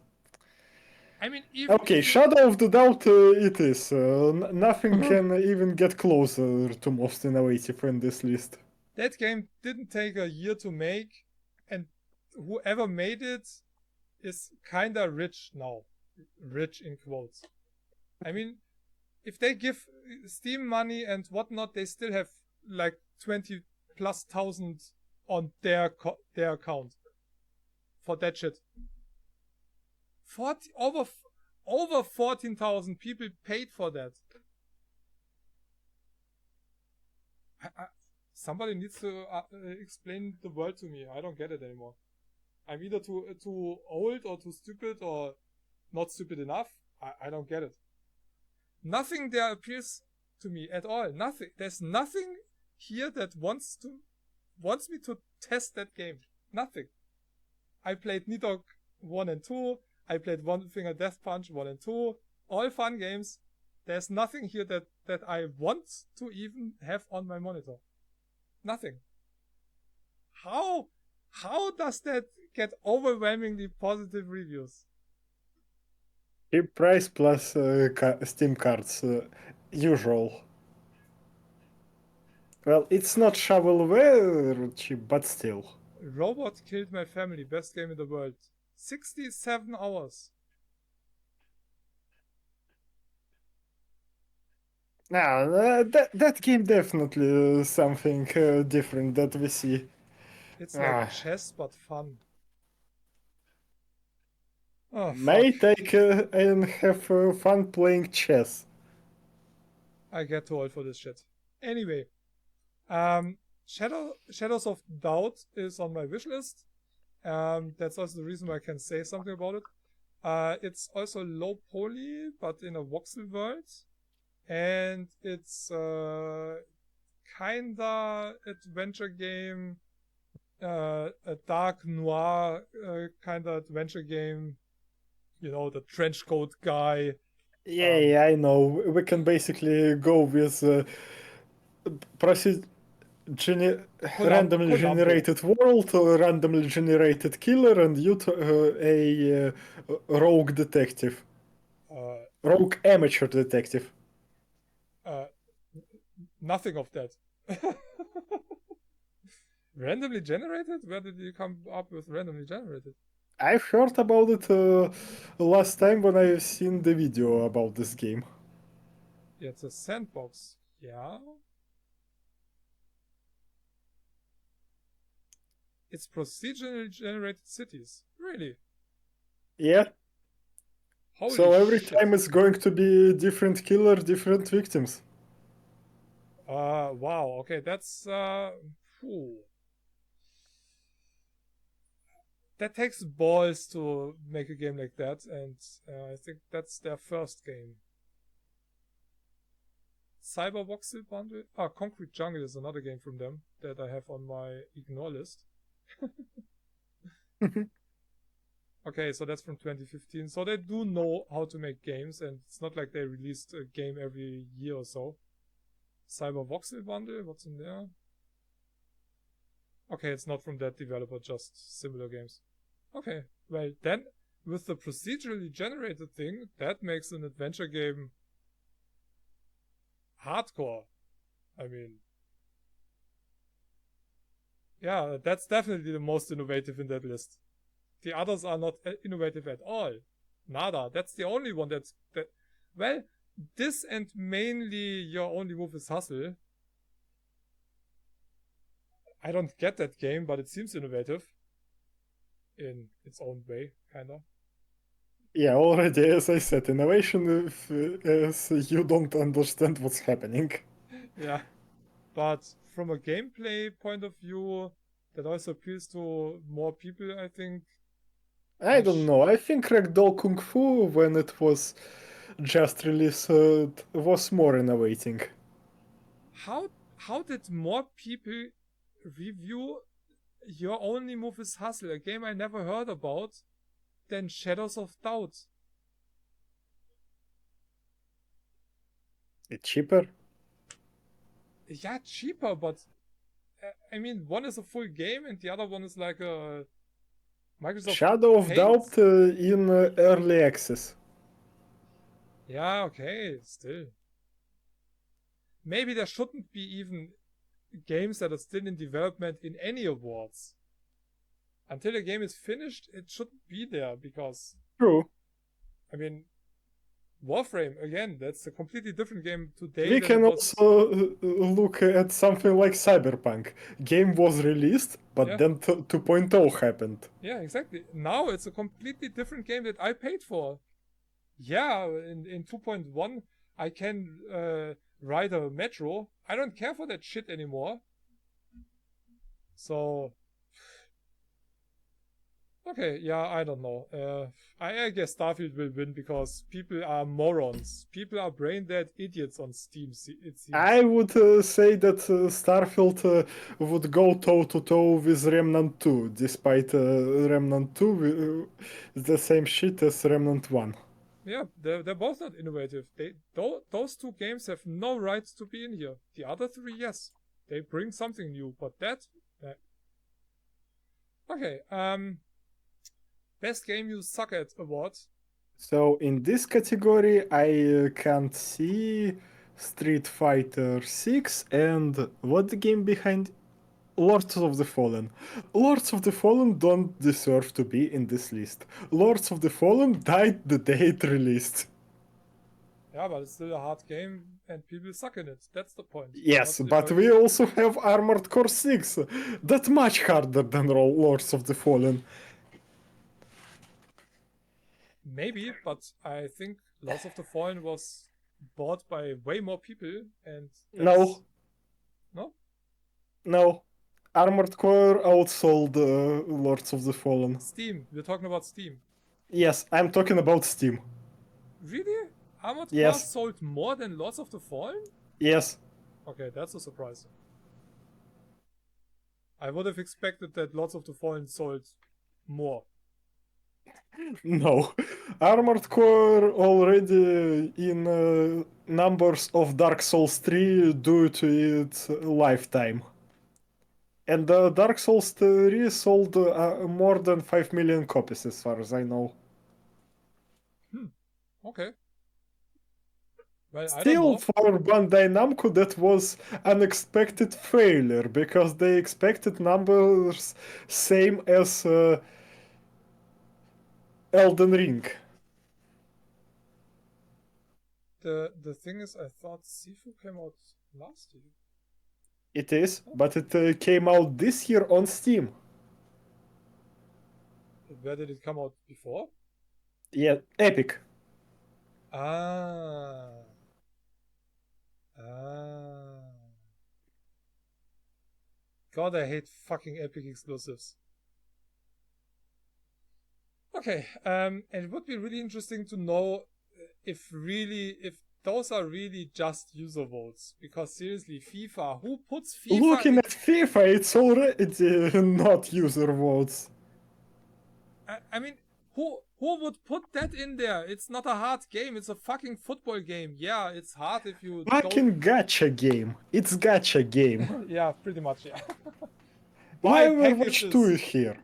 I mean, okay, Shadow of the Doubt it is. Nothing can even get closer to most innovative in this list. That game didn't take a year to make, and whoever made it is kinda rich now. Rich in quotes. I mean, if they give Steam money and whatnot, they still have like 20,000+ on their account for that shit. Over 14,000 people paid for that. Somebody needs to explain the world to me. I don't get it anymore. I'm either too old or too stupid or not stupid enough. I don't get it. Nothing there appeals to me at all. Nothing. There's nothing here that wants me to test that game. Nothing. I played Nidhogg 1 and 2. I played One Finger Death Punch 1 and 2. All fun games. There's nothing here that I want to even have on my monitor. Nothing. How does that get overwhelmingly positive reviews? Cheap price plus Steam cards, usual. Well, it's not shovelware cheap, but still. Robot Killed My Family, best game in the world. 67 hours. Nah, that game definitely something different that we see. It's like chess, but fun. Oh, May fuck. take and have fun playing chess. I get too old for this shit. Anyway, Shadows of Doubt is on my wish list. That's also the reason why I can say something about it. It's also low poly, but in a voxel world. And it's kinda adventure game, a dark noir kinda adventure game. You know, the trench coat guy. Yeah, I know. We can basically go with proceed randomly Columbo. generated world, randomly generated killer, and you a rogue detective, rogue amateur detective. Nothing of that. Randomly generated? Where did you come up with randomly generated? I've heard about it last time when I've seen the video about this game. Yeah, it's a sandbox. Yeah. It's procedurally generated cities. Really? Yeah. Holy So every shit. time it's going to be different killer, different victims. Wow. Okay, that's phew. That takes balls to make a game like that, and I think that's their first game. Cyber Voxel Bundle? Concrete Jungle is another game from them that I have on my ignore list. Okay, so that's from 2015. So they do know how to make games, and it's not like they released a game every year or so. Cyber Voxel Bundle, what's in there? Okay, it's not from that developer, just similar games. Okay, well then, with the procedurally generated thing, that makes an adventure game hardcore. I mean, yeah, that's definitely the most innovative in that list. The others are not innovative at all. Nada. That's the only one that. Well, this and mainly Your Only Move is Hustle. I don't get that game, but it seems innovative. In its own way, kinda. Yeah, already, as I said, innovation is you don't understand what's happening. Yeah. But from a gameplay point of view, that also appeals to more people, I think. I don't know. I think Ragdoll Kung Fu, when it was just released, was more innovating. How did more people review Your Only Move is Hustle, a game I never heard about, than Shadows of Doubt? It's cheaper. Yeah, cheaper, but I mean, one is a full game and the other one is like a Microsoft Shadow of Paint. Doubt in early access. Yeah, okay, still. Maybe there shouldn't be even games that are still in development in any awards. Until the game is finished, it shouldn't be there because. True. I mean, Warframe, again, that's a completely different game today. We than can it was... also look at something like Cyberpunk. Game was released, but Yeah. then 2.0 happened. Yeah, exactly. Now it's a completely different game that I paid for. Yeah, in 2.1, I can ride a metro. I don't care for that shit anymore. So, okay, yeah, I don't know. I guess Starfield will win because people are morons. People are brain dead idiots on Steam, it seems. I would say that Starfield would go toe to toe with Remnant 2, despite Remnant 2 is the same shit as Remnant 1. Yeah, they're both not innovative. Those two games have no right to be in here. The other three, yes, they bring something new, but that. Okay, best game you suck at award. So in this category, I can't see Street Fighter 6 and what the game behind Lords of the Fallen. Lords of the Fallen don't deserve to be in this list. Lords of the Fallen died the day it released. Yeah, but it's still a hard game and people suck in it. That's the point. Yes, but we also have Armored Core 6. That's much harder than Lords of the Fallen. Maybe, but I think Lords of the Fallen was bought by way more people, and No. No? No. Armored Core outsold Lords of the Fallen. Steam. We're talking about Steam. Yes, I'm talking about Steam. Really? Armored Core Yes. sold more than Lords of the Fallen? Yes. Okay, that's a surprise. I would have expected that Lords of the Fallen sold more. No. Armored Core already in numbers of Dark Souls 3 due to its lifetime. And Dark Souls 3 sold more than 5 million copies as far as I know. Okay. Well, I don't Still, know. for Bandai Namco, that was unexpected failure because they expected numbers same as Elden Ring. The thing is, I thought Sifu came out last year. It is, but it came out this year on Steam. Where did it come out before? Yeah, Epic. Ah. God, I hate fucking Epic exclusives. Okay, and it would be really interesting to know if those are really just user votes. Because seriously, FIFA, who puts FIFA? Looking at FIFA, it's already not user votes. I mean, who would put that in there? It's not a hard game. It's a fucking football game. Yeah, it's hard if you Fucking gacha game. It's gacha game. Yeah, pretty much, yeah. Why Overwatch 2 is here?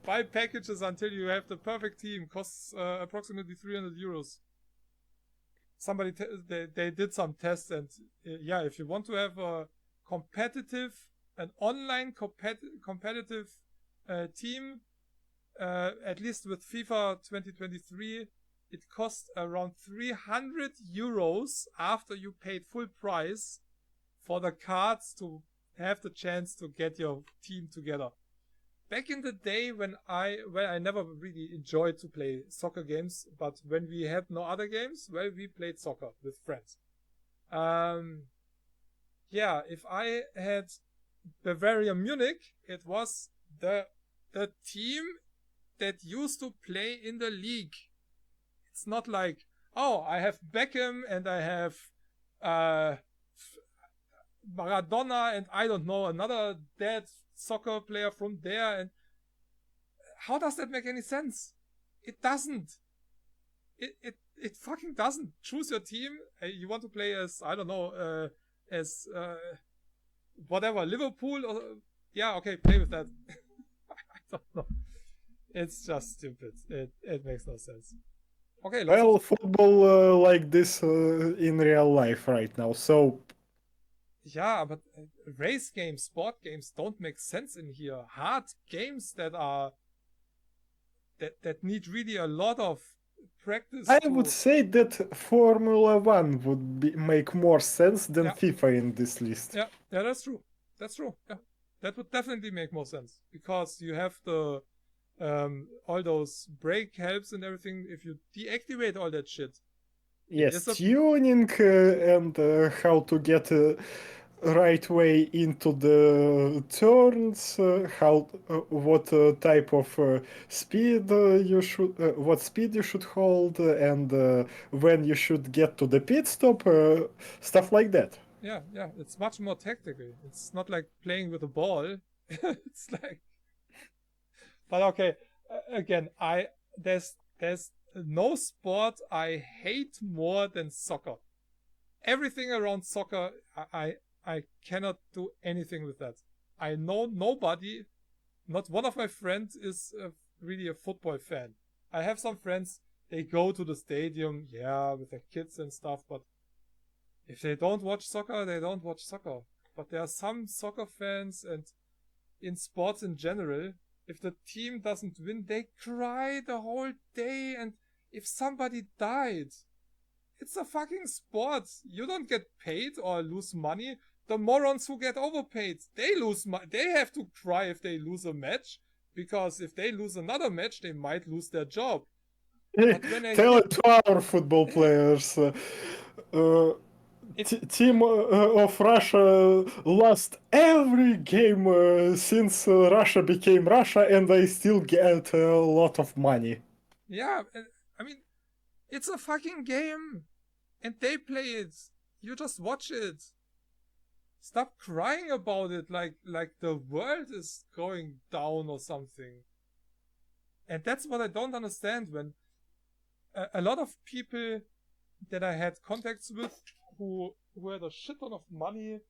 Buy packages until you have the perfect team. Costs approximately 300 euros. Somebody, they did some tests, and yeah, if you want to have a an online competitive team, at least with FIFA 2023, it cost around 300 euros after you paid full price for the cards to have the chance to get your team together. Back in the day when I never really enjoyed to play soccer games, but when we had no other games, well, we played soccer with friends. Yeah, if I had Bavaria Munich, it was the team that used to play in the league. It's not like, oh, I have Beckham and I have Maradona and I don't know, another dead soccer player from there. And how does that make any sense? It doesn't. It fucking doesn't. Choose your team. You want to play as, I don't know, as whatever, Liverpool or yeah, okay, play with that. I don't know. It's just stupid. It makes no sense. Okay, well, football like this in real life right now, so yeah, but race games, sport games don't make sense in here. Hard games that are that need really a lot of practice. I would say that Formula 1 would make more sense than FIFA in this list. Yeah, that's true. That's true. Yeah, that would definitely make more sense because you have the all those brake helps and everything. If you deactivate all that shit, yes, tuning and how to get right way into the turns, what type of speed you should, what speed you should hold, and when you should get to the pit stop, stuff like that. Yeah, it's much more tactical. It's not like playing with a ball. It's like, but okay, again, there's no sport I hate more than soccer. Everything around soccer, I cannot do anything with that. I know nobody, not one of my friends is really a football fan. I have some friends, they go to the stadium, yeah, with their kids and stuff, but if they don't watch soccer, they don't watch soccer. But there are some soccer fans, and in sports in general, if the team doesn't win, they cry the whole day, and if somebody died, it's a fucking sport. You don't get paid or lose money. The morons who get overpaid, they lose money. They have to cry if they lose a match, because if they lose another match, they might lose their job. But when I Tell hear it to our football players. Team of Russia lost every game since Russia became Russia, and they still get a lot of money. yeah, I mean, it's a fucking game, and they play it. You just watch it. Stop crying about it like the world is going down or something. And that's what I don't understand when a lot of people that I had contacts with who had a shit ton of money,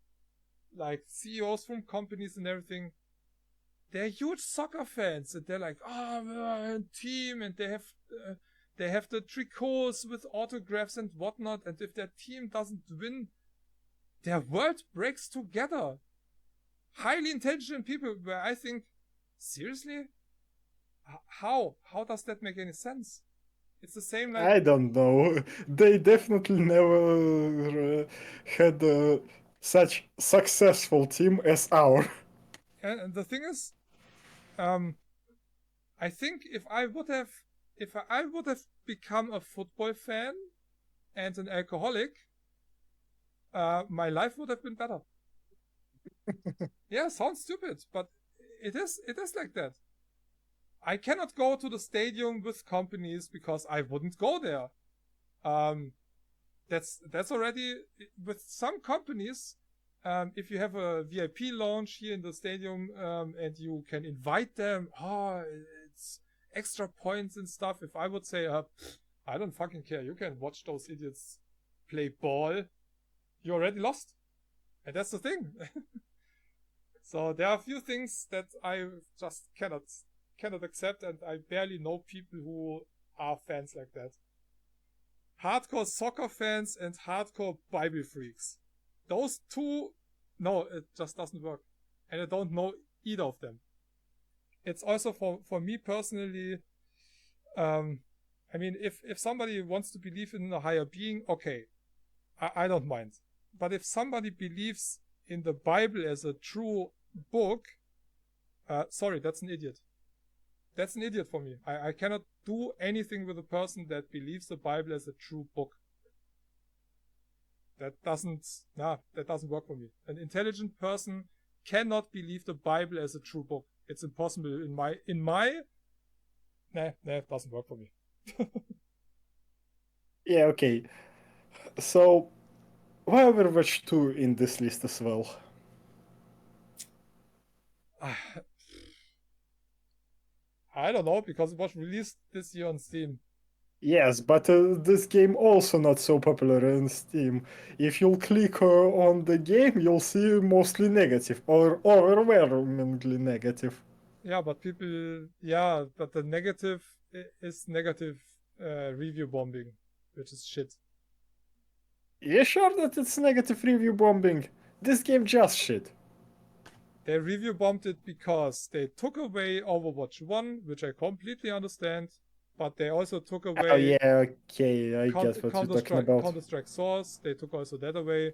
like CEOs from companies and everything, they're huge soccer fans and they're like, oh, we're a team, and they have the tricots with autographs and whatnot, and if their team doesn't win, their world breaks together. Highly intelligent people where I think, seriously? How does that make any sense? It's the same like... I don't know. They definitely never had such successful team as our. And the thing is, I think if I would have become a football fan and an alcoholic, my life would have been better. Yeah, sounds stupid, but it is like that. I cannot go to the stadium with companies because I wouldn't go there. That's already with some companies. If you have a VIP lounge here in the stadium, and you can invite them, it's extra points and stuff. If I would say, I don't fucking care, you can watch those idiots play ball, you already lost. And that's the thing. So there are a few things that I just cannot accept, and I barely know people who are fans like that. Hardcore soccer fans and hardcore Bible freaks. Those two, no, it just doesn't work. And I don't know either of them. It's also for me personally, I mean, if somebody wants to believe in a higher being, okay, I don't mind. But if somebody believes in the Bible as a true book, sorry, that's an idiot. That's an idiot for me. I cannot do anything with a person that believes the Bible as a true book. That doesn't work for me. An intelligent person cannot believe the Bible as a true book. It's impossible it doesn't work for me. Yeah, okay. So, why Overwatch 2 in this list as well? I don't know, because it was released this year on Steam. Yes, but this game also not so popular on Steam. If you'll click on the game, you'll see mostly negative or overwhelmingly negative. Yeah, but the negative is negative review bombing, which is shit. You sure that it's negative review bombing? This game just shit. They review bombed it because they took away Overwatch 1, which I completely understand, but they also took away... Oh yeah, okay, I get what you're talking about. Counter-Strike Source, they took also that away.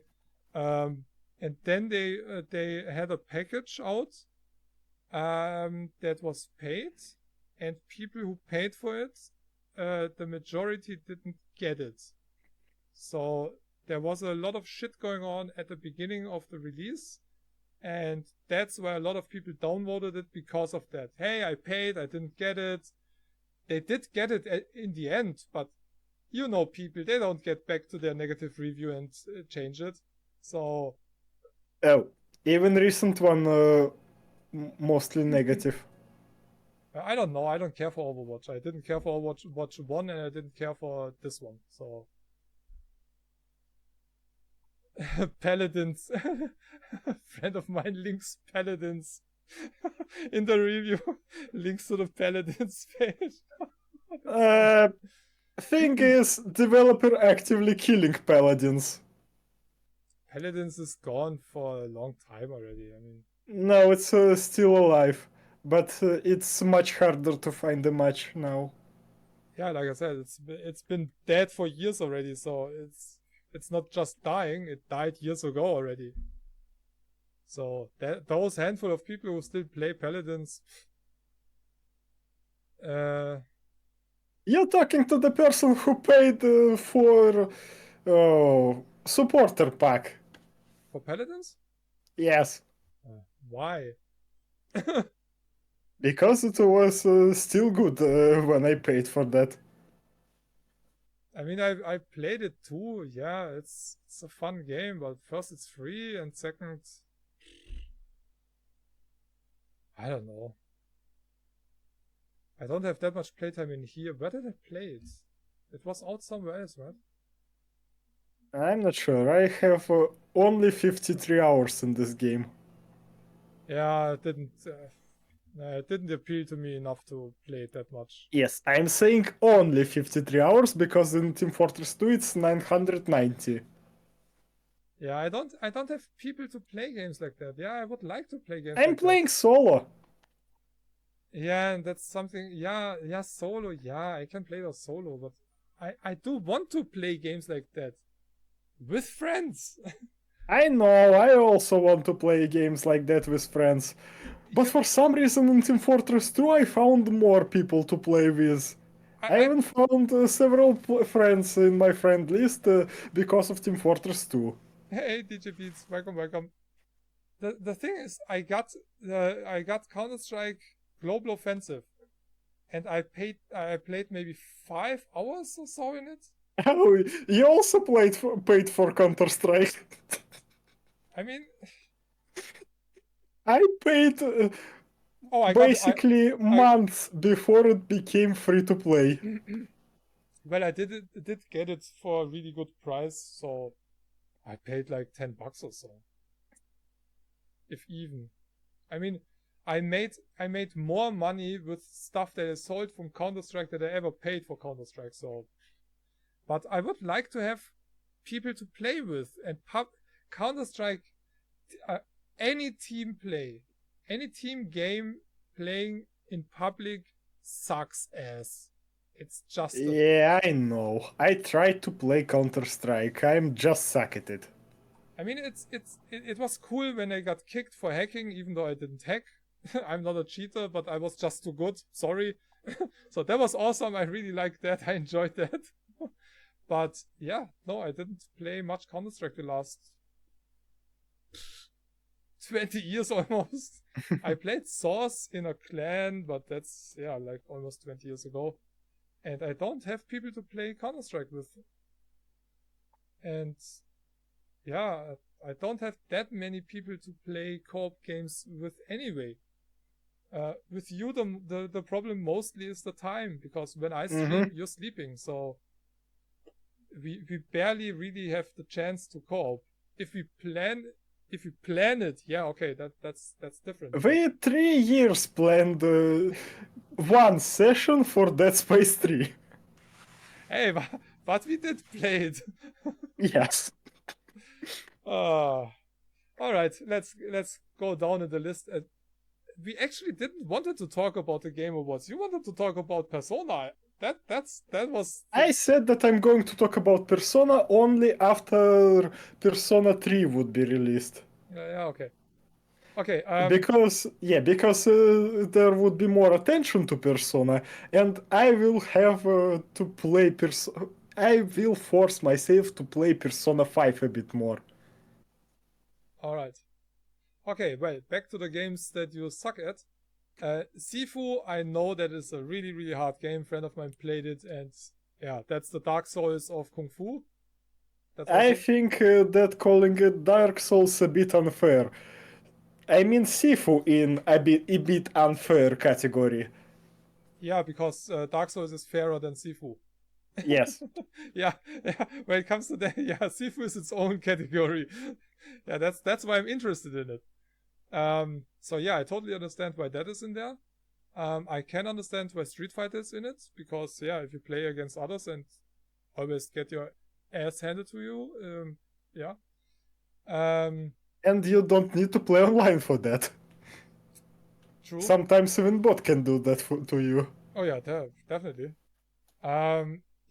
And then they had a package out that was paid, and people who paid for it, the majority didn't get it. So there was a lot of shit going on at the beginning of the release, and that's why a lot of people downloaded it because of that. Hey, I paid, I didn't get it. They did get it in the end, but you know people, they don't get back to their negative review and change it. So... Oh, even recent one, mostly negative. I don't know, I don't care for Overwatch. I didn't care for Overwatch 1, and I didn't care for this one, so... Paladins. A friend of mine links Paladins in the review. Links to the Paladins page. Thing is, developer actively killing paladins. Paladins is gone for a long time already. I mean, No, it's still alive, but it's much harder to find a match now. yeah, like I said, it's been dead for years already. So it's not just dying; it died years ago already. So those handful of people who still play Paladins, You're talking to the person who paid for supporter pack. For Paladins? Yes, Why? because it was still good when I paid for that. I mean, I played it too. Yeah, it's a fun game, but first it's free, and second, I don't know. I don't have that much playtime in here. Where did I play it? It was out somewhere else, right? I'm not sure. I have only 53 hours in this game. Yeah, it didn't appeal to me enough to play it that much. Yes, I'm saying only 53 hours because in Team Fortress 2 it's 990. Yeah, I don't have people to play games like that. Yeah, I would like to play games I'm like that. playing solo. Yeah, and that's something. Yeah, solo. Yeah, I can play those solo, but I do want to play games like that with friends. I know, I also want to play games like that with friends. But You, for some reason in Team Fortress 2 I found more people to play with. I I even found several friends in my friend list because of Team Fortress 2. Hey DJ Beats, welcome, welcome. The thing is, I got Counter Strike Global Offensive, and I played maybe 5 hours or so in it. Oh, you also paid for Counter-Strike. I mean, I paid oh, basically I months before it became free to play. well, did get it for a really good price, so I paid like $10 or so, if even. I mean, I made more money with stuff that I sold from Counter Strike than I ever paid for Counter Strike. So, but I would like to have people to play with, and Counter Strike, uh, any team play, any team game playing in public sucks ass. It's just a. Yeah, I know. I tried to play Counter-Strike. I'm just suck at it. I mean, it was cool when I got kicked for hacking, even though I didn't hack. I'm not a cheater, but I was just too good. Sorry. So that was awesome. I really liked that. I enjoyed that. But yeah, no, I didn't play much Counter Strike the last 20 years almost. I played Source in a clan, but that's, yeah, like almost 20 years ago. And I don't have people to play Counter Strike with. And yeah, I don't have that many people to play co-op games with anyway. With you, the problem mostly is the time, because when I stream, you're sleeping, so we barely really have the chance to co-op. If we plan it, yeah, okay, that's different. But We 3 years planned one session for Dead Space 3. hey, but we did play it. Yes. All right, let's go down in the list. We actually didn't wanted to talk about the Game Awards. You wanted to talk about Persona. That was. I said that I'm going to talk about Persona only after Persona 3 would be released. Yeah, okay. Okay. Because there would be more attention to Persona, and I will have to play I will force myself to play Persona 5 a bit more. All right. Okay. Well, back to the games that you suck at. Sifu, I know that is a really really hard game. Friend of mine played it, and yeah, that's the Dark Souls of Kung Fu. That's I also. think that calling it Dark Souls a bit unfair. I mean Sifu in a bit unfair category. Yeah, because Dark Souls is fairer than Sifu. Yes. Yeah, when it comes to that, yeah, Sifu is its own category. Yeah, that's why I'm interested in it. So yeah, I totally understand why that is in there. I can understand why Street Fighter is in it, because yeah, if you play against others and always get your ass handed to you, yeah. And you don't need to play online for that. True. Sometimes even bot can do that to you. Oh yeah, definitely.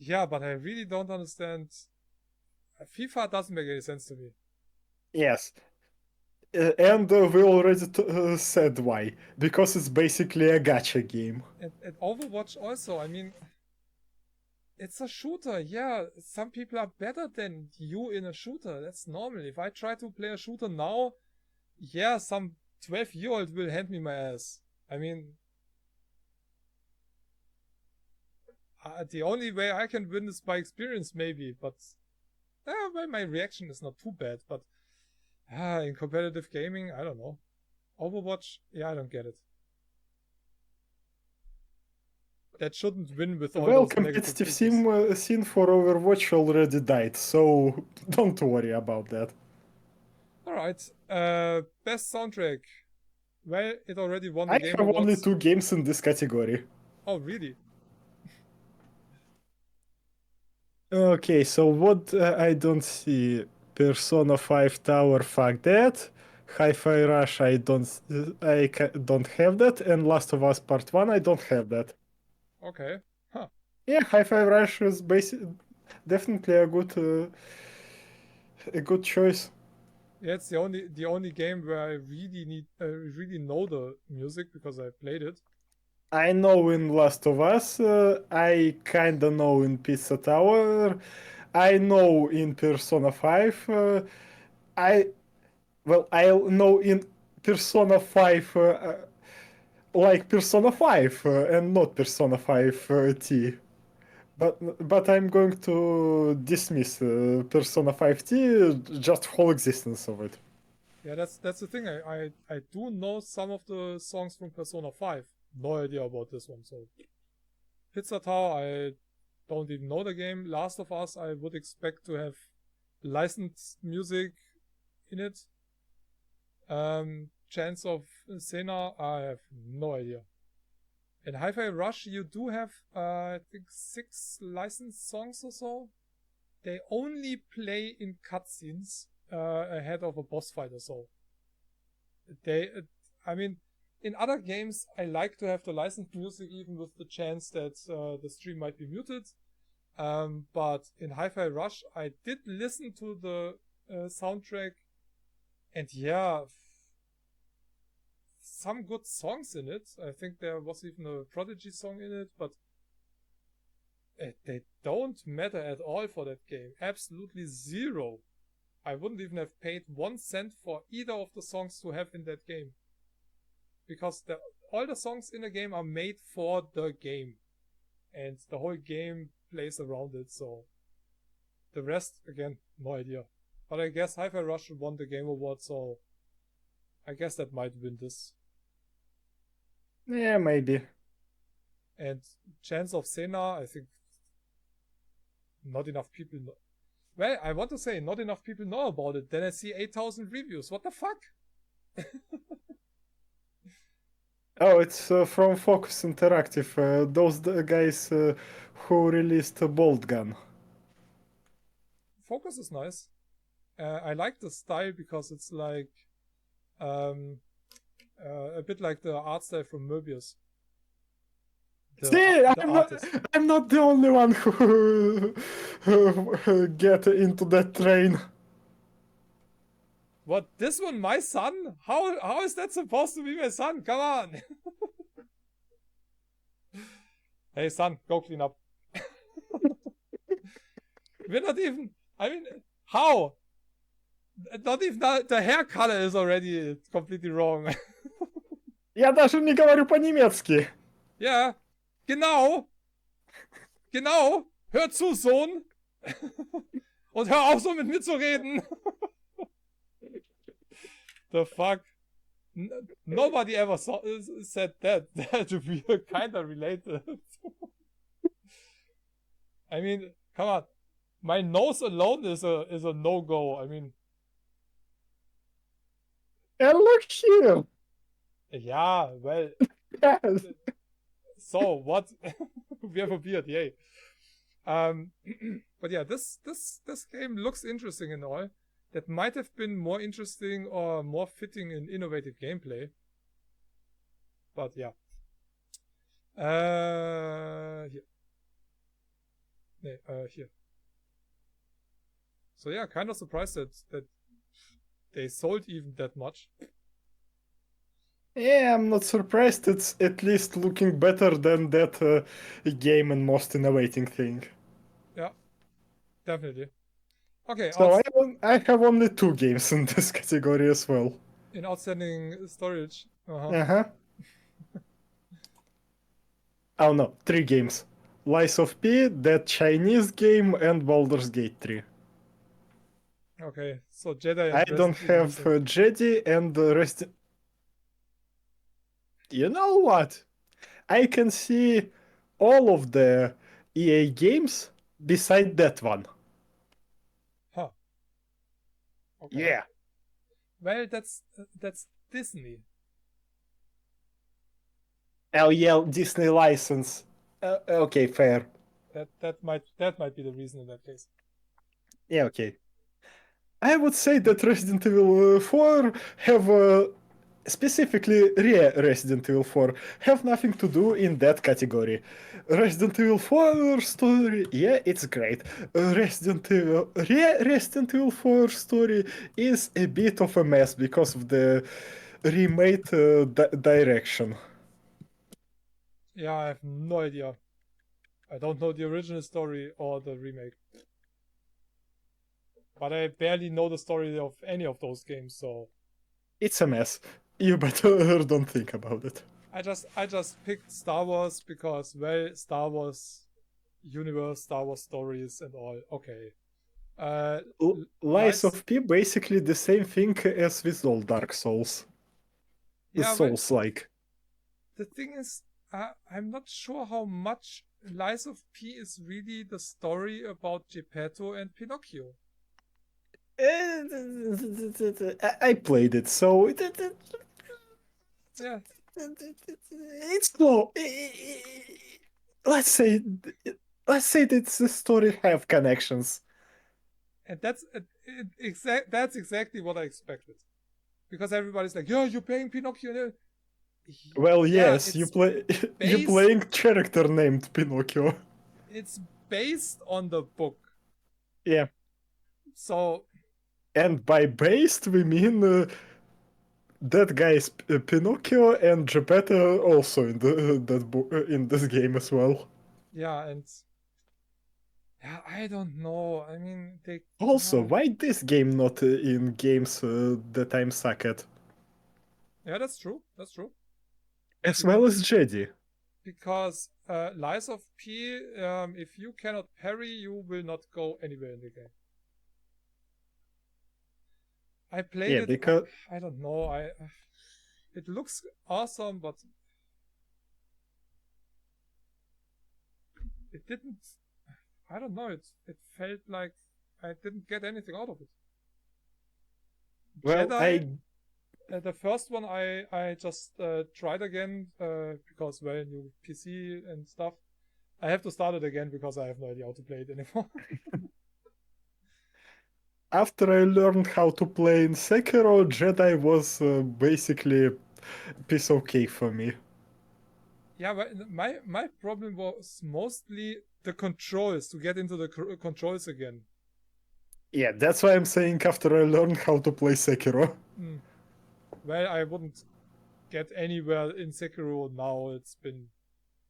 Yeah, but I really don't understand. FIFA doesn't make any sense to me. Yes. And we already said why. Because it's basically a gacha game. And Overwatch also, I mean, it's a shooter. Yeah, some people are better than you in a shooter. That's normal. If I try to play a shooter now, yeah, some 12-year-old will hand me my ass. I mean, the only way I can win is by experience, maybe. But well, my reaction is not too bad. But in competitive gaming, I don't know. Overwatch, yeah, I don't get it. That shouldn't win with all Well, those negative competitive reviews. scene for Overwatch already died, so don't worry about that. Alright. Best soundtrack. Well, it already won the I Game have only Awards. 2 games in this category. Oh, really? Okay, so what I don't see. Persona 5 Tower, fuck that. Hi-Fi Rush, don't have that, and Last of Us Part 1, I don't have that. Okay. Huh. Yeah, Hi-Fi Rush is definitely a good choice. Yeah, it's the only game where I really know the music because I played it. I know in Last of Us, I kinda know in Pizza Tower, I know in Persona 5, I know in Persona 5 like Persona 5 and not Persona 5 T. But I'm going to dismiss Persona 5T, just whole existence of it. Yeah, that's the thing. I do know some of the songs from Persona 5. No idea about this one. So Pizza Tower, I don't even know the game. Last of Us, I would expect to have licensed music in it. Chance of Senna, I have no idea. In Hi-Fi Rush, you do have, I think, 6 licensed songs or so. They only play in cutscenes ahead of a boss fight or so. I mean, in other games, I like to have the licensed music even with the chance that the stream might be muted. But in Hi-Fi Rush, I did listen to the soundtrack, and yeah, some good songs in it. I think there was even a Prodigy song in it, but they don't matter at all for that game. Absolutely zero. I wouldn't even have paid 1 cent for either of the songs to have in that game. Because all the songs in the game are made for the game. And the whole game plays around it, so the rest, again, no idea. But I guess Hi-Fi Rush won the Game Award, so I guess that might win this. Yeah, maybe. And Chance of Senna, I think not enough people know. Well, I want to say not enough people know about it. Then I see 8,000 reviews. What the fuck? Oh, it's from Focus Interactive, those guys who released Bolt Gun. Focus is nice. I like the style because it's like a bit like the art style from Möbius. See, I'm not the only one who get into that train. What, this one my son? How is that supposed to be my son? Come on. Hey son, go clean up. We're not even, I mean, how? Not even the hair color is already completely wrong. Я даже не говорю по-немецки. Ja, genau. Genau. Hör zu, Sohn. Und hör auf so mit mir zu reden. The fuck? Nobody ever said that. To be kinda related. I mean, come on. My nose alone is a no-go. I mean, And look here. yeah, well, Yes. so what? We have a beard, yay. But yeah, this game looks interesting and all. That might have been more interesting or more fitting in innovative gameplay. But yeah. Here. Nee, here. So yeah, kind of surprised that they sold even that much. Yeah, I'm not surprised. It's at least looking better than that game and most innovating thing. definitely. Okay, So I have only 2 games in this category as well. in outstanding storage. Uh-huh. Oh no, 3 games. Lies of P, that Chinese game, and Baldur's Gate 3. Okay, so Jedi I and don't Resident Evil have missing. Jedi and Resident... You know what? I can see all of the EA games beside that one. Huh. Okay. Yeah. Well, that's Disney. Oh yeah, Disney license. Okay, fair. That might be the reason in that case. Yeah, okay. I would say that Resident Evil 4 have specifically Resident Evil 4 have nothing to do in that category. Resident Evil 4 story, yeah, it's great. Resident Evil 4 story is a bit of a mess because of the remade direction. Yeah, I have no idea. I don't know the original story or the remake. But I barely know the story of any of those games, so It's a mess. You better don't think about it. I just picked Star Wars because, well, Star Wars universe, Star Wars stories and all. Okay. Lies of P basically the same thing as with all Dark Souls. Yeah, Souls-like. The thing is, I'm not sure how much Lies of P is really the story about Geppetto and Pinocchio. I played it, so Yeah, it's slow. Let's say that the story have connections. and that's exactly what I expected, because everybody's like, "Yeah, you're playing Pinocchio." Well, Yeah, yes, you're playing character named Pinocchio. It's based on the book. Yeah. So. And by based we mean that guy is Pinocchio and Geppetto also in in this game as well. Yeah, and yeah, I don't know. I mean, they also why this game not in games that I'm suck at? Yeah, that's true. That's true. As well as Jedi. Because Lies of P, if you cannot parry, you will not go anywhere in the game. I played it. Because I don't know. It looks awesome, but it didn't. I don't know. It felt like I didn't get anything out of it. Well, Jedi, the first one I just tried again because, well, new PC and stuff. I have to start it again because I have no idea how to play it anymore. After I learned how to play in Sekiro, Jedi was basically a piece of cake for me. Yeah, but my problem was mostly the controls, to get into the controls again. Yeah, that's why I'm saying after I learned how to play Sekiro. Well, I wouldn't get anywhere in Sekiro now. It's been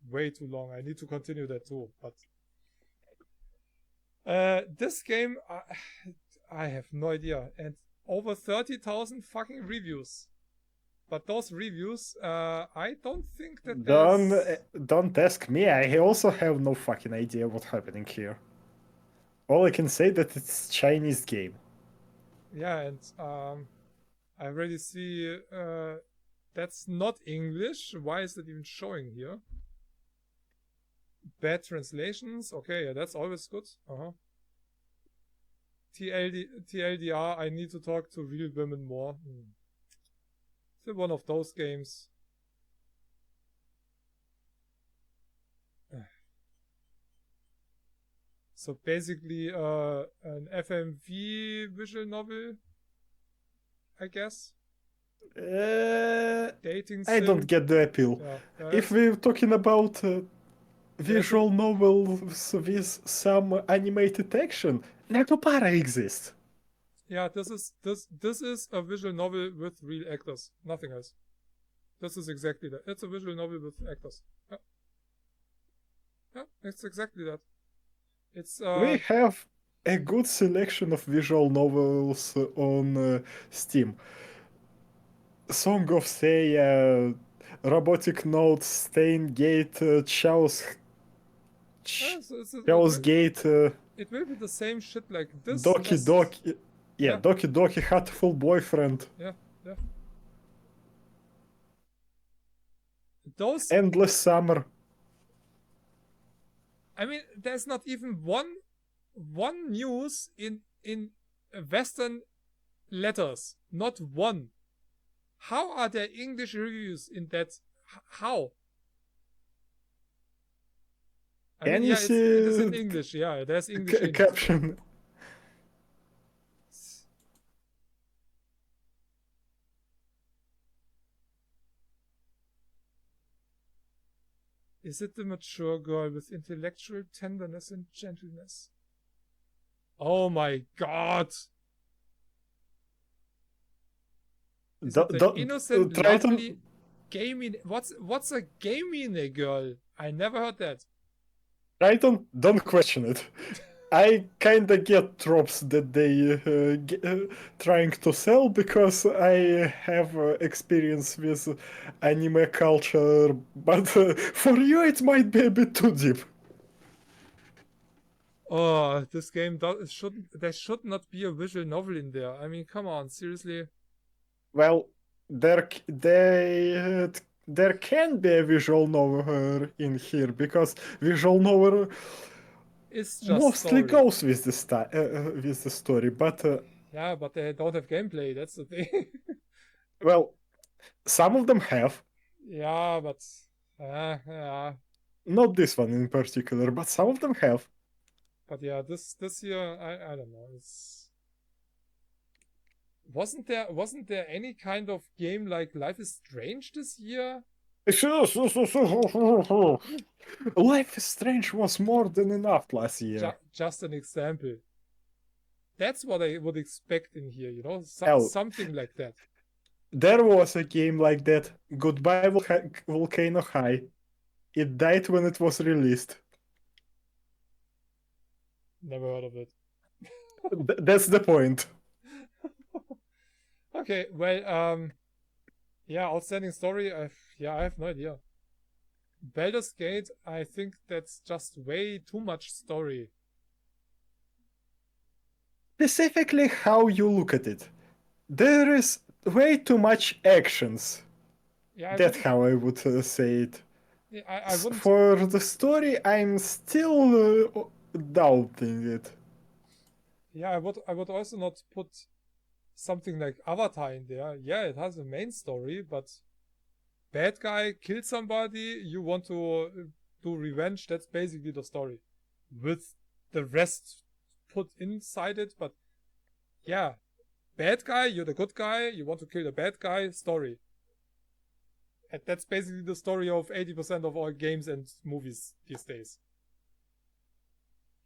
way too long. I need to continue that too. But this game, I have no idea. And over 30,000 fucking reviews. But those reviews, I don't think that Don't ask me. I also have no fucking idea what's happening here. All I can say that it's Chinese game. Yeah, and I already see that's not English. Why is it even showing here? Bad translations. Okay, yeah, that's always good. TLDR, I need to talk to real women more. It's one of those games. So basically an FMV visual novel, I guess. Dating sim. I don't get the appeal. If we're talking about visual novels with some animated action, Nectopara exists. Yeah, this is a visual novel with real actors, nothing else. This is exactly that. It's a visual novel with actors. Yeah, it's exactly that. It's we have a good selection of visual novels on Steam. Song of Seiya, Robotic Note, Stain Gate, Chaos Gate, it will be the same shit like this. Doki just- Doki. Yeah, Yeah. Doki Doki Hatful Boyfriend. Yeah. Those. Endless Summer. I mean, there's not even one news in Western letters. Not one. How are there English reviews in that? How? I mean, yeah, it is in English. Yeah, there's English in Caption. it. Is it the mature girl with intellectual tenderness and gentleness? Oh my god! Is it the innocent, lovely, gaming? What's a gaming girl? I never heard that. Triton, don't question it. I kinda get tropes that they trying to sell because I have experience with anime culture, but for you it might be a bit too deep. Oh, this game there should not be a visual novel in there. I mean, come on, seriously. Well, there can be a visual novel in here because visual novel It's just mostly story. goes with the story, but yeah, but they don't have gameplay. That's the thing. well, some of them have. Yeah, but yeah. Not this one in particular, but some of them have. But yeah, this year I don't know. Wasn't there any kind of game like Life is Strange this year? Life is Strange was more than enough last year. Just an example. That's what I would expect in here, you know, something like that. There was a game like that. Goodbye Volcano High. It died when it was released. Never heard of it. That's the point. Okay, well, yeah, outstanding story. I have no idea. Baldur's Gate, I think that's just way too much story. Specifically, how you look at it. There is way too much actions. Yeah, That's how I would say it. Yeah, I wouldn't. For the story, I'm still doubting it. Yeah, I would also not put something like Avatar in there. Yeah, it has a main story, but bad guy killed somebody, you want to do revenge, that's basically the story. With the rest put inside it, but yeah. Bad guy, you're the good guy, you want to kill the bad guy, story. And that's basically the story of 80% of all games and movies these days.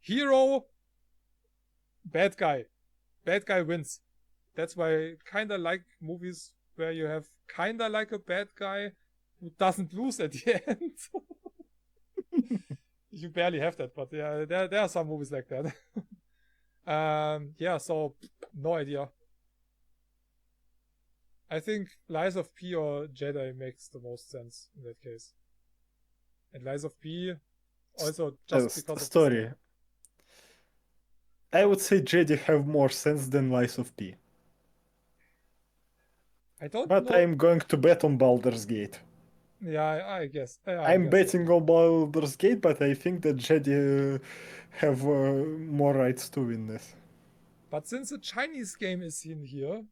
Hero, bad guy. Bad guy wins. That's why I kinda like movies where you have kinda like a bad guy who doesn't lose at the end. You barely have that, but yeah, there are some movies like that. Yeah, so no idea. I think Lies of P or Jedi makes the most sense in that case. And Lies of P also just because of the story. I would say Jedi have more sense than Lies of P. I don't but know. I'm going to bet on Baldur's Gate. Yeah, I guess. I'm betting on Baldur's Gate, but I think that Jedi have more rights to win this. But since a Chinese game is in here,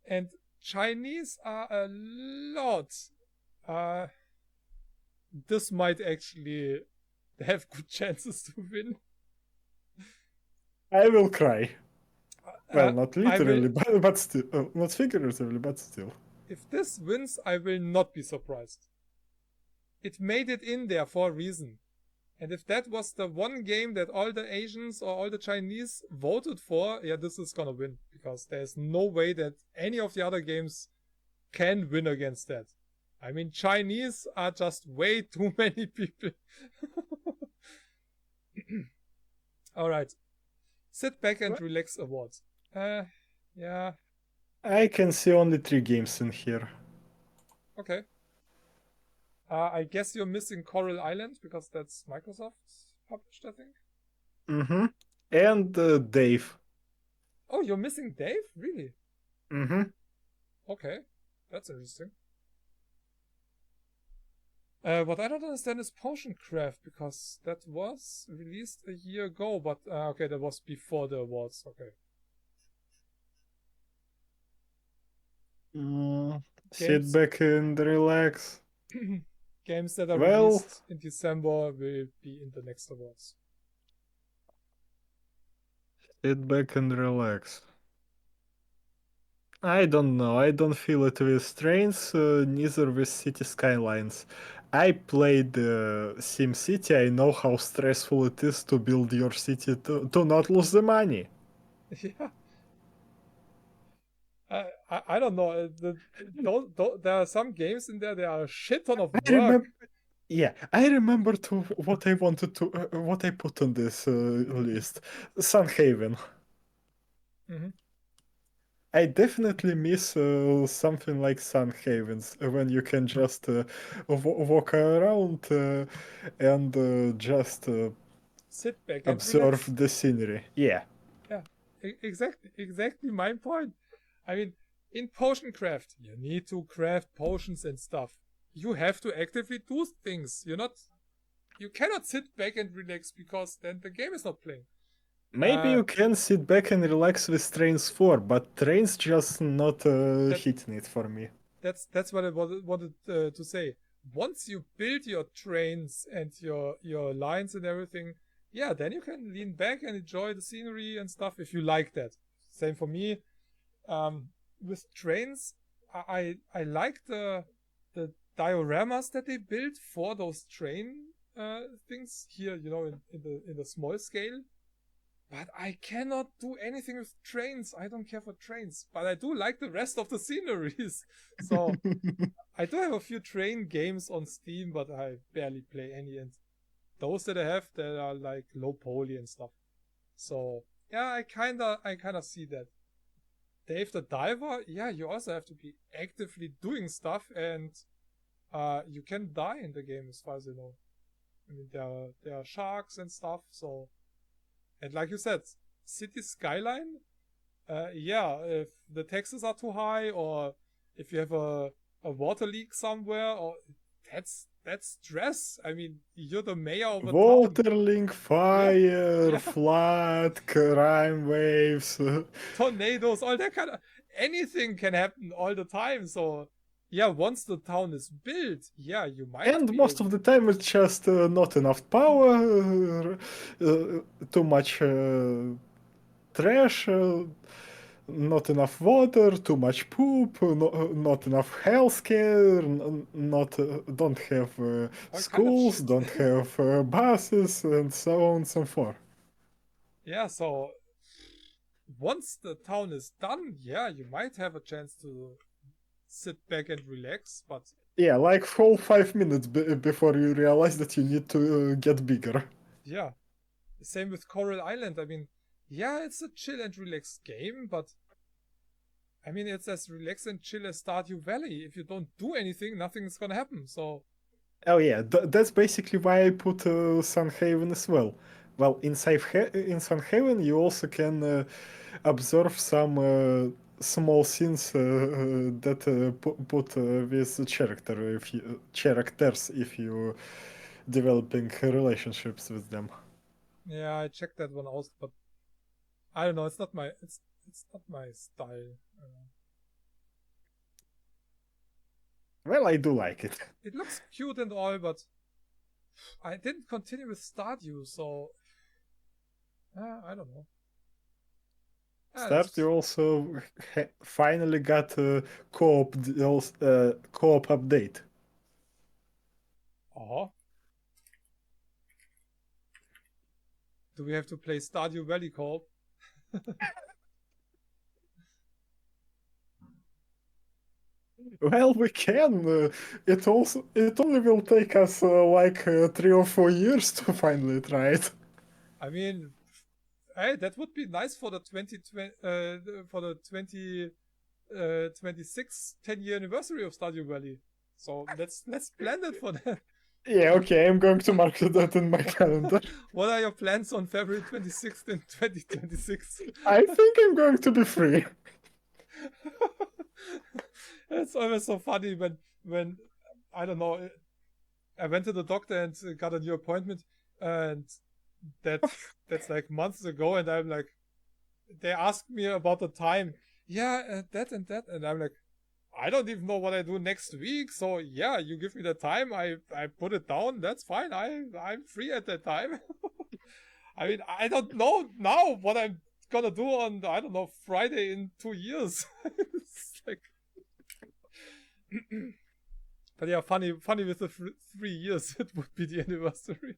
and Chinese are a lot, this might actually have good chances to win. I will cry. Well, not literally, but still. Not figuratively, but still. If this wins, I will not be surprised. It made it in there for a reason. And if that was the one game that all the Asians or all the Chinese voted for, yeah, this is gonna win. Because there's no way that any of the other games can win against that. I mean, Chinese are just way too many people. Alright. Sit back and relax awards. Yeah. I can see only 3 games in here. Okay. I guess you're missing Coral Island because that's Microsoft published, I think. Mm-hmm. And Dave. Oh, you're missing Dave? Really? Mm-hmm. Okay. That's interesting. What I don't understand is Potion Craft, because that was released a year ago, but okay, that was before the awards. Okay. Sit back and relax. Games that are Well, released in December will be in the next awards. sit back and relax. I don't know. I don't feel it with trains, neither with city skylines. I played SimCity. I know how stressful it is to build your city to not lose the money. Yeah. I don't know. Don't, there are some games in there. There are a shit ton of work. Yeah, I remember to what I wanted to what I put on this list. Sunhaven. Mm-hmm. I definitely miss something like Sunhavens when you can just walk around and just Sit back and observe relax. the scenery. Yeah. Yeah, exactly my point. I mean, in potion craft, you need to craft potions and stuff. You have to actively do things. You cannot sit back and relax because then the game is not playing. Maybe you can sit back and relax with Trains 4, but Trains just not hitting it for me. That's what I wanted to say. Once you build your trains and your lines and everything, yeah, then you can lean back and enjoy the scenery and stuff if you like that. Same for me. With trains, I like the dioramas that they built for those train things here, in the small scale. But I cannot do anything with trains. I don't care for trains, but I do like the rest of the sceneries. So I do have a few train games on Steam, but I barely play any. And those that I have, that are like low poly and stuff. So yeah, I kinda see that. Dave the Diver, yeah, you also have to be actively doing stuff, and you can die in the game as far as I know. I mean, there are sharks and stuff, so. And like you said, city skyline, yeah, if the taxes are too high, or if you have a water leak somewhere, or that's stress. I mean, you're the mayor of a town. Waterling, fire, Yeah. flood, crime waves. Tornadoes, all that kind of anything can happen all the time. So yeah, once the town is built, yeah, you might. And most of the time it's just not enough power, too much trash, not enough water, too much poop, not enough healthcare, not don't have schools, don't have buses, and so on and so forth. Yeah, so once the town is done, yeah, you might have a chance to sit back and relax, but yeah, like whole 5 minutes before you realize that you need to get bigger. Yeah, same with Coral Island. I mean, yeah, it's a chill and relaxed game, but I mean, it's as relaxed and chill as Stardew Valley. If you don't do anything, nothing is gonna happen. So. Oh yeah, that's basically why I put Sunhaven as well. Well, in Sunhaven you also can observe some small scenes that put with characters if you developing relationships with them. Yeah, I checked that one out, but I don't know. It's not my style. Well, I do like it. It looks cute and all, but I didn't continue with Stardew, so I don't know. Stardew also finally got a co-op co-op update. Oh. Do we have to play Stardew Valley co-op? Well, we can. It only will take us like 3 or 4 years to finally try it. I mean, Hey, that would be nice for the 26 10-year anniversary of Stardew Valley. So let's plan it for that. Yeah, okay, I'm going to mark that in my calendar. What are your plans on February 26th in 2026? I think I'm going to be free. It's always so funny when I don't know, I went to the doctor and got a new appointment, and that's like months ago, and I'm like, they asked me about the time. Yeah, that and that, and I'm like, I don't even know what I do next week. So yeah, you give me the time, I put it down. That's fine. I'm free at that time. I mean, I don't know now what I'm gonna do on, I don't know, Friday in 2 years. It's like, but yeah, funny with the 3 years. It would be the anniversary.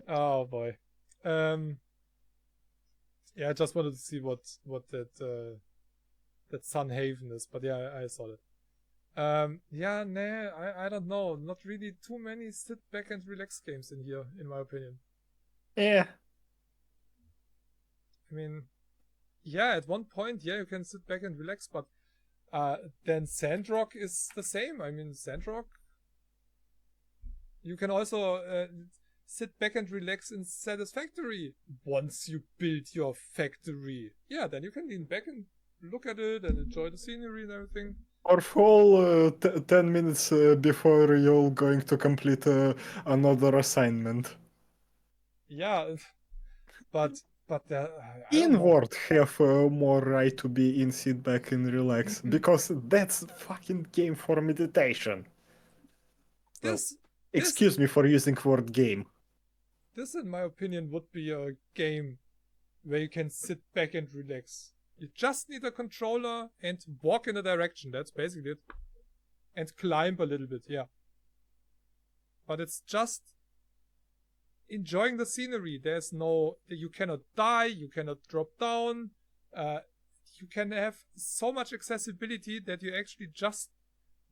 Oh boy. Yeah, I just wanted to see what that Sun Haven is, but yeah, I saw it. Yeah, nah, I don't know. Not really too many sit back and relax games in here, in my opinion. Yeah. I mean, yeah, at one point, yeah, you can sit back and relax, but then Sandrock is the same. I mean, Sandrock, you can also sit back and relax in Satisfactory once you build your factory. Yeah, then you can lean back and look at it and enjoy the scenery and everything. Or full 10 minutes before you're going to complete another assignment. Yeah, but I don't know. Inward have more right to be in, sit back and relax, because that's fucking game for meditation. Excuse me for using word game. This, in my opinion, would be a game where you can sit back and relax. You just need a controller and walk in a direction. That's basically it. And climb a little bit, yeah. But it's just enjoying the scenery. There's no, you cannot die, you cannot drop down. You can have so much accessibility that you actually just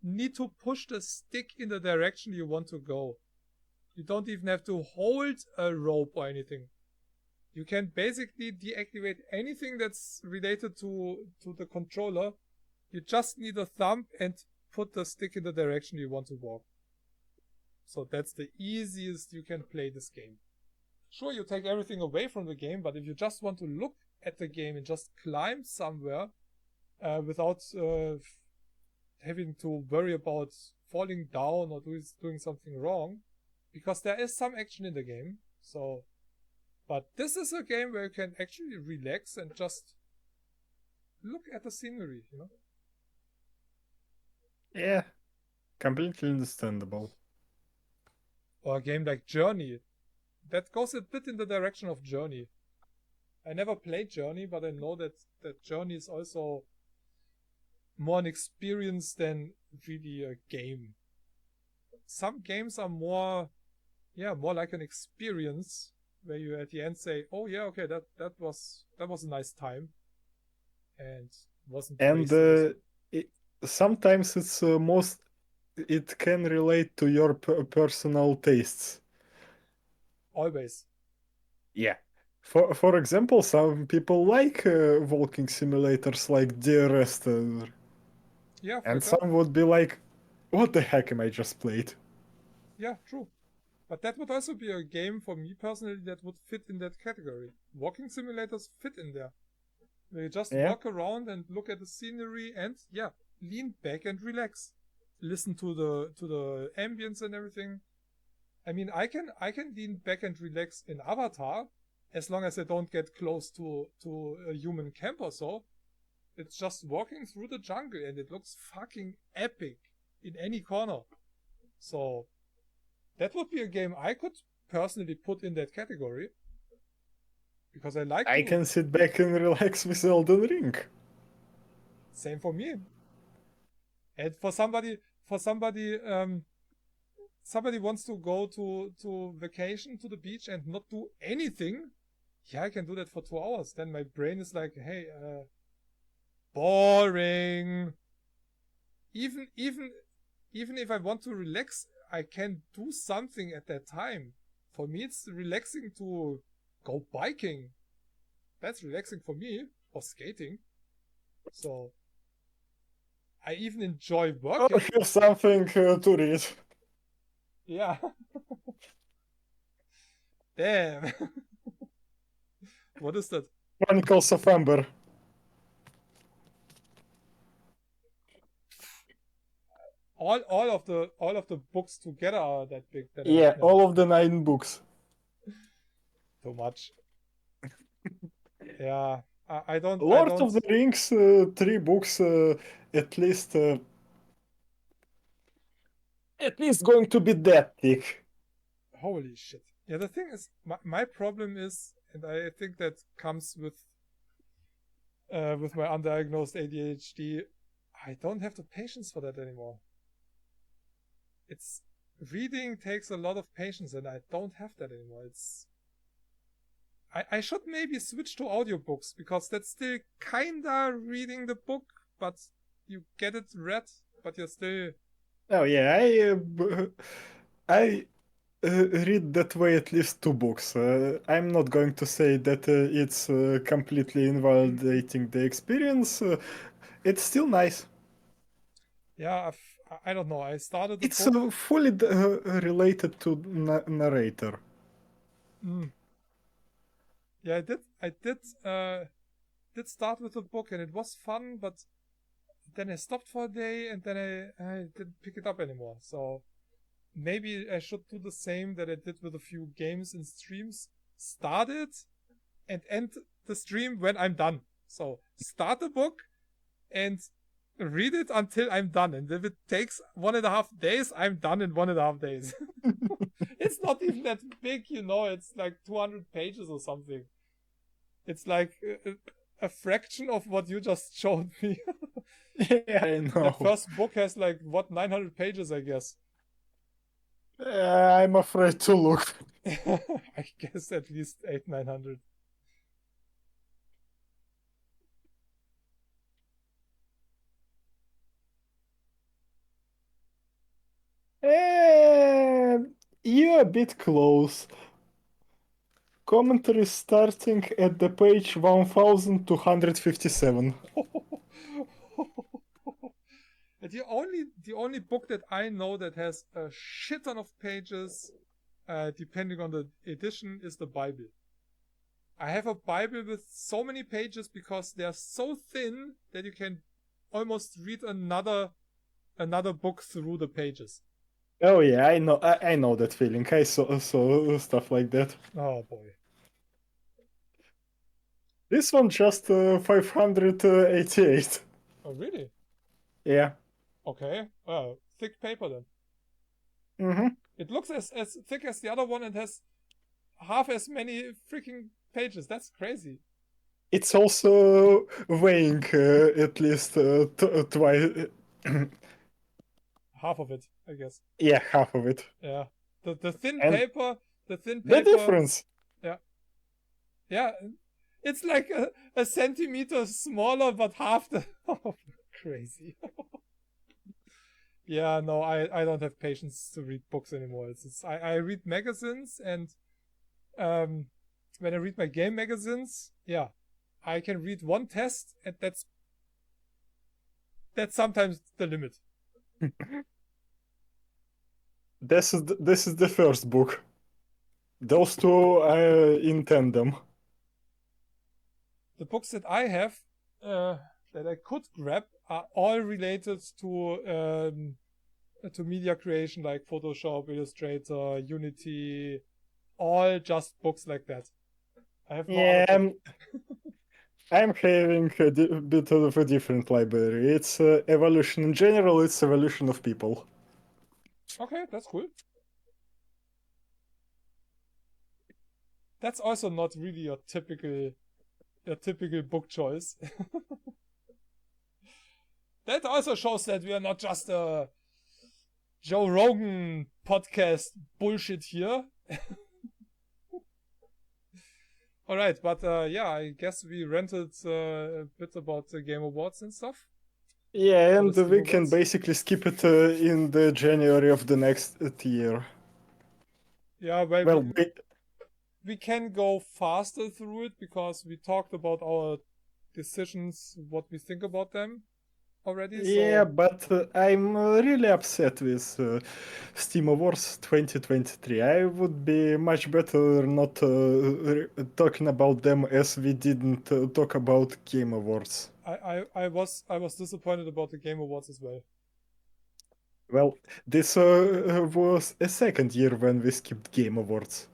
need to push the stick in the direction you want to go. You don't even have to hold a rope or anything. You can basically deactivate anything that's related to the controller. You just need a thumb and put the stick in the direction you want to walk. So that's the easiest you can play this game. Sure, you take everything away from the game, but if you just want to look at the game and just climb somewhere without having to worry about falling down or doing something wrong, because there is some action in the game. So, but this is a game where you can actually relax and just look at the scenery, you know? Yeah, completely understandable. Or a game like Journey. That goes a bit in the direction of Journey. I never played Journey, but I know that Journey is also more an experience than really a game. Some games are more like an experience where you at the end say, "Oh yeah, okay, that was a nice time," and wasn't wasted. Sometimes it's it can relate to your personal tastes. Always. Yeah. For example, some people like walking simulators like DRS. Yeah, and sure. some would be like, what the heck am I just played? Yeah, true. But that would also be a game for me personally that would fit in that category. Walking simulators fit in there. Where you just walk around and look at the scenery and lean back and relax. Listen to the ambience and everything. I mean, I can lean back and relax in Avatar as long as I don't get close to a human camp or so. It's just walking through the jungle and it looks fucking epic in any corner. So that would be a game I could personally put in that category. Because I can sit back and relax with Elden Ring. Same for me. And for somebody wants to go to vacation to the beach and not do anything, yeah, I can do that for 2 hours. Then my brain is like, hey, boring. Even if I want to relax, I can do something at that time. For me, it's relaxing to go biking. That's relaxing for me, or skating. So I even enjoy working. Oh, here's something to read. Yeah. Damn. What is that? Chronicles of Amber. All of the books together are that big. That Yeah, all of the 9 books. Too much. Yeah, I don't. Lord of the Rings, 3 books, at least going to be that thick. Holy shit. Yeah, the thing is, my problem is, and I think that comes with my undiagnosed ADHD, I don't have the patience for that anymore. It's reading takes a lot of patience, and I don't have that anymore. I should maybe switch to audiobooks, because that's still kinda reading the book, but you get it read, but you're still... Oh yeah, I read that way at least 2 books. I'm not going to say that it's completely invalidating the experience. It's still nice. Yeah, I don't know. I started the It's book. fully related to narrator. Mm. Yeah, I did start with the book, and it was fun, but then I stopped for a day, and then I didn't pick it up anymore. So maybe I should do the same that I did with a few games and streams. Start it and end the stream when I'm done. So start the book and read it until I'm done. And if it takes 1.5 days, I'm done in 1.5 days. It's not even that big, it's like 200 pages or something. It's like a fraction of what you just showed me. Yeah, I know. The first book has 900 pages, I guess. I'm afraid to look. I guess at least 800-900. You're a bit close. Commentary starting at the page 1257. The only book that I know that has a shit ton of pages, depending on the edition, is the Bible. I have a Bible with so many pages because they're so thin that you can almost read another book through the pages. Oh yeah, I know that feeling. I saw stuff like that. Oh boy. This one just 588. Oh really? Yeah. Okay. Thick paper then. Mm-hmm. It looks as thick as the other one and has half as many freaking pages. That's crazy. It's also weighing at least twice. Half of it, I guess. Yeah, half of it. Yeah. The thin And paper. The difference. Yeah. Yeah. It's like a centimeter smaller, but half the. Oh, crazy. Yeah, no, I don't have patience to read books anymore. I read magazines, and when I read my game magazines, yeah, I can read one test, and that's sometimes the limit. This is the first book. Those two in tandem. The books that I have that I could grab are all related to media creation, like Photoshop, Illustrator, Unity, all just books like that. I have no other book. I'm having a bit of a different library. It's evolution in general. It's evolution of people. Okay, that's cool. That's also not really your typical book choice. That also shows that we are not just a Joe Rogan podcast bullshit here. Alright, but yeah, I guess we rented a bit about the Game Awards and stuff. Yeah, and the we can Awards. basically skip it in the January of the next year. Yeah, well we can go faster through it because we talked about our decisions, what we think about them already. Yeah, So but I'm really upset with Steam Awards 2023. I would be much better not talking about them as we didn't talk about Game Awards. I was disappointed about the Game Awards as well. Well, this was a second year when we skipped Game Awards.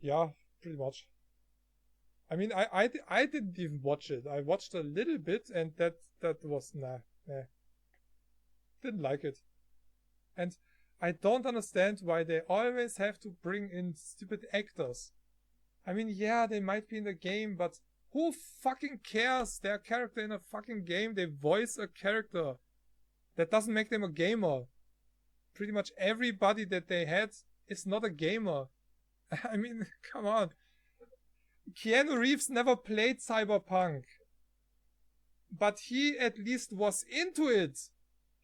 Yeah, pretty much. I mean, I didn't even watch it. I watched a little bit, and that was nah. Didn't like it. And I don't understand why they always have to bring in stupid actors. I mean, yeah, they might be in the game, but who fucking cares? Their character in a fucking game, they voice a character. That doesn't make them a gamer. Pretty much everybody that they had is not a gamer. I mean, come on. Keanu Reeves never played Cyberpunk. But he at least was into it.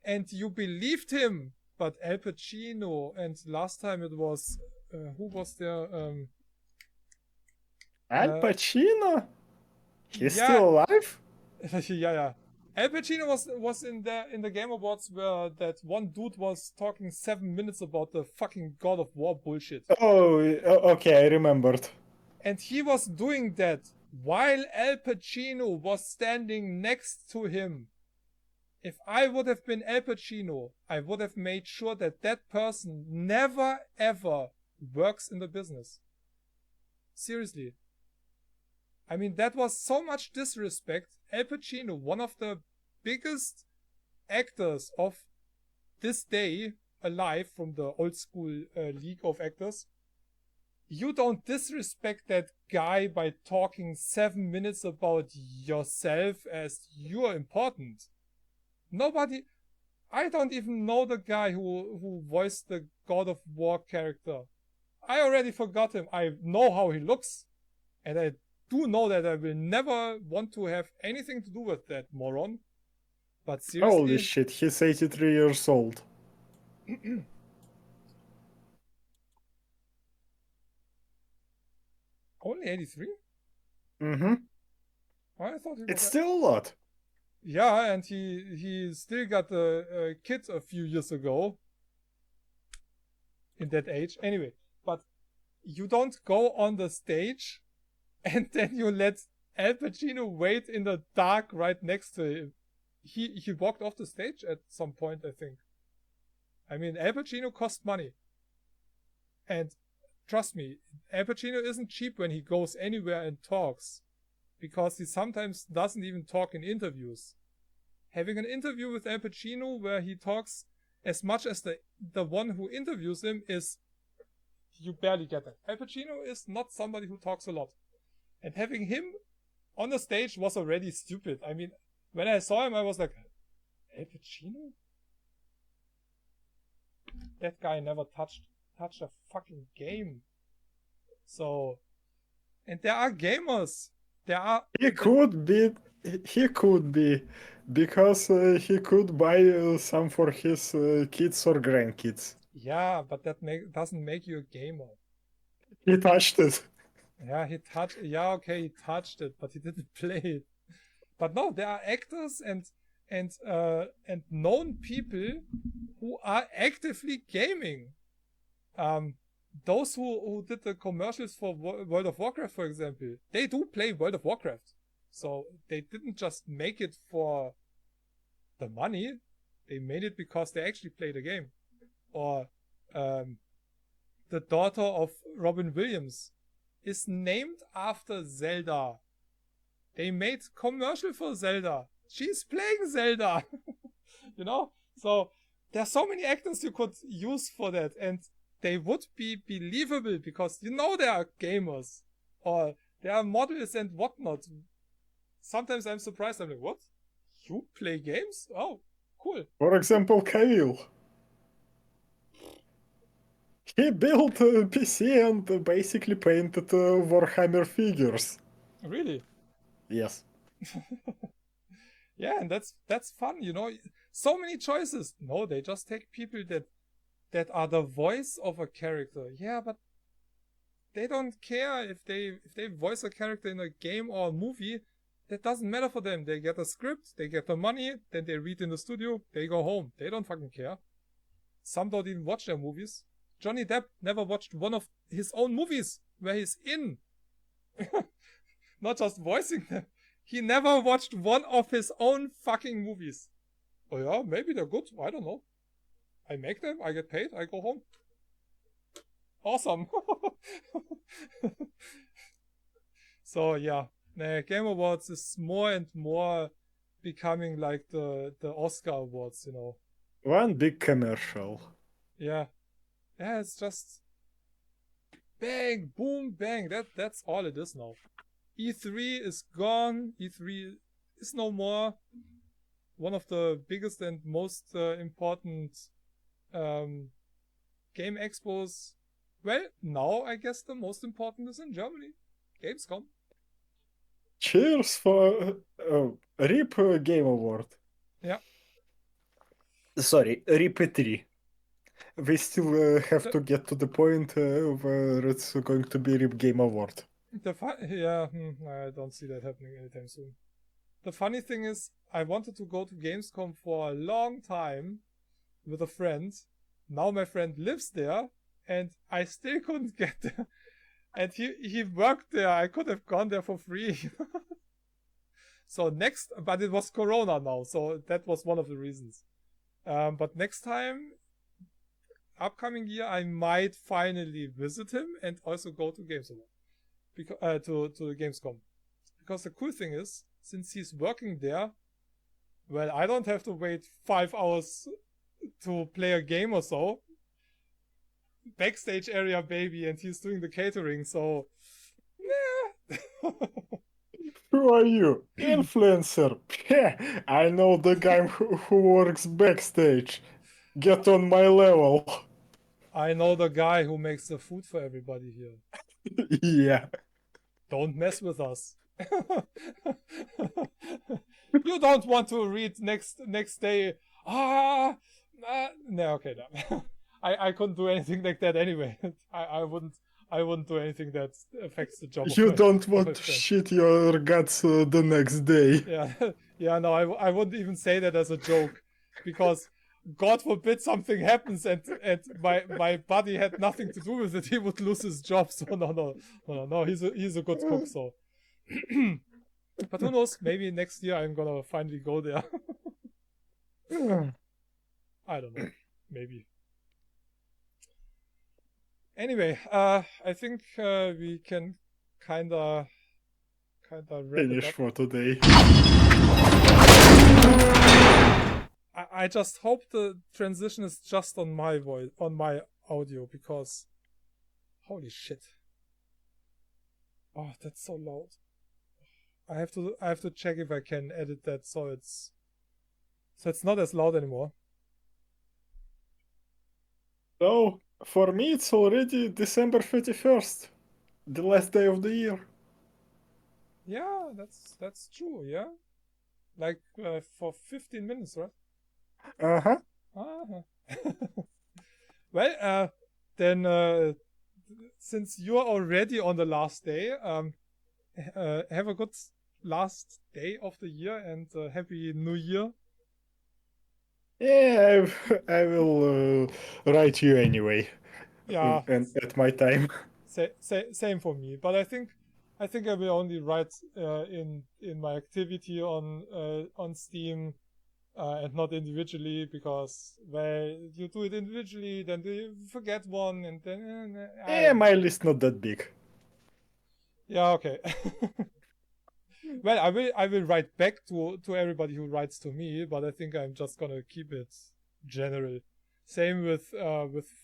And you believed him. But Al Pacino, and last time it was... who was there? Al Pacino? He's yeah. still alive? yeah. Al Pacino was in the Game Awards where that one dude was talking 7 minutes about the fucking God of War bullshit. Oh, okay, I remembered. And he was doing that while Al Pacino was standing next to him. If I would have been Al Pacino, I would have made sure that that person never ever works in the business. Seriously. I mean, that was so much disrespect. Al Pacino, one of the biggest actors of this day alive from the old school league of actors. You don't disrespect that guy by talking 7 minutes about yourself as you're important. Nobody... I don't even know the guy who voiced the God of War character. I already forgot him. I know how he looks. And I do know that I will never want to have anything to do with that moron. But seriously... Holy shit, he's 83 years old. Only 83? Mm-hmm. I thought he was... It's still a lot. Yeah, and he still got a kid a few years ago. In that age. Anyway, but you don't go on the stage and then you let Al Pacino wait in the dark right next to him. He walked off the stage at some point, I think. I mean, Al Pacino cost money. And trust me, Al Pacino isn't cheap when he goes anywhere and talks. Because he sometimes doesn't even talk in interviews. Having an interview with Al Pacino where he talks as much as the one who interviews him is... You barely get it. Al Pacino is not somebody who talks a lot. And having him on the stage was already stupid. I mean, when I saw him, I was like, Al Pacino? That guy never touched a fucking game. So... And there are gamers. There are... He could be, because he could buy some for his kids or grandkids. Yeah, but that doesn't make you a gamer. He touched it. Yeah, okay, he touched it, but he didn't play it. But no, there are actors and known people who are actively gaming. Those who did the commercials for World of Warcraft, for example, they do play World of Warcraft. So they didn't just make it for the money. They made it because they actually play the game. Or the daughter of Robin Williams is named after Zelda. They made commercial for Zelda. She's playing Zelda. You know? So there's so many actors you could use for that, and they would be believable because you know they are gamers or they are models and whatnot. Sometimes I'm surprised. I'm like, what? You play games? Oh, cool. For example, Cavill. He built a PC and basically painted Warhammer figures. Really? Yes. Yeah, and that's fun, you know. So many choices. No, they just take people that that are the voice of a character. Yeah, but they don't care if they voice a character in a game or a movie. That doesn't matter for them. They get a script, they get the money, then they read in the studio, they go home. They don't fucking care. Some don't even watch their movies. Johnny Depp never watched one of his own movies where he's in. Not just voicing them. He never watched one of his own fucking movies. Oh yeah, maybe they're good. I don't know. I make them, I get paid, I go home. Awesome. So yeah, Game Awards is more and more becoming like the Oscar Awards, you know. One big commercial. Yeah. Yeah, it's just bang, boom, bang. That's all it is now. E3 is gone. E3 is no more. One of the biggest and most important game expos. Well, now I guess the most important is in Germany. Gamescom. Cheers for RIP Game Award. Yeah. Sorry, RIP 3. We still have to get to the point where it's going to be RIP Game Award. I don't see that happening anytime soon. The funny thing is, I wanted to go to Gamescom for a long time with a friend. Now my friend lives there, and I still couldn't get there. And he worked there. I could have gone there for free. So but it was Corona now, so that was one of the reasons. But next time, upcoming year, I might finally visit him and also go to to Gamescom. Because the cool thing is, since he's working there, well, I don't have to wait 5 hours to play a game or so. Backstage area, baby, and he's doing the catering, so yeah. Who are you? Influencer. I know the guy who works backstage. Get on my level. I know the guy who makes the food for everybody here. Yeah. Don't mess with us. You don't want to read next day. No, okay, no. I couldn't do anything like that anyway. I wouldn't do anything that affects the job. You don't want to shit your guts the next day. Yeah, no, I wouldn't even say that as a joke, because God forbid something happens and my buddy had nothing to do with it, he would lose his job. So no, he's a good cook. So, but who knows? Maybe next year I'm gonna finally go there. I don't know. Maybe. Anyway, I think we can kinda finish for today. I just hope the transition is just on my voice, on my audio, because holy shit. Oh, that's so loud. I have to check if I can edit that so it's not as loud anymore. So, for me it's already December 31st, the last day of the year. Yeah, that's true, yeah? Like for 15 minutes, right? Uh-huh. Well, then since you're already on the last day, have a good last day of the year and Happy New Year. Yeah, I will write you anyway. Yeah. And at my time. Same for me, but I think I will only write in my activity on Steam and not individually, because well, you do it individually, then you forget one, and then my list not that big. Yeah, okay. Well, I will write back to everybody who writes to me, but I think I'm just gonna keep it general. Same with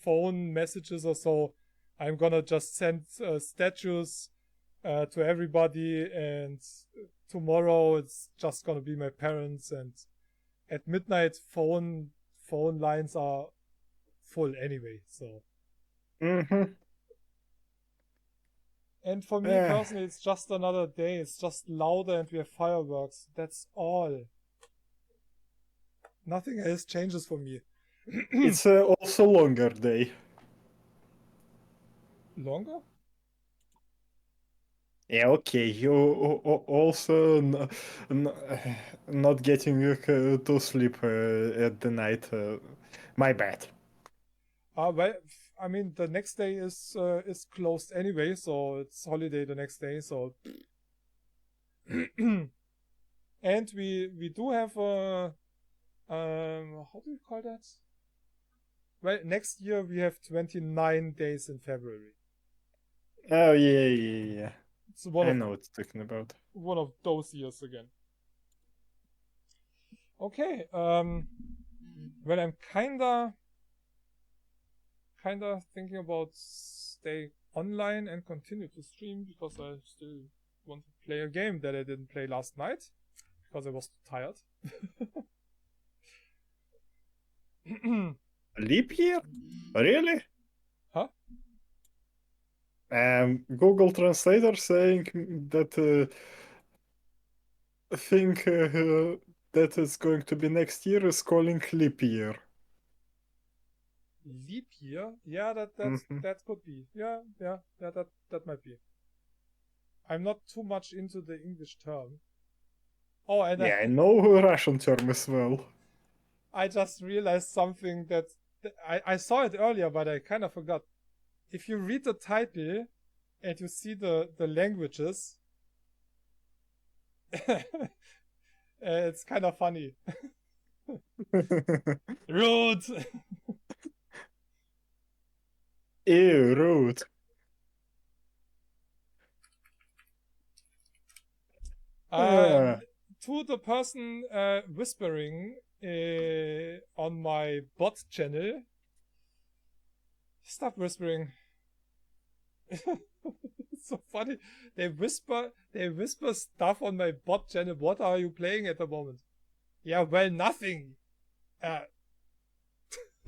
phone messages or so. I'm gonna just send statues to everybody, and tomorrow it's just gonna be my parents, and at midnight phone lines are full anyway, so. And for me personally, it's just another day. It's just louder and we have fireworks. That's all. Nothing else changes for me. It's also longer day. Longer? Yeah, okay. You also not getting to sleep at the night. My bad. Well, I mean, the next day is closed anyway, so it's holiday the next day. So, and we do have a how do you call that? Well, next year we have 29 days in February. Oh yeah. It's I know what you're talking about. one of those years again. Okay. Well, I'm kinda thinking about stay online and continue to stream because I still want to play a game that I didn't play last night because I was too tired. Leap year? Really? Huh? Google Translator saying that thing that is going to be next year is calling leap year. Leap year? Yeah, Mm-hmm. that could be. Yeah, that might be. I'm not too much into the English term. Oh, and Yeah, I know Russian term as well. I just realized something that I saw it earlier, but I kind of forgot. If you read the title and you see the languages, it's kind of funny. Rude. Ew, rude. Um, to the person whispering on my bot channel, stop whispering. It's so funny. They whisper stuff on my bot channel. What are you playing at the moment? Yeah, well, nothing.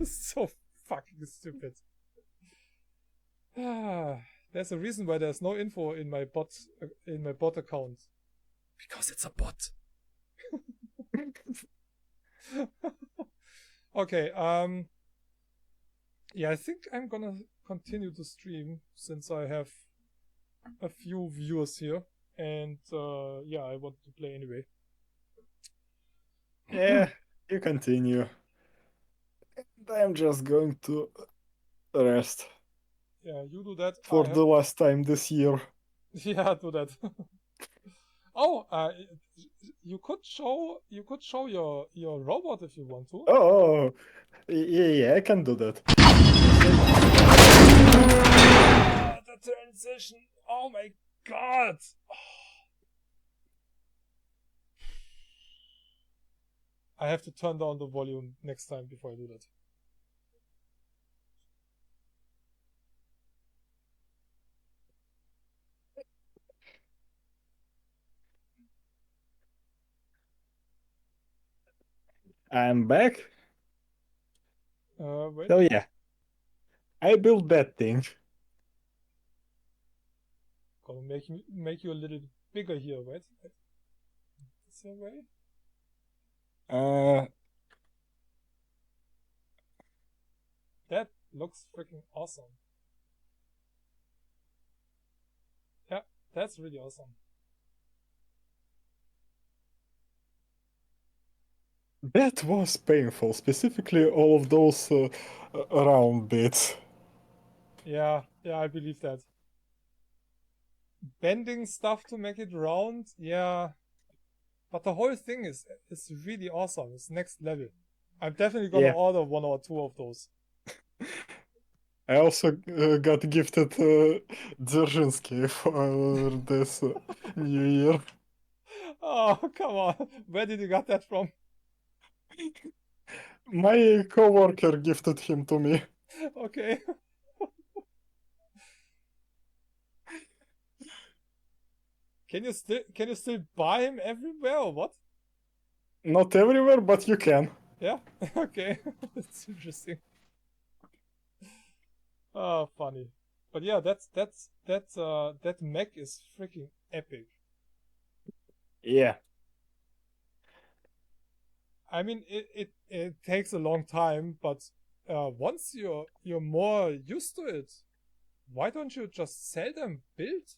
So fucking stupid. There's a reason why there's no info in my bot account. Because it's a bot. Okay, yeah, I think I'm gonna continue to stream since I have a few viewers here, and yeah, I want to play anyway. Yeah, you continue. I'm just going to rest Yeah, you do that. for the last time this year. Yeah, do that. Oh, you could show your robot if you want to. Oh, yeah, I can do that. The transition. Oh my god. I have to turn down the volume next time before I do that. I'm back. Wait. So yeah, I built that thing. Gonna make you a little bigger here, right? Is that way? That looks freaking awesome. Yeah, that's really awesome. That was painful, specifically all of those round bits. Yeah, I believe that. Bending stuff to make it round, yeah. But the whole thing is really awesome. It's next level. I'm definitely gonna Yeah. order one or two of those. I also got gifted Dzerzhinsky for this New Year. Oh, come on. Where did you get that from? My coworker gifted him to me. Okay. Can you still buy him everywhere or what? Not everywhere, but you can. Yeah? Okay. That's interesting. Oh, funny. But yeah, that mech is freaking epic. Yeah. I mean, it takes a long time, but once you're more used to it, why don't you just sell them built?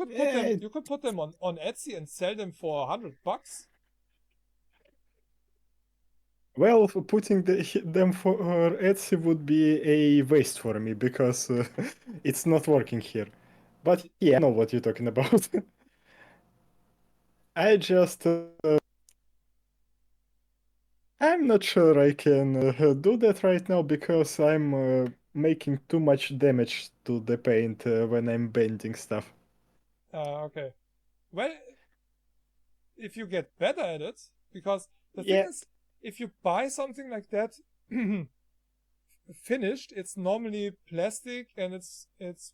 Yeah, You could put them on Etsy and sell them for $100. well, putting them for Etsy would be a waste for me because it's not working here. But yeah, I know what you're talking about. I just I'm not sure I can do that right now because I'm making too much damage to the paint when I'm bending stuff. Okay. Well, if you get better at it, because the thing Yeah, is, if you buy something like that finished, it's normally plastic and it's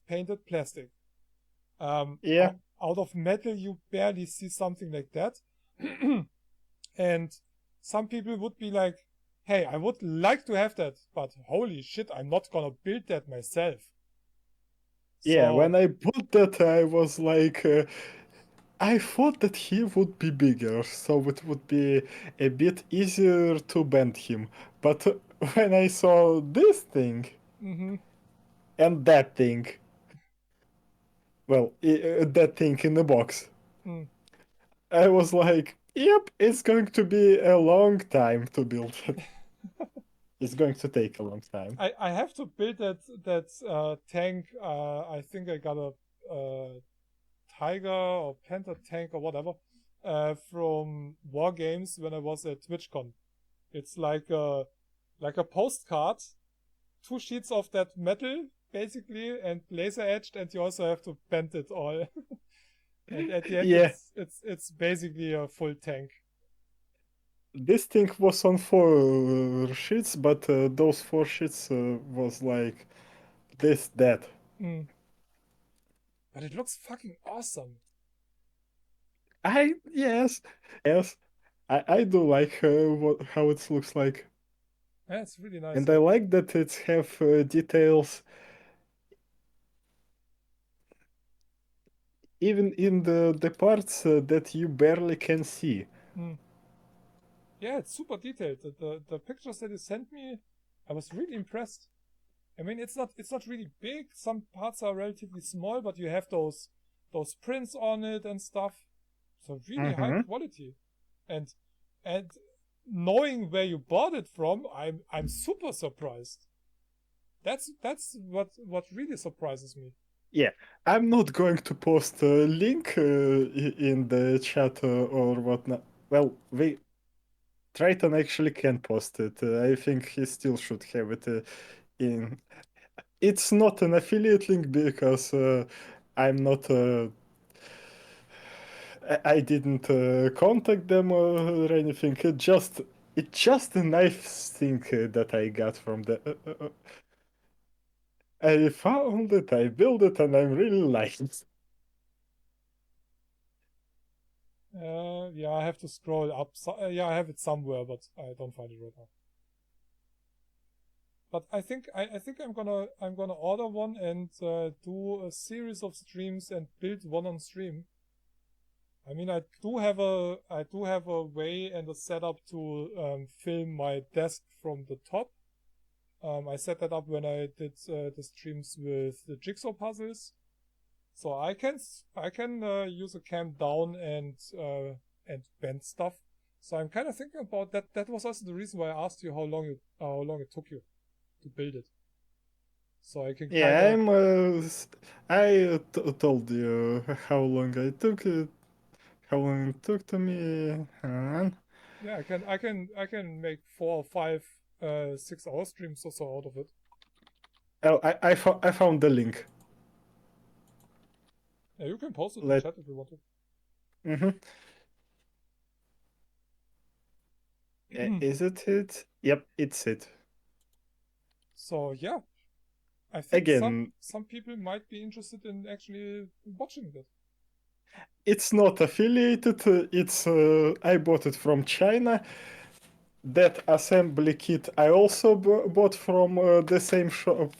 painted plastic. yeah, Out of metal, you barely see something like that. And some people would be like, hey, I would like to have that, but holy shit, I'm not gonna build that myself. yeah. So, When I bought that, I was like, I thought that he would be bigger, so it would be a bit easier to bend him. But when I saw this thing mm-hmm, and that thing, well, that thing in the box, mm. I was like, yep, it's going to be a long time to build it. It's going to take a long time. I have to build that tank. I think I got a tiger or panther tank or whatever from War Games when I was at TwitchCon. It's like a postcard, two sheets of that metal basically, and laser etched, and you also have to bend it all. And at the end, Yeah, it's basically a full tank. this thing was on 4 sheets, but those 4 sheets was like this, that. Mm. But it looks fucking awesome. Yes, yes, I do like how it looks like. Yeah, it's really nice. And I Yeah. like that it have details even in the parts that you barely can see. Mm. Yeah, it's super detailed. The pictures that you sent me, I was really impressed. I mean, it's not really big. Some parts are relatively small, but you have those prints on it and stuff. So really high Mm-hmm. quality. And and knowing where you bought it from, I'm super surprised. That's what really surprises me. Yeah, I'm not going to post a link in the chat or whatnot. Well, we Triton actually can post it. I think he still should have it in. It's not an affiliate link because I'm not. I didn't contact them or anything. It's just a nice thing that I got from the. I found it, I built it, and I'm really liking it. Yeah, I have to scroll up. Yeah, I have it somewhere, but I don't find it right now. But I think I'm gonna order one and do a series of streams and build one on stream. I mean, I do have a way and a setup to film my desk from the top. I set that up when I did the streams with the jigsaw puzzles, so I can use a cam down and bend stuff. So I'm kind of thinking about that. That was also the reason why I asked you how long it took you to build it, so I can kind Yeah, of told you how long it took to me. yeah I can make 4 or 5 6 hour streams or so out of it. Oh, I found the link. Yeah, you can post it in Let. chat if you want Mm-hmm. to. Is it it? Yep, it's it. So yeah, I think Again, some people might be interested in actually watching that. it's not affiliated. It's I bought it from China. That assembly kit I also bought from the same shop.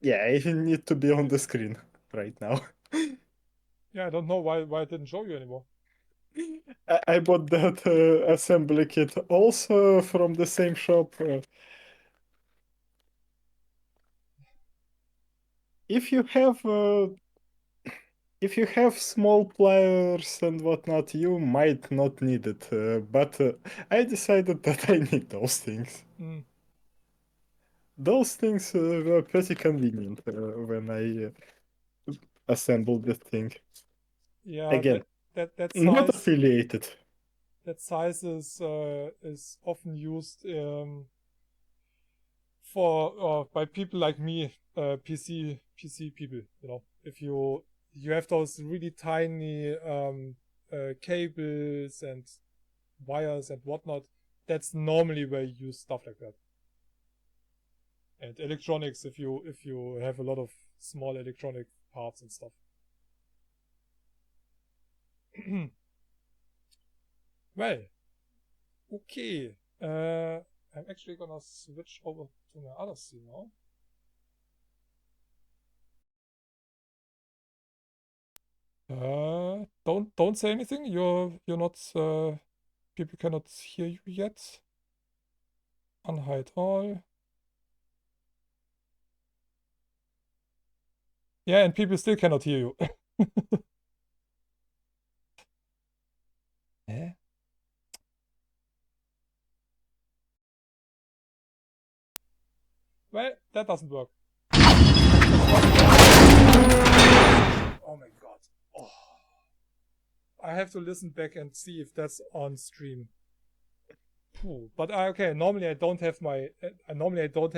Yeah, I need to be on the screen right now. Yeah, I don't know why I didn't show you anymore. I bought that assembly kit also from the same shop. If you have small pliers and whatnot, you might not need it. But I decided that I need those things. Mm. Those things were pretty convenient when I assembled the thing. Yeah, Again, that not size affiliated. is often used for by people like me, PC people. You know, if you have those really tiny cables and wires and whatnot, that's normally where you use stuff like that. And electronics, if you have a lot of small electronic parts and stuff. Well, okay. I'm actually gonna switch over to my other scene now. Don't say anything. You're not. People cannot hear you yet. Unhide all. Yeah, and people still cannot hear you. Eh? Well, that doesn't work. Oh my god. Oh. I have to listen back and see if that's on stream. But okay, normally I don't have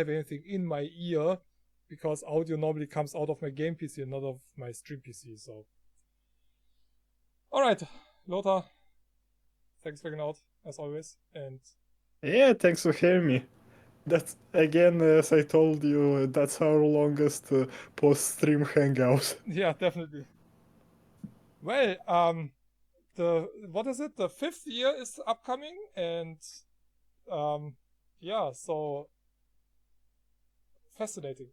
anything in my ear because audio normally comes out of my game PC and not of my stream PC. So, all right, Lothar, thanks for hanging out as always, and Yeah, thanks for hearing me. That's again, as I told you, that's our longest post-stream hangout. yeah, definitely. Well, what is it? The 5th year is upcoming, and yeah, so fascinating.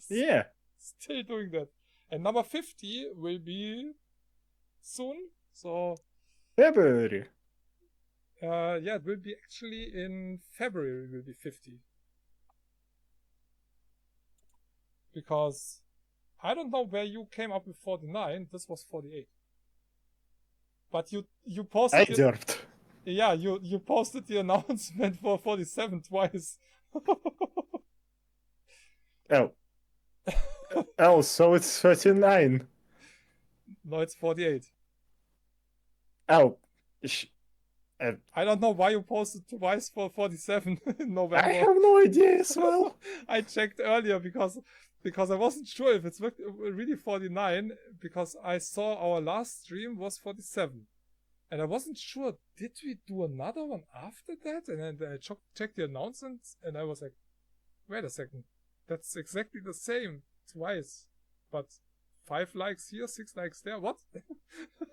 Yeah. Still doing that, and number 50 will be soon. So February. yeah, it will be actually in February. It will be 50 because I don't know where you came up with 49. This was 48. But you I posted derped. yeah, you posted the announcement for 47 twice. Oh. Oh, so it's 39. No, it's 48. Oh. I don't know why you posted twice for 47 in November. I have no idea as well. I checked earlier because I wasn't sure if it's really 49 because I saw our last stream was 47. And I wasn't sure, did we do another one after that? And then I checked the announcements and I was like, wait a second. That's exactly the same twice. But 5 likes here, 6 likes there. What?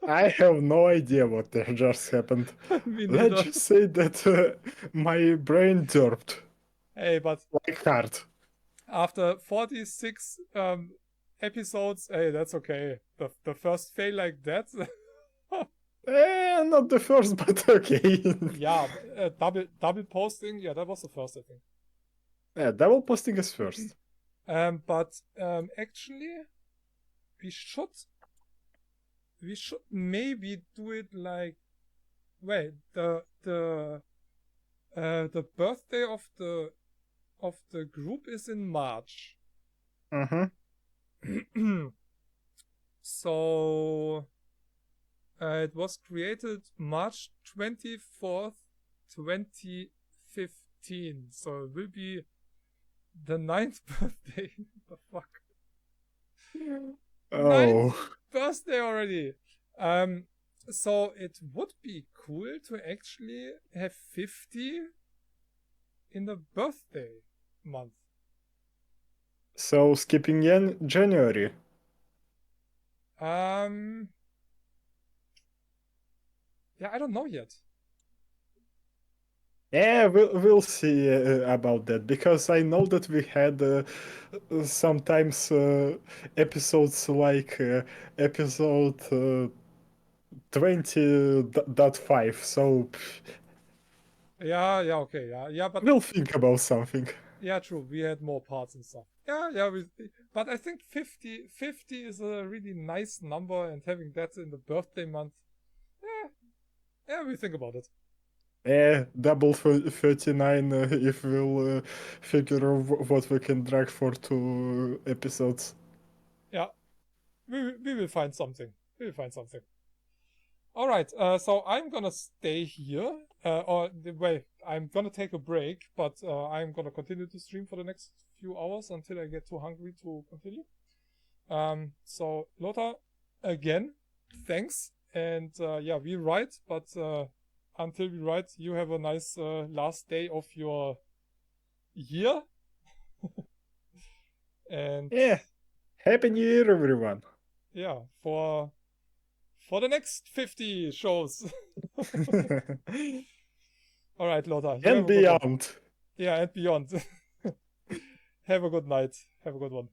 I have no idea what just happened. Me neither. Let's just say that my brain derped. Hey, but like hard. After 46 episodes, hey, that's okay. The first fail like that. Not the first, but okay. Yeah, double posting. Yeah, that was the first, I think. Yeah, double posting is first. But actually, we should maybe do it like, wait, the birthday of the group is in March. So it was created March 24th, 2015. So it will be the 9th birthday. The fuck? Oh. 9th birthday already. So it would be cool to actually have 50 in the birthday month. So skipping January. Yeah, I don't know yet. Yeah, we'll see about that because I know that we had sometimes episodes like episode 20.5, so Yeah, okay, yeah, but we'll think about something. yeah, true. We had more parts and stuff. Yeah. But I think 50 is a really nice number, and having that in the birthday month, yeah, yeah, we think about it. Yeah, double 39 if we'll figure out what we can drag for 2 episodes. Yeah, we will find something. We will find something. All right. So I'm gonna stay here. Or the way I'm gonna take a break, but I'm gonna continue to stream for the next few hours until I get too hungry to continue. So Lothar, again, thanks, and yeah, we write, but until we write, you have a nice last day of your year, and Yeah, Happy New Year, everyone. yeah, for the next 50 shows. All right, Lothar, you have And a good one. beyond. Yeah, and beyond. Have a good night. Have a good one.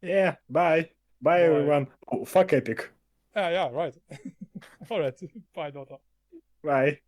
Yeah, bye. Bye, Bye. everyone. Oh, fuck Epic. Yeah, right. All right. Bye, Lothar. Bye.